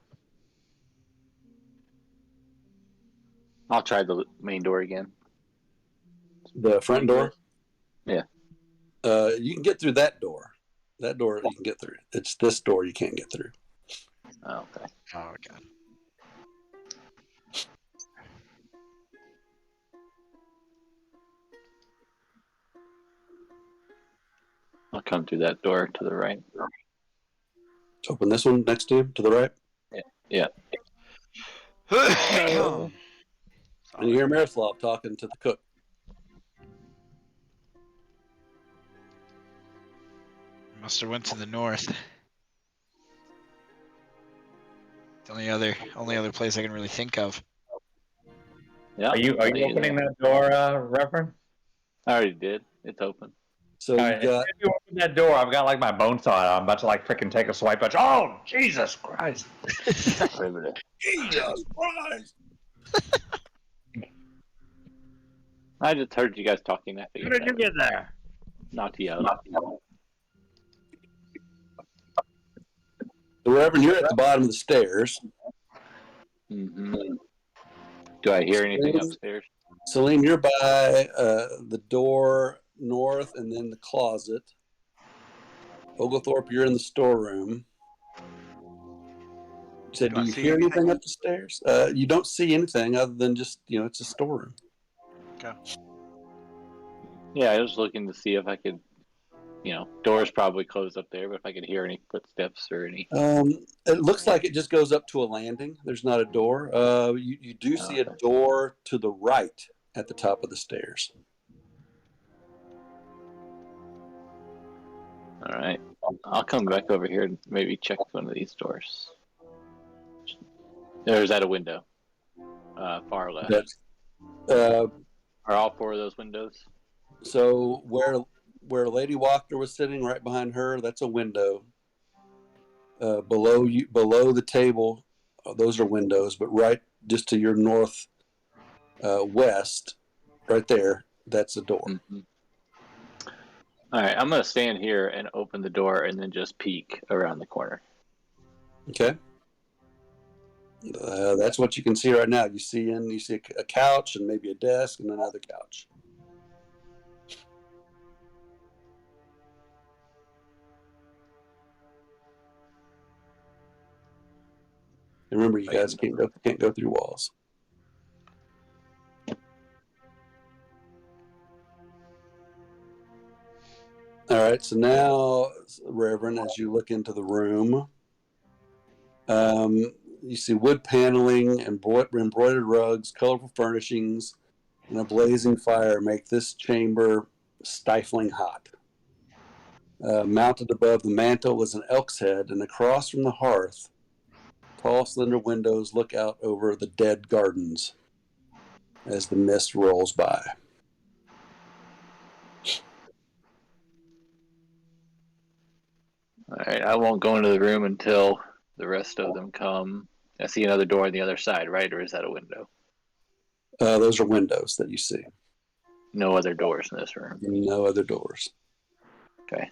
I'll try the main door again. The front door? Yeah. You can get through that door. That door you can get through. It's this door you can't get through. Oh, okay. Oh, God. I'll come through that door to the right. Open this one next to you, to the right. Yeah. And you hear Miroslav talking to the cook. Must have went to the north. The only other place I can really think of. Yeah. Are you opening that door, Reverend? I already did. It's open. So if you open that door, I've got like my bone saw out. I'm about to like freaking take a swipe at. Oh, Jesus Christ! Jesus Christ! I just heard you guys talking. I How did you get there? Not to yell. So Reverend, you're at the bottom of the stairs. Mm-hmm. Do I hear anything upstairs? Celine, you're by the door north and then the closet. Oglethorpe, you're in the storeroom. You said, do you hear anything up the stairs? You don't see anything other than just, it's a storeroom. Okay. Yeah, I was looking to see if I could, doors probably closed up there, but if I could hear any footsteps or any. It looks like it just goes up to a landing. There's not a door. You do see a door to the right at the top of the stairs. All right. I'll come back over here and maybe check one of these doors. There's at a window. Far left. Are all four of those windows? So where Lady Wachter was sitting, right behind her, that's a window. Below the table, those are windows. But right just to your north west, right there, that's a door. Mm-hmm. All right, I'm gonna stand here and open the door, and then just peek around the corner. Okay. That's what you can see right now. You see a couch and maybe a desk and another couch. And remember, you guys can't go through walls. All right. So now, Reverend, as you look into the room, you see wood paneling and embroidered rugs, colorful furnishings, and a blazing fire make this chamber stifling hot. Mounted above the mantel is an elk's head, and across from the hearth, tall, slender windows look out over the dead gardens as the mist rolls by. All right, I won't go into the room until the rest of them come. I see another door on the other side, right? Or is that a window? Those are windows that you see. No other doors in this room. No other doors. Okay.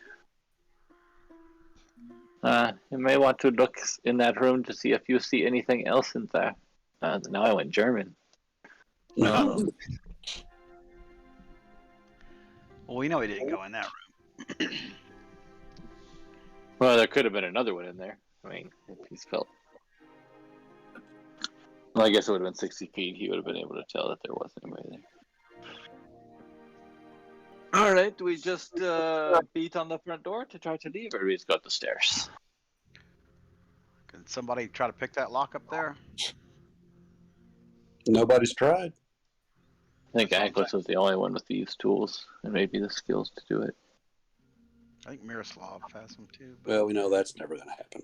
You may want to look in that room to see if you see anything else in there. Now I went German. No. Well, we know he didn't go in that room. Well, there could have been another one in there. I mean, if he's felt. Well, I guess it would have been 60 feet. He would have been able to tell that there wasn't anybody there. All right, do we just beat on the front door to try to leave, or we just go up the stairs? Can somebody try to pick that lock up there? Nobody's tried. I think Ankles was the only one with these tools, and maybe the skills to do it. I think Miroslav has them too. Well, we know that's never going to happen.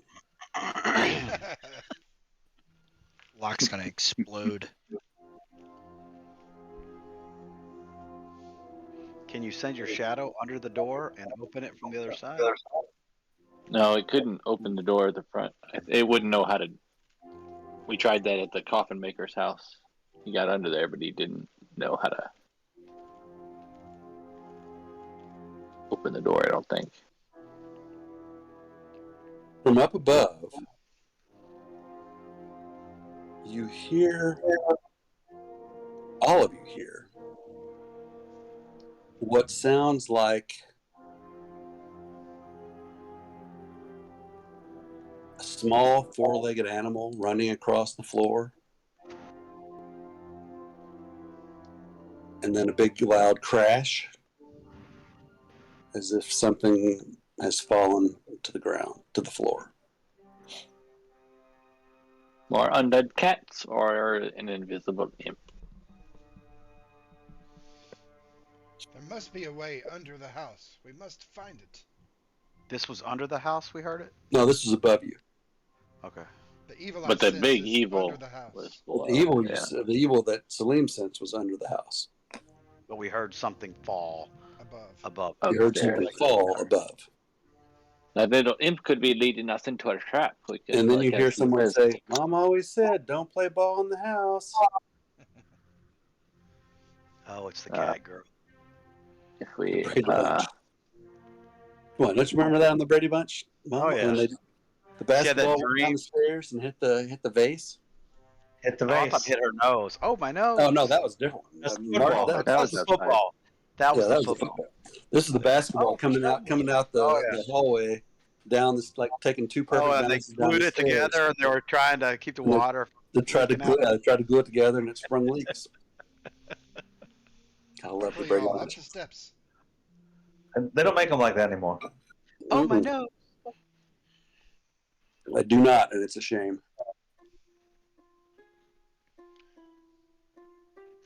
Lock's gonna explode. Can you send your shadow under the door and open it from the other side? No, it couldn't open the door at the front. It wouldn't know how to. We tried that at the coffin maker's house. He got under there, but he didn't know how to open the door, I don't think. From up above, you hear, all of you hear, what sounds like a small four-legged animal running across the floor, and then a big loud crash, as if something has fallen to the ground, to the floor. More undead cats or an invisible imp? There must be a way under the house. We must find it. This was under the house, we heard it? No, this is above you. Okay. The evil But the sense big is evil under the house. was below. The evil that Salim sensed was under the house. But we heard something fall above. You heard something fall above. That little imp could be leading us into a trap. And then you hear someone say, Mom always said, don't play ball in the house. Oh, it's the cat girl. If we, Brady Bunch. Come on, don't you remember that on the Brady Bunch? Mom, Oh, yeah. When the basketball went dream. down the stairs and hit the vase? Hit the Oh, I vase. thought hit her nose. Oh, my nose. Oh, no, that was different. That's Mark, football. That was the outside. football. That was yeah, the that was the football. football. This is the basketball coming out the, Oh, yeah. the hallway down this, like taking two perfect Oh, and they bounces down glued the it stairs. together, and they were trying to keep the And they- water. They tried to glue it together, and it sprung leaks. I love the Quickly, Brady y'all, up Bunch. the steps. They don't make them like that anymore. Oh, my Mm-mm. nose. I do not, and it's a shame.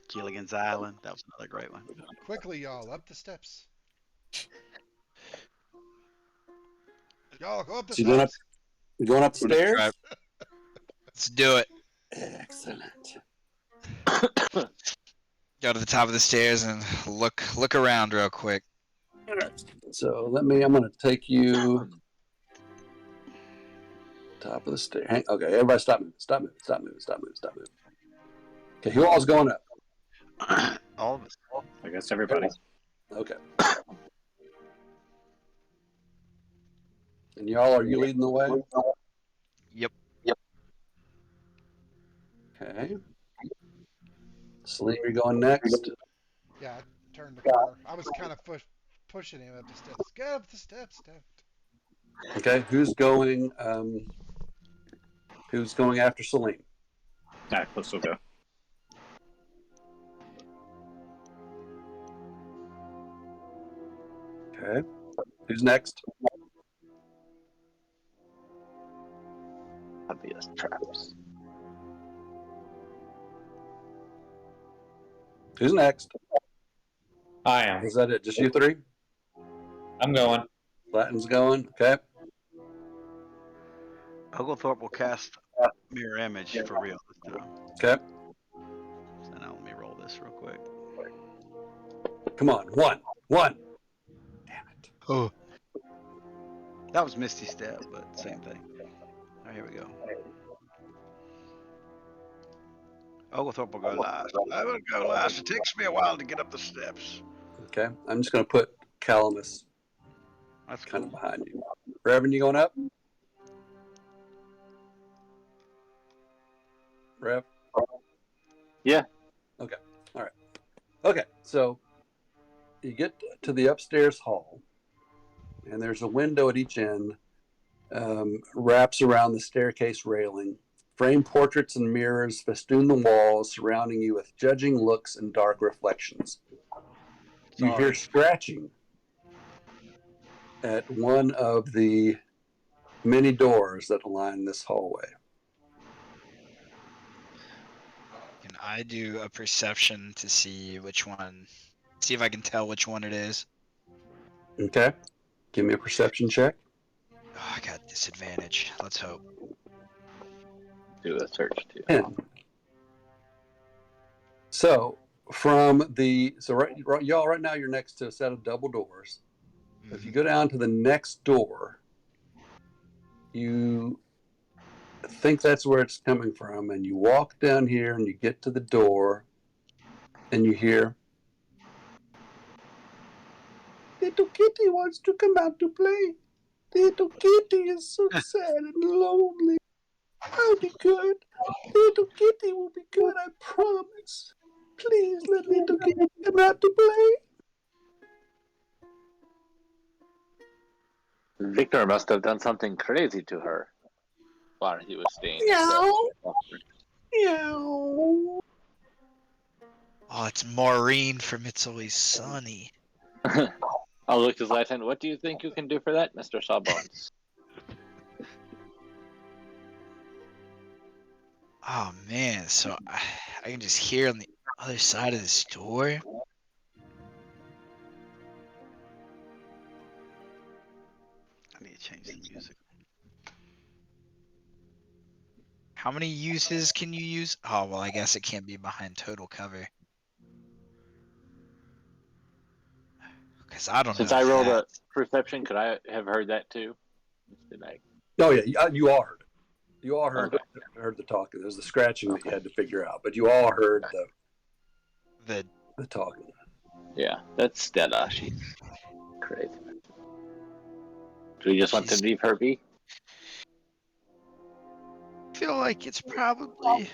Gilligan's Island. That was another great one. Quickly, y'all, up the steps. Y'all, go up the So you steps. going up the I'm gonna stairs? try- Let's do it. Excellent. Go to the top of the stairs and look around real quick. All right. So I'm going to take you top of the stairs. Okay, everybody stop moving. Okay, who all's going up? All of us. I guess everybody. Okay. And y'all, are you leading the way? Yep. Okay. Salim, you're going next. Yeah, I turned the corner. I was kind of pushing him up the steps. Get up the steps, Steph. Okay. Who's going after Salim? Alright, let's go. Okay. Who's next? Obvious traps. Who's next? I am. Is that it? Just you three? I'm going. Latin's going. Okay. Oglethorpe will cast mirror image for real this time. Okay. So now let me roll this real quick. Come on. One. Damn it. Oh. That was Misty Step, but same thing. All right, here we go. Oglethorpe will go last. I will go last. It takes me a while to get up the steps. Okay. I'm just going to put Calamus That's kind of cool. behind you. Reverend, you going up? Rev? Yeah. Okay. All right. Okay. So you get to the upstairs hall, and there's a window at each end, wraps around the staircase railing. Framed portraits and mirrors festoon the walls, surrounding you with judging looks and dark reflections. You hear Sorry. scratching at one of the many doors that line this hallway. Can I do a perception to see if I can tell which one it is? Okay. Give me a perception check. Oh, I got disadvantage. Let's hope. Do a search too. 10. So y'all right now you're next to a set of double doors. If you go down to the next door, you think that's where it's coming from, and you walk down here and you get to the door and you hear, "Little kitty wants to come out to play. Little kitty is so sad and lonely. I'll be good. Little kitty will be good, I promise. Please let little kitty come out to play." Victor must have done something crazy to her while he was staying. Meow. Meow. Oh, it's Maureen from It's Always Sunny. I'll look to Zlatan. What do you think you can do for that, Mr. Sawbones? Oh man, so I can just hear on the other side of this door. I need to change the music. How many uses can you use? Oh well, I guess it can't be behind total cover. Because I don't know. Since I rolled a perception, could I have heard that too? Oh yeah, you all heard it. You all heard Okay. heard the talking. There's the scratching that you had to figure out, but you all heard The the talking. Yeah, that's Stella. She's crazy. Do we just want to She's- leave her be? I feel like it's probably. I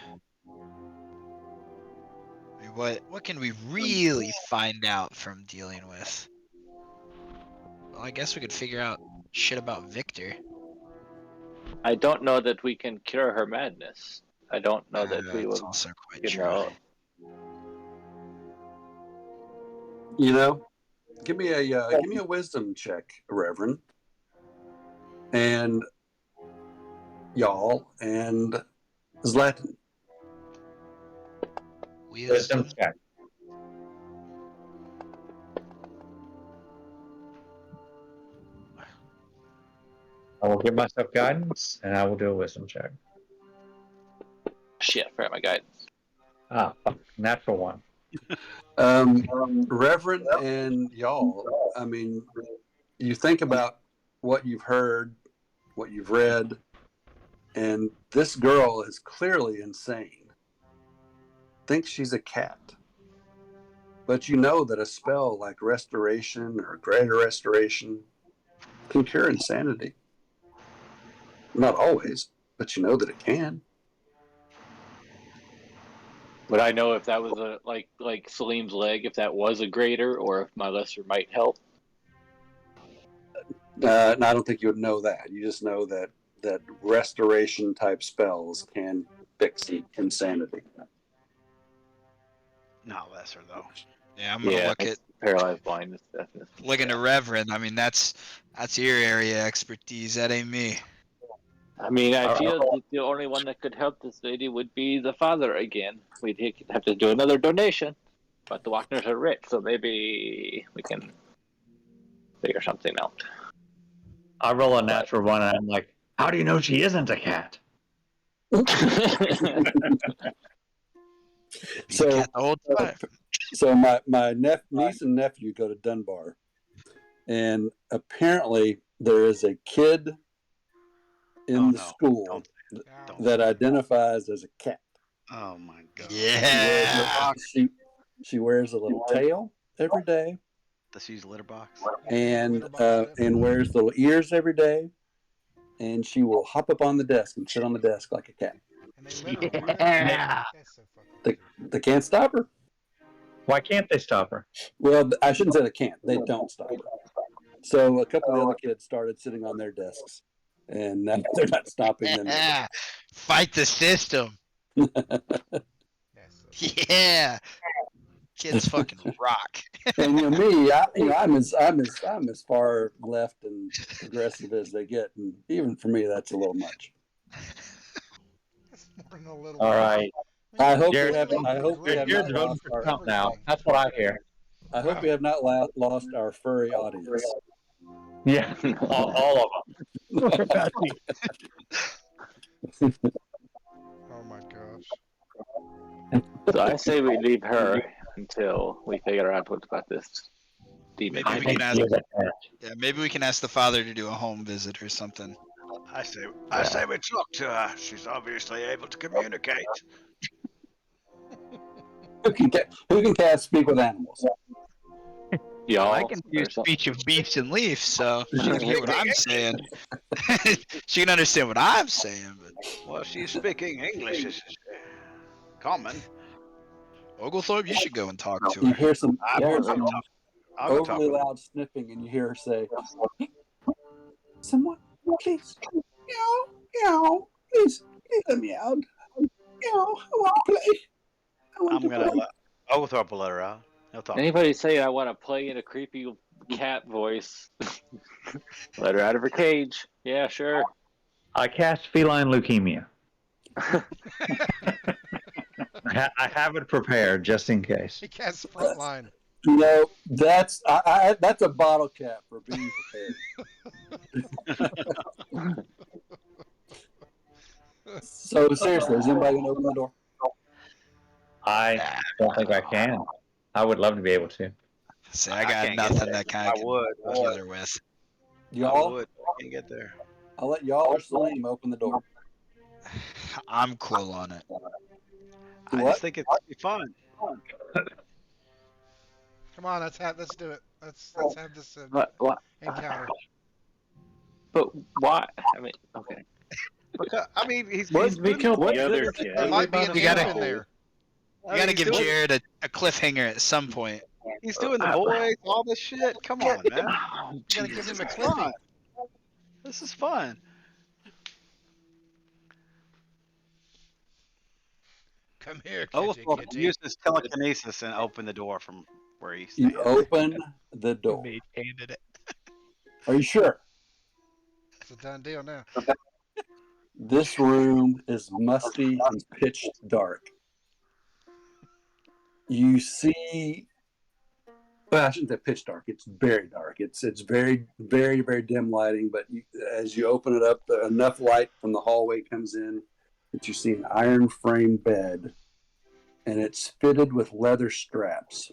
mean, what can we really find out from dealing with? Well, I guess we could figure out shit about Victor. I don't know that we can cure her madness. I don't know that we That's will. also quite You true. know, You know, give me a wisdom check, Reverend, and y'all, and Zlatan. Wisdom check. I will give myself guidance, and I will do a wisdom check. shit, I forgot my guidance. Ah, fuck. Natural one. Reverend and y'all, I mean, you think about what you've heard, what you've read, and this girl is clearly insane. Thinks she's a cat. But you know that a spell like restoration or greater restoration can cure insanity. Not always, but you know that it can. Would I know if that was a like Salim's leg, if that was a greater, or if my lesser might help? No, I don't think you would know that. You just know that restoration type spells can fix insanity. Not lesser though. Yeah, I'm gonna look at paralyzed blindness. Definitely. looking to Reverend. I mean, that's your area expertise. That ain't me. I mean, I feel that the only one that could help this lady would be the father again. We'd have to do another donation, but the Wachters are rich, so maybe we can figure something out. I roll a natural one, and I'm like, how do you know she isn't a cat? So, so my niece and nephew go to Dunbar, and apparently there is a kid in the school that identifies as a cat. Oh my god! Yeah. She wears a little tail every day. Does she use a litter box? And wears little ears every day, and she will hop up on the desk and sit on the desk like a cat. Yeah. They can't stop her. Why can't they stop her? Well, I shouldn't say they can't. They don't stop her. So a couple of the other kids started sitting on their desks, and now they're not stopping them. Fight the system. Yeah. Kids fucking rock. And me, I'm as far left and progressive as they get, and even for me, that's a little much. All right. I hope we Jared's have not voting lost for our. Trump now. That's what I hear. I hope we have not lost our furry audience. Yeah, all of them. Oh my gosh. So I say we leave her until we figure out what about this demon. Maybe we can ask. Yeah, maybe we can ask the father to do a home visit or something. I say we talk to her. She's obviously able to communicate. Who can cast speak with animals? Y'all, I can do speech of beefs and leaves, so she can hear what I'm saying. She can understand what I'm saying, but Well, she's speaking English. Is common. Oglethorpe, you should go and talk to You her. hear some I'll go talk overly to her. loud sniffing, and you hear her say, "Someone, please, meow, please let me out. Meow, I want to play. I'm gonna let Oglethorpe will let her out. He'll talk. Anybody say I want to play in a creepy cat voice? Let her out of her cage. Yeah, sure. I cast feline leukemia. I have it prepared just in case. He casts frontline. No, that's that's a bottle cap for being prepared. So seriously, is anybody going to open the door? I don't think I can. I would love to be able to. See, I got nothing that kind of kill her with. Y'all, I can't get there. I'll let y'all or Salim open the door. I'm cool on it. I just think it's fun. Come on, let's do it. Let's have this What? encounter. But why? I mean, okay. Because, I mean, he's we killed the other kid. There might be an You gotta- imp in there. You gotta give Jared a cliffhanger at some point. He's doing the voice, all this shit. Come on, man. You gotta give him a This is cliffy. fun. This is fun. Come here, Oh, kitty, well, kitty. use his telekinesis and open the door from where he's You standing. open the door. Maintained it. Are you sure? It's a done deal now. This room is musty and pitch dark. You see, well, I shouldn't say pitch dark. It's very dark. It's very, very, very dim lighting. But as you open it up, enough light from the hallway comes in that you see an iron frame bed, and it's fitted with leather straps.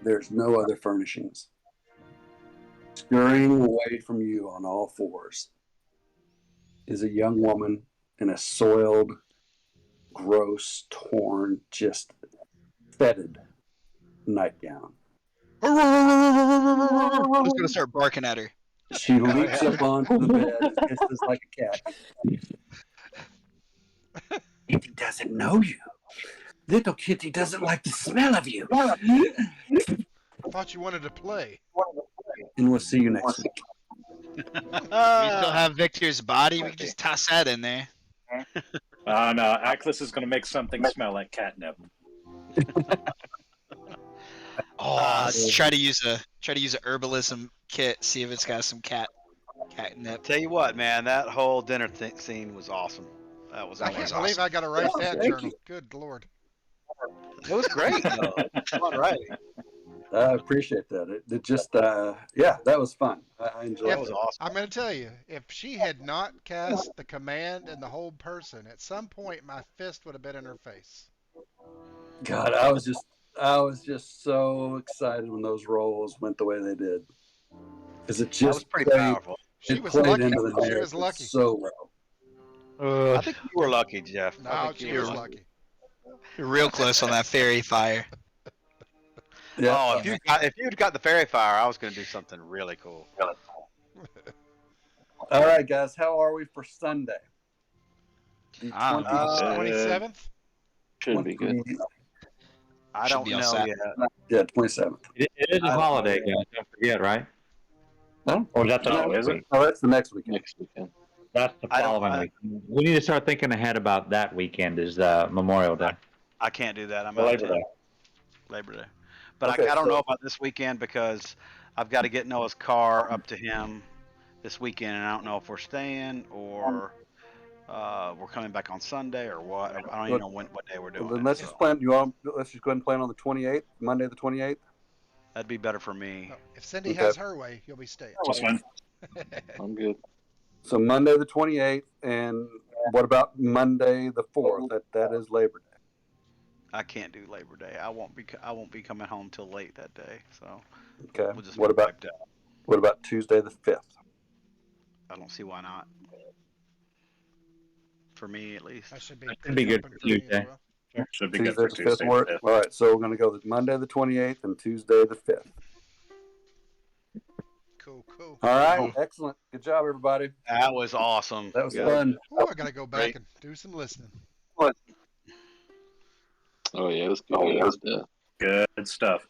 There's no other furnishings. Scurrying away from you on all fours is a young woman in a soiled, gross, torn, just fetid nightgown. I'm just gonna start barking at her. She leaps up onto the bed and hisses like a cat. Kitty doesn't know you. Little Kitty doesn't like the smell of you. I thought you wanted to play. And we'll see you next week. We still have Victor's body. We can just toss that in there. No, Atlas is going to make something smell like catnip. Let's try to use a herbalism kit. See if it's got some catnip. Tell you what, man, that whole dinner scene was awesome. That was I amazing. can't believe I got to write that thank journal. you. Good Lord. It was great. Though. Fun writing. I appreciate that. It just, yeah, that was fun. I enjoyed That was it. awesome. I'm going to tell you, if she had not cast the command and the whole person, at some point my fist would have been in her face. God, I was just so excited when those roles went the way they did. Because it That was just pretty played, powerful. She it was played lucky. into the She narrative was lucky. so well. I think you were lucky, Jeff. I No, think she you were was lucky. lucky. You're real close on that fairy fire. Yeah. Oh, if you'd got the fairy fire, I was going to do something really cool. All right, guys, how are we for Sunday? The 27th? Should be good. I Should don't be all know set. yet. Yeah, 27th. It is a holiday, guys. Don't forget, right? No? Or is that the Oh, next is it? week? Oh, that's the next weekend. Next weekend. That's the I don't- following week. We need to start thinking ahead about that weekend is Memorial Day. I can't do that. I'm out of Labor town. Day. Labor Day. But Okay, I don't so- know about this weekend because I've got to get Noah's car up to him this weekend, and I don't know if we're staying or we're coming back on Sunday or what. I don't even know what day we're Well, doing then it. let's So just plan. Let's just go ahead and plan on the 28th, Monday the 28th. that'd be better for me. No, if Cindy Okay. has her way, you'll be staying. That's fine. I'm good. So Monday the 28th, and what about Monday the 4th? That is Labor Day. I can't do Labor Day. I won't be coming home till late that day. So Okay. we'll just What be about wiped out. what about Tuesday the 5th? I don't see why not. For me, at least. That should be, That could be good open for for me as Tuesday. well. Should be good Tuesday for the 5th Tuesday. work. the 5th. All right, so we're going to go with Monday the 28th and Tuesday the 5th. Cool. All right, excellent. Good job, everybody. That was awesome. That was Yeah. fun. Oh, I got to go back Great. and do some listening. Oh yeah, it was good. Good stuff.